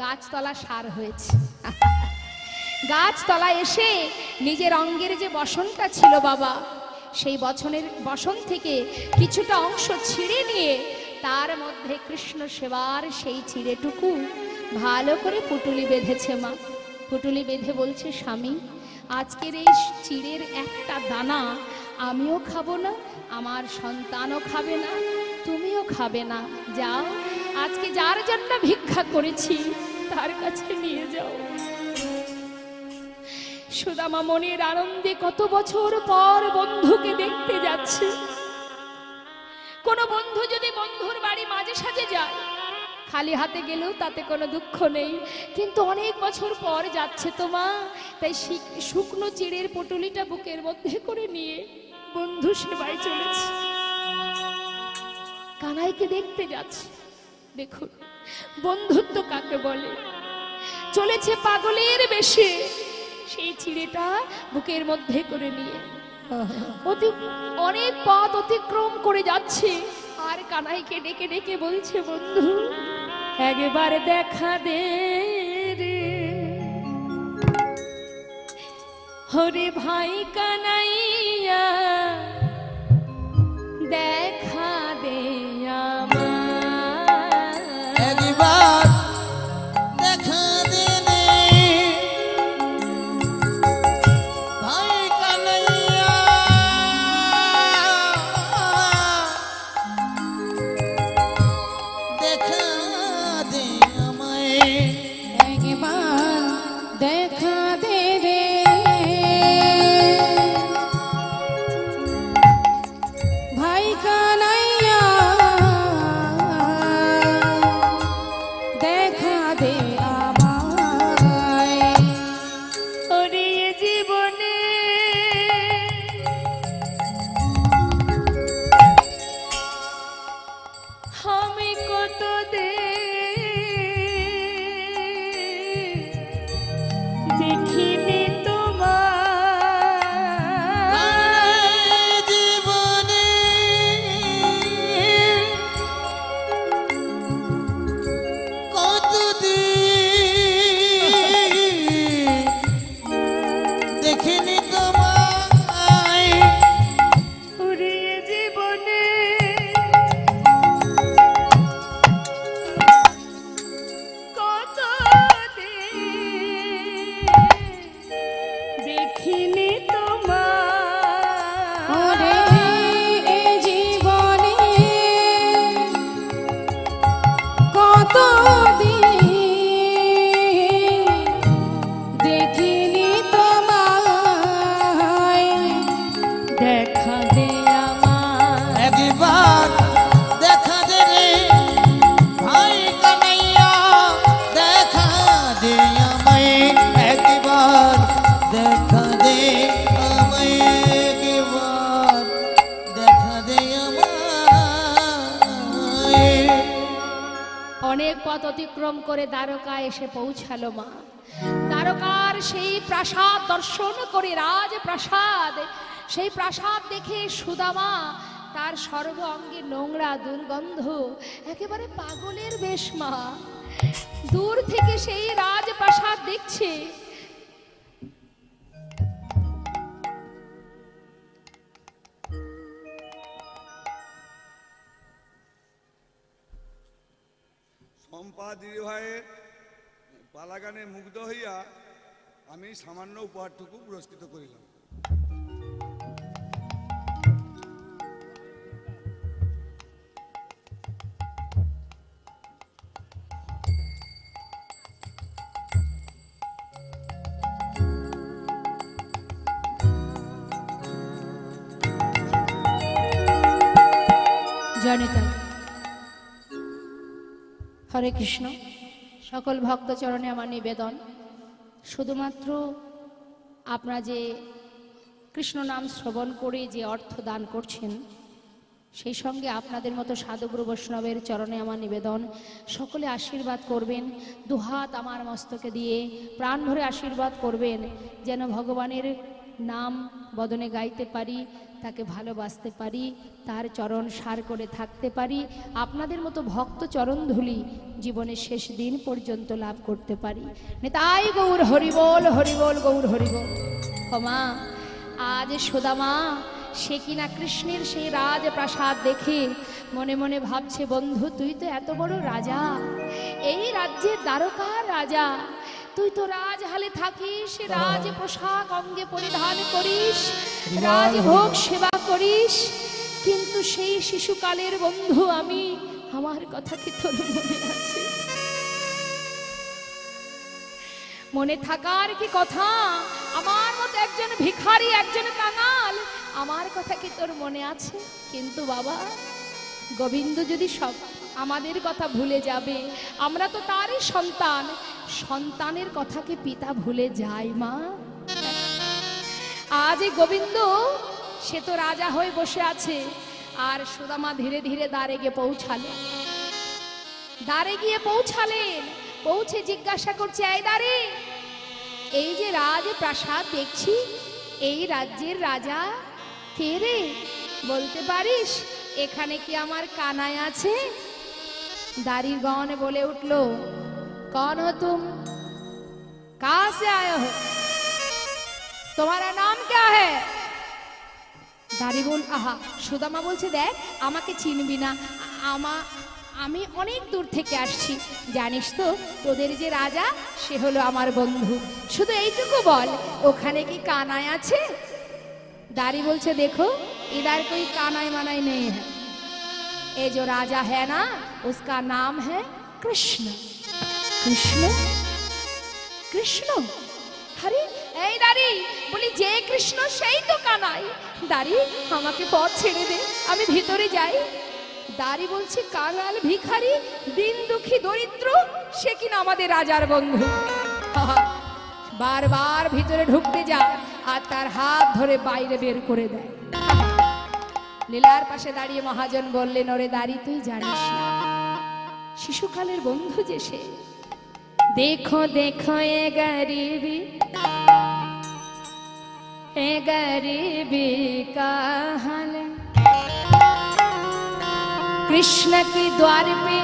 গাছতলা সার হয়েছে। গাছতলায় এসে নিজের অঙ্গের যে বসনটা ছিল বাবা, সেই বসন থেকে কিছুটা অংশ ছিঁড়ে নিয়ে তার মধ্যে কৃষ্ণ সেবার সেই চিড়েটুকু ভালো করে পুটুলি বেঁধেছে মা। পুটুলি বেঁধে বলছে, স্বামী, আজকের এই চিড়ের একটা দানা আমিও খাবো না, আমার সন্তানও খাবে না, তুমিও খাবে না। যাও, আজকে যার জন্য ভিক্ষা করেছি তার কাছে নিয়ে যাও। সুদামা মনের আনন্দে কত বছর পর বন্ধুকে দেখতে যাচ্ছে। কোন বন্ধু যদি বন্ধুর বাড়ি মাঝে সাঝে যায়, খালি হাতে গেলেও তাতে কোনো দুঃখ নেই, কিন্তু অনেক বছর পর যাচ্ছে তো মা, তাই শুকনো চিড়ের পুটুলিটা বুকের মধ্যে করে নিয়ে বন্ধু সেবায় চলেছে। কানাইকে দেখতে যাচ্ছে। দেখুন বন্ধুত্ব কাকে বলে। চলেছে পাগলের বেশে, সেই চিড়েটা বুকের মধ্যে করে নিয়ে অনেক পথ অতিক্রম করে যাচ্ছে। আর কানাইকে ডেকে ডেকে বলছে, বন্ধু একবার দেখা দে রে, হরে ভাই কানাইয়া দেখা দে আমার, একবার দেখা দে রে ভাই কানাইয়া, দেখা দে আমায়, একবার দেখা দে রে, ভাই কানাইয়া দেখা দে আমায়। ওরে জীবনে আমি কত দেখিনি তোমার জীবনে কতদিন দেখিনি তোমায়, ওরে জীবনে কত দেখিনি তোমার, ওরে এ জীবনে কত দেখিনি তোমায়, দেখা দে আমার, একবার দেখা দে রে ভাই কানাইয়া, দেখা দে আমায়, একবার দেখা দে আমায়, একবার দেখা দে আমায়। অনেক পথ অতিক্রম করে দ্বারকায় এসে পৌঁছালো মা। দ্বারকার সেই প্রাসাদ দর্শন করে, রাজপ্রাসাদ, সেই প্রাসাদ দেখে সুদামা তার সর্ব অঙ্গে নোংরা দুর্গন্ধ, একেবারে পাগলের বেশ মা। দূর থেকে সেই রাজপ্রাসাদ দেখছে। সম্পা দিদি ভাইয়ের পালাগানে মুগ্ধ হইয়া আমি সামান্য উপহারটুকু পুরস্কৃত করিলাম। হরে কৃষ্ণ। সকল ভক্তচরণে আমার নিবেদন, শুধুমাত্র আপনারা যে কৃষ্ণ নাম শ্রবণ করে যে অর্থ দান করছেন, সেই সঙ্গে আপনাদের মতো সাধুগুরু বৈষ্ণবের চরণে আমার নিবেদন, সকলে আশীর্বাদ করবেন। দুহাত আমার মস্তকে দিয়ে প্রাণ ভরে আশীর্বাদ করবেন, যেন ভগবানের নাম বদনে গাইতে পারি, তাকে ভালোবাসতে পারি, তার চরণ সার করে থাকতে পারি, আপনাদের মতো ভক্ত চরণ ধুলি জীবনের শেষ দিন পর্যন্ত লাভ করতে পারি। নেতাই গৌর হরিবোল, হরিবোল গৌর হরিবোল। ক্ষমা আজ সুদামা সে কিনা কৃষ্ণের সেই রাজপ্রাসাদ দেখে মনে মনে ভাবছে, বন্ধু তুই তো এত বড় রাজা, এই রাজ্যের দ্বারকার রাজা, তুই তো রাজহালে থাকিস, রাজ পোশাক অঙ্গে পরিধান করিস, রাজভোগ সেবা করিস, কিন্তু সেই শিশুকালের বন্ধু আমি, আমার কথা কি তোর মনে আছে? মনে থাকার কি কথা? আমার মতো একজন ভিখারি, একজন কাঙাল, আমার কথা কি তোর মনে আছে? কিন্তু বাবা, গোবিন্দ যদি সব আমাদের কথা ভুলে যাবে, আমরা তো তারই সন্তান, সন্তানের কথা কি পিতা ভুলে যায় মা? আজ এই গোবিন্দ সে তো রাজা হয়ে বসে আছে, আর সুদামা ধীরে ধীরে দ্বারে গিয়ে পৌঁছালেন। দ্বারে গিয়ে পৌঁছালেন, পৌঁছে জিজ্ঞাসা করছে, এই দ্বারে, এই যে রাজপ্রাসাদ দেখছি, এই রাজ্যের রাজা কে রে? বলতে পারিস এখানে কি আমার কানাই আছে? दारी गौन बोले उठ लो, कौन हो तुम, कहां से आए हो, तुम्हारा नाम क्या है? दारी बोल आहा सुदामा बोलছে দেখ আমাকে চিনবি না, আমি অনেক দূর থেকে আসছি, জানিস তো তোদের যে রাজা সে হলো আমার বন্ধু, শুধু এইটুকু বল ওখানে কি কানাই আছে? दारी बोलছে देखो इधर कोई कानाई मानाई नहीं है, ये जो राजा है ना उसका नाम है कृष्ण। कृष्ण कृष्ण अरे এই দাঁড়ি বলি যে কৃষ্ণ সেই তো কানাই। দাঁড়ি আমাকে পথ ছেড়ে দে, আমি ভিতরে যাই। দাঁড়ি বলছে কাঙাল ভিখারি দিন দুঃখী দরিদ্র সে কিনা আমাদের রাজার বন্ধু। বারবার ভিতরে ঢুকতে যায় আর তার হাত ধরে বাইরে বের করে দেয়। লীলার পাশে দাঁড়িয়ে মহাজন বললেন, ওরে দাঁড়ি তুই জানিস না শিশুকালের বন্ধু যে সে। देखो देखो ये गरीबी का हाल, कृष्ण के द्वार पे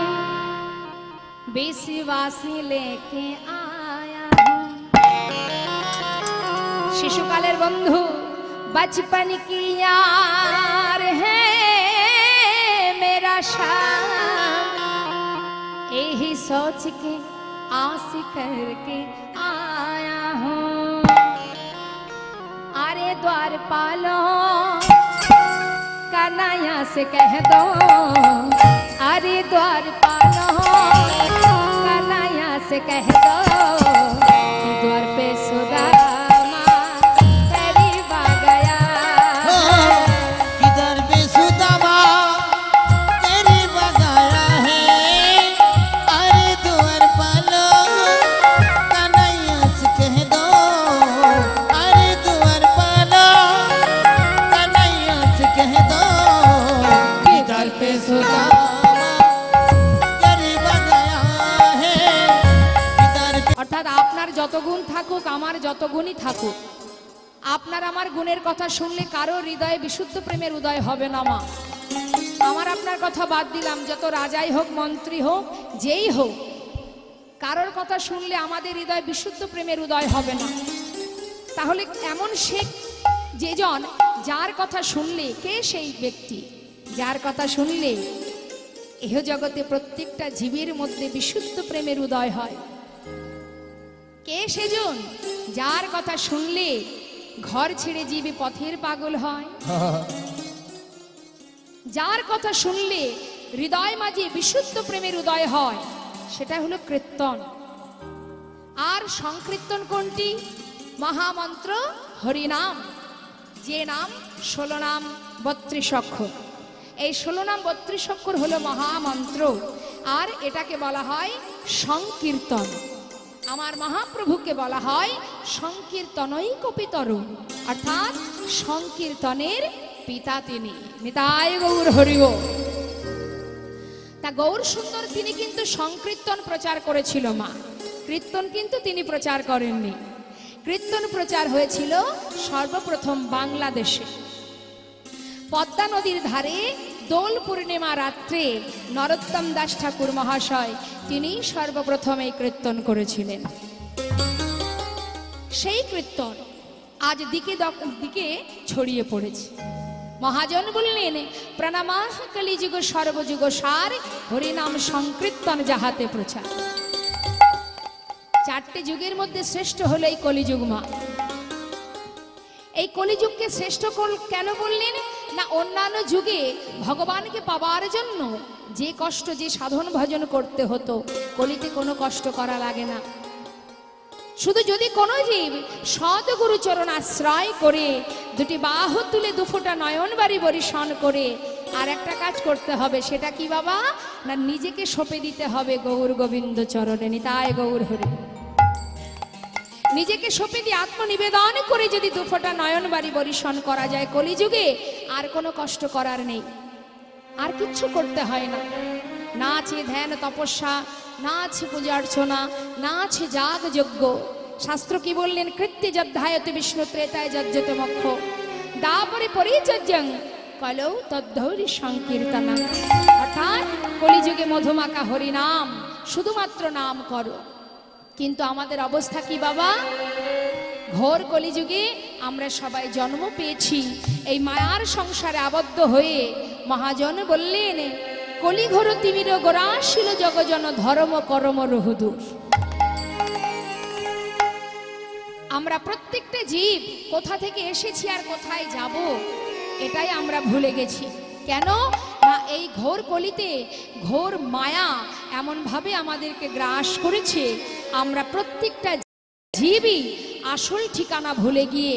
बेसिवासी लेके आया हूं। शिशुकालेर बंधु बचपन की यार है मेरा शान, यही सोच के आस करके आया हूँ। अरे द्वारपालो कन्हैया से कह दो, अरे द्वारपालो कन्हैया से कह दो कि द्वार पे सुदामा करीब आ गया, किधर पे सुदामा करीब आ गया है। अरे द्वारपालो कन्हैया से कह दो, अरे द्वारपालो कन्हैया से कह दो किधर पे सुदामा करीब आ गया है। किधर पे অর্থাৎ আপনার যত গুণ থাকুক আমার যত গুণই থাকুক, আপনার আমার গুণের কথা শুনলে কারো হৃদয়ে বিশুদ্ধ প্রেমের উদয় হবে না মা। আমার আপনার কথা বাদ দিলাম, যত রাজাই হোক মন্ত্রী হোক যেই হোক, কারোর কথা শুনলে আমাদের হৃদয়ে বিশুদ্ধ প্রেমের উদয় হবে না। তাহলে এমন শেখ যেজন যার কথা শুনলে, কে সেই ব্যক্তি যার কথা শুনলে এহ জগতে প্রত্যেকটা জীবের মধ্যে বিশুদ্ধ প্রেমের উদয় হয়? কে সেজন যার কথা শুনলে ঘর ছেড়ে জীবে পথের পাগল হয়? যার কথা শুনলে হৃদয় মাঝে বিশুদ্ধ প্রেমের উদয় হয়, সেটা হলো কীর্তন। আর সংকীর্তন কোনটি? মহামন্ত্র হরিনাম, যে নাম 16 নাম 32 অক্ষর। এই 16 নাম 32 অক্ষর হলো মহামন্ত্র, আর এটাকে বলা হয় সংকীর্তন। আমার মহাপ্রভুকে বলা হয় সংকীর্তনই কপিতর, অর্থাৎ সংকীর্তনের পিতা তিনি। নিতাই গৌর হরিব। তা গৌর সুন্দর তিনি কিন্তু সংকীর্তন প্রচার করেছিল মা, কীর্তন কিন্তু তিনি প্রচার করেননি। কীর্তন প্রচার হয়েছিল সর্বপ্রথম বাংলাদেশে। পদ্মা নদীর ধারে দোল পূর্ণিমা রাত্রে নরোত্তম দাস ঠাকুর মহাশয় তিনি সর্বপ্রথম এই কীর্তন করেছিলেন। সেই কীর্তন আজ দিকে দিকে ছড়িয়ে পড়েছে। মহাজন বললেন, প্রণামাহ কলিযুগ সর্বযুগ সার, হরিনাম সংকীর্তন যাহাতে প্রচার। 4টে যুগের মধ্যে শ্রেষ্ঠ হলো এই কলিযুগ মা। এই কলিযুগকে শ্রেষ্ঠ কেন বললেন না, অন্যান্য যুগে ভগবানকে পাওয়ার জন্য যে কষ্ট, যে সাধন ভজন করতে হতো, কলিতে কোনো কষ্ট করা লাগে না। শুধু যদি কোনো জীব সদ্গুরু চরণ আশ্রয় করে দুটি বাহু তুলে দুফোঁটা নয়ন বাড়ি বরিশন করে আর একটা কাজ করতে হবে, সেটা কি বাবা না, নিজেকে সঁপে দিতে হবে গৌর গোবিন্দ চরণে। নিতাই গৌর হরি। নিজেকে সঁপে দিয়ে আত্মনিবেদন করে যদি দুফোঁটা নয়ন বাড়ি বরিশন করা যায় কলিযুগে, আর কোনো কষ্ট করার নেই, আর কিচ্ছু করতে হয় না। না আছে ধ্যান তপস্যা, না আছে পূজা অর্চনা, না আছে যাগ যজ্ঞ। শাস্ত্র কি বললেন, কৃত্য যদ্ধায়তে বিষ্ণু ত্রেতায় যজ্জতে মোক্ষ দাপরে পরিচর্যং কলৌ তদ্ধৌরি সংকীর্তনা। অর্থাৎ কলিযুগে মধুমাকা হরিনাম, শুধুমাত্র নাম করো। কিন্তু আমাদের অবস্থা কি বাবা, ঘোর কলিযুগে আমরা সবাই জন্ম পেয়েছি এই মায়ার সংসারে আবদ্ধ হয়ে। মহাজন বললেন, কলিঘোর তিমির গোরাশিল জগজন ধর্ম করম রহুদূর। আমরা প্রত্যেকটা জীব কোথা থেকে এসেছি আর কোথায় যাব এটাই আমরা ভুলে গেছি। কেন না, এই ঘোর কলিতে ঘোর মায়া এমন ভাবে আমাদেরকে গ্রাস করেছে, আমরা প্রত্যেকটা জীবই আসল ঠিকানা ভুলে গিয়ে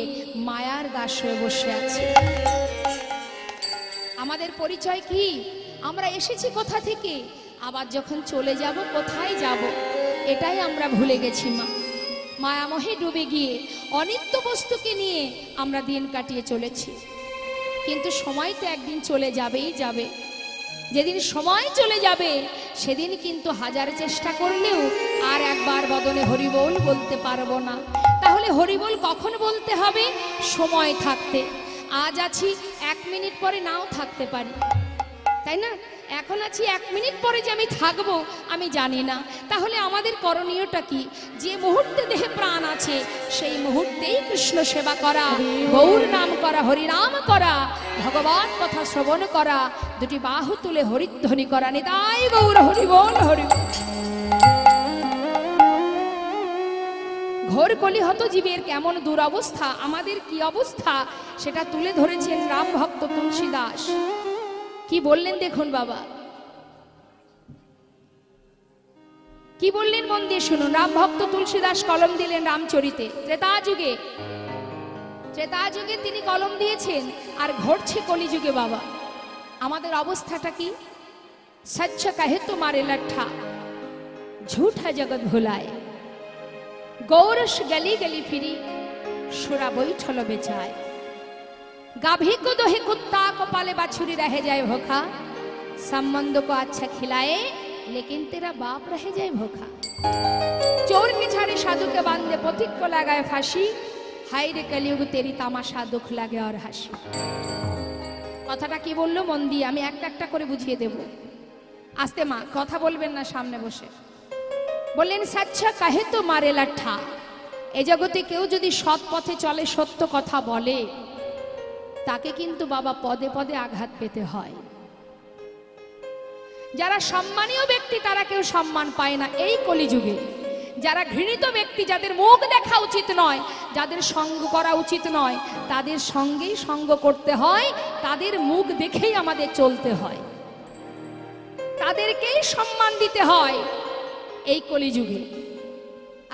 মায়ার দাস হয়ে বসে আছি। আমাদের পরিচয় কি, আমরা এসেছি কোথা থেকে, আবার যখন চলে যাব কোথায় যাব, এটাই আমরা ভুলে গেছি মা। মায়ামোহে ডুবে গিয়ে অনিত্য বস্তুকে নিয়ে আমরা দিন কাটিয়ে চলেছি। কিন্তু সময় তো একদিন চলে যাবেই যাবে। যেদিন সময় চলে যাবে সেদিন কিন্তু হাজার চেষ্টা করলেও আর একবার বদনে হরিবোল বলতে পারবো না। তাহলে হরিবোল কখন বলতে হবে, সময় থাকতে। আজ আছি, 1 মিনিট পরে নাও থাকতে পারি, তাই না? এখন আছি, 1 মিনিট পরে যে আমি থাকবো আমি জানি না। তাহলে আমাদের করণীয়টা কি, যে মুহূর্তে দেহে প্রাণ আছে সেই মুহূর্তেই কৃষ্ণ সেবা করা, গৌর নাম করা, হরিনাম করা, ভগবান কথা শ্রবণ করা, দুটি বাহু তুলে হরিধ্বনি করা। নিতাই গৌর হরি বল হরি। ঘোর কলিহত জীবের কেমন দুরবস্থা, আমাদের কি অবস্থা সেটা তুলে ধরেছেন রাম ভক্ত তুলসী দাস। কি বললেন দেখুন বাবা, কি বললেন মন দিয়ে শুনুন। রাম ভক্ত তুলসী দাস কলম দিলেন রামচরিতে। ত্রেতা যুগে তিনি কলম দিয়েছেন, আর ঘটছে কলিযুগে বাবা। আমাদের অবস্থাটা কি, সচ্চ কহে তোমারে লঠা ঝুঠা জগৎ ভুলায়, গৌরস গলি গলি ফিরি সুরা বৈঠল বেচায়, गाभी को दोहे कुत्ता को पाले बाछुरी रह जाए भूखा, संबंध को अच्छा खिलाए लेकिन तेरा बाप रह जाए भूखा, चोर के छाड़े साधु के बांधे पथिक को लगाए फांसी, हाय रे कलियुग तेरी तामाशा दुख लागे और हासि। কথাটা কি বললো মন দিয়ে আমি একটা একটা করে বুঝিয়ে দেব। আস্তে মা, কথা বলবেন না সামনে বসে। বললেন, সাচ্চা কাহে তো মারে লাঠা। এই জগতে কেউ যদি সৎ পথে চলে, সত্য কথা বলে, তাকে কিন্তু বাবা পদে পদে আঘাত পেতে হয়। যারা সম্মানীয় ব্যক্তি তারা কেউ সম্মান পায় না এই কলিযুগে। যারা ঘৃণিত ব্যক্তি, যাদের মুখ দেখা উচিত নয়, যাদের সঙ্গ করা উচিত নয়, তাদের সঙ্গেই সঙ্গ করতে হয়, তাদের মুখ দেখেই আমাদের চলতে হয়, তাদেরকেই সম্মান দিতে হয় এই কলিযুগে।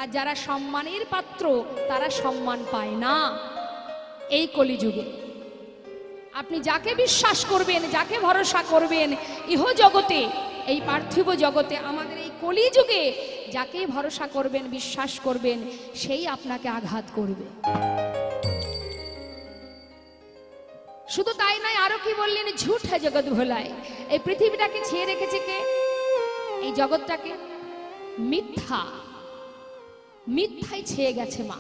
আর যারা সম্মানের পাত্র তারা সম্মান পায় না এই কলিযুগে। আপনি যাকে বিশ্বাস করবেন, যাকে ভরসা করবেন, ইহ জগতে, এই পার্থিব জগতে, আমাদের এই কলিযুগে যাকে ভরসা করবেন, বিশ্বাস করবেন, সেই আপনাকে আঘাত করবে। শুধু তাই নয়, আরো কি বললেন, ঝুঠ হ্যাঁ জগৎ ভোলায়। এই পৃথিবীটাকে ছেয়ে রেখেছে কে? এই জগৎটাকে মিথ্যা, মিথ্যাই ছেয়ে গেছে মা।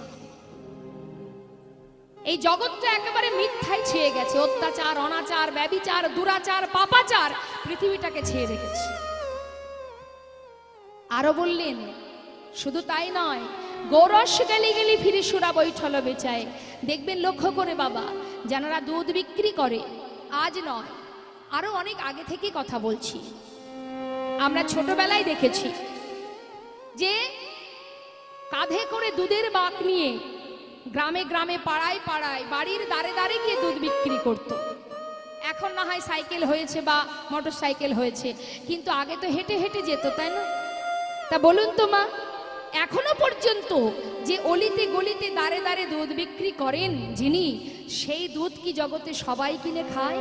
এই জগৎটা একেবারে মিথ্যাই ছেয়ে গেছে। অত্যাচার, অনাচার, ব্যভিচার, দুরাচার, পাপাচার পৃথিবীটাকে ছেয়ে রেখেছে। আরো বললেন, শুধু তাই নয়, গৌরস গেলি গেলি ফিরে সুরা বৈঠল বেচায়। দেখবেন লক্ষ্য করে বাবা, যারা দুধ বিক্রি করে, আজ নয় আরো অনেক আগে থেকে কথা বলছি, আমরা ছোটবেলায় দেখেছি যে কাঁধে করে দুধের বাঁক নিয়ে গ্রামে গ্রামে, পাড়ায় পাড়ায়, বাড়ির দাঁড়ে দাঁড়ে গিয়ে দুধ বিক্রি করত। এখন না হয় সাইকেল হয়েছে বা মোটর সাইকেল হয়েছে, কিন্তু আগে তো হেঁটে হেঁটে যেত, তাই না? তা বলুন তো মা, এখনো পর্যন্ত যে অলিতে গলিতে দাঁড়ে দাঁড়ে দুধ বিক্রি করেন যিনি, সেই দুধ কি জগতে সবাই কিনে খায়?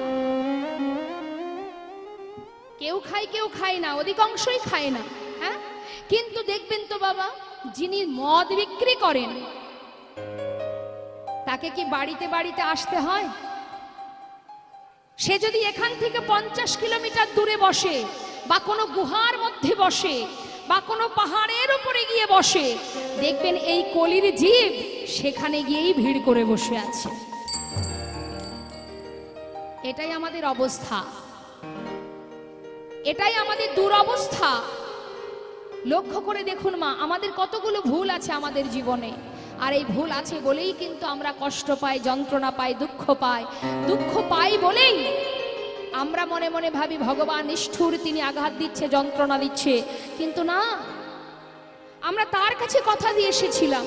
কেউ খায়, কেউ খায় না, অধিকাংশই খায় না। হ্যাঁ, কিন্তু দেখবেন তো বাবা, যিনি মদ বিক্রি করেন তাকে কি বাড়িতে বাড়িতে আসতে হয়? সে যদি এখান থেকে 50 কিলোমিটার দূরে বসে, বা কোনো গুহার মধ্যে বসে, বা কোনো পাহাড়ের উপরে গিয়ে বসে, দেখবেন এই কলির জীব সেখানে গিয়েই ভিড় করে বসে আছে। এটাই আমাদের অবস্থা, এটাই আমাদের দুরবস্থা। লক্ষ্য করে দেখুন মা, আমাদের কতগুলো ভুল আছে আমাদের জীবনে, আর এই ভুল আছে বলেই কিন্তু আমরা কষ্ট পাই, যন্ত্রণা পাই, দুঃখ পাই। দুঃখ পাই বলেই আমরা মনে মনে ভাবি ভগবান নিষ্ঠুর, তিনি আঘাত দিচ্ছে, যন্ত্রণা দিচ্ছে। কিন্তু না, আমরা তার কাছে কথা দিয়ে এসেছিলাম,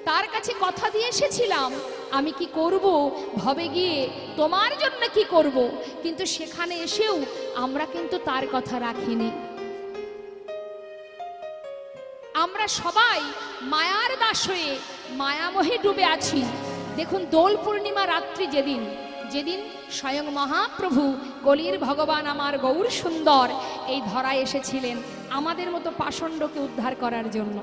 তার কাছে কথা দিয়ে এসেছিলাম আমি কি করব, ভবে গিয়ে তোমার জন্য কি করব। কিন্তু সেখানে এসেও আমরা কিন্তু তার কথা রাখিনি। আমরা সবাই মায়ার দাস হয়ে মায়ামোহে ডুবে আছি। দেখুন, দোল পূর্ণিমা রাত্রি যেদিন, যেদিন স্বয়ং মহাপ্রভু কলির ভগবান আমার গৌর সুন্দর এই ধরায় এসেছিলেন আমাদের মতো পাষণ্ডকে উদ্ধার করার জন্য।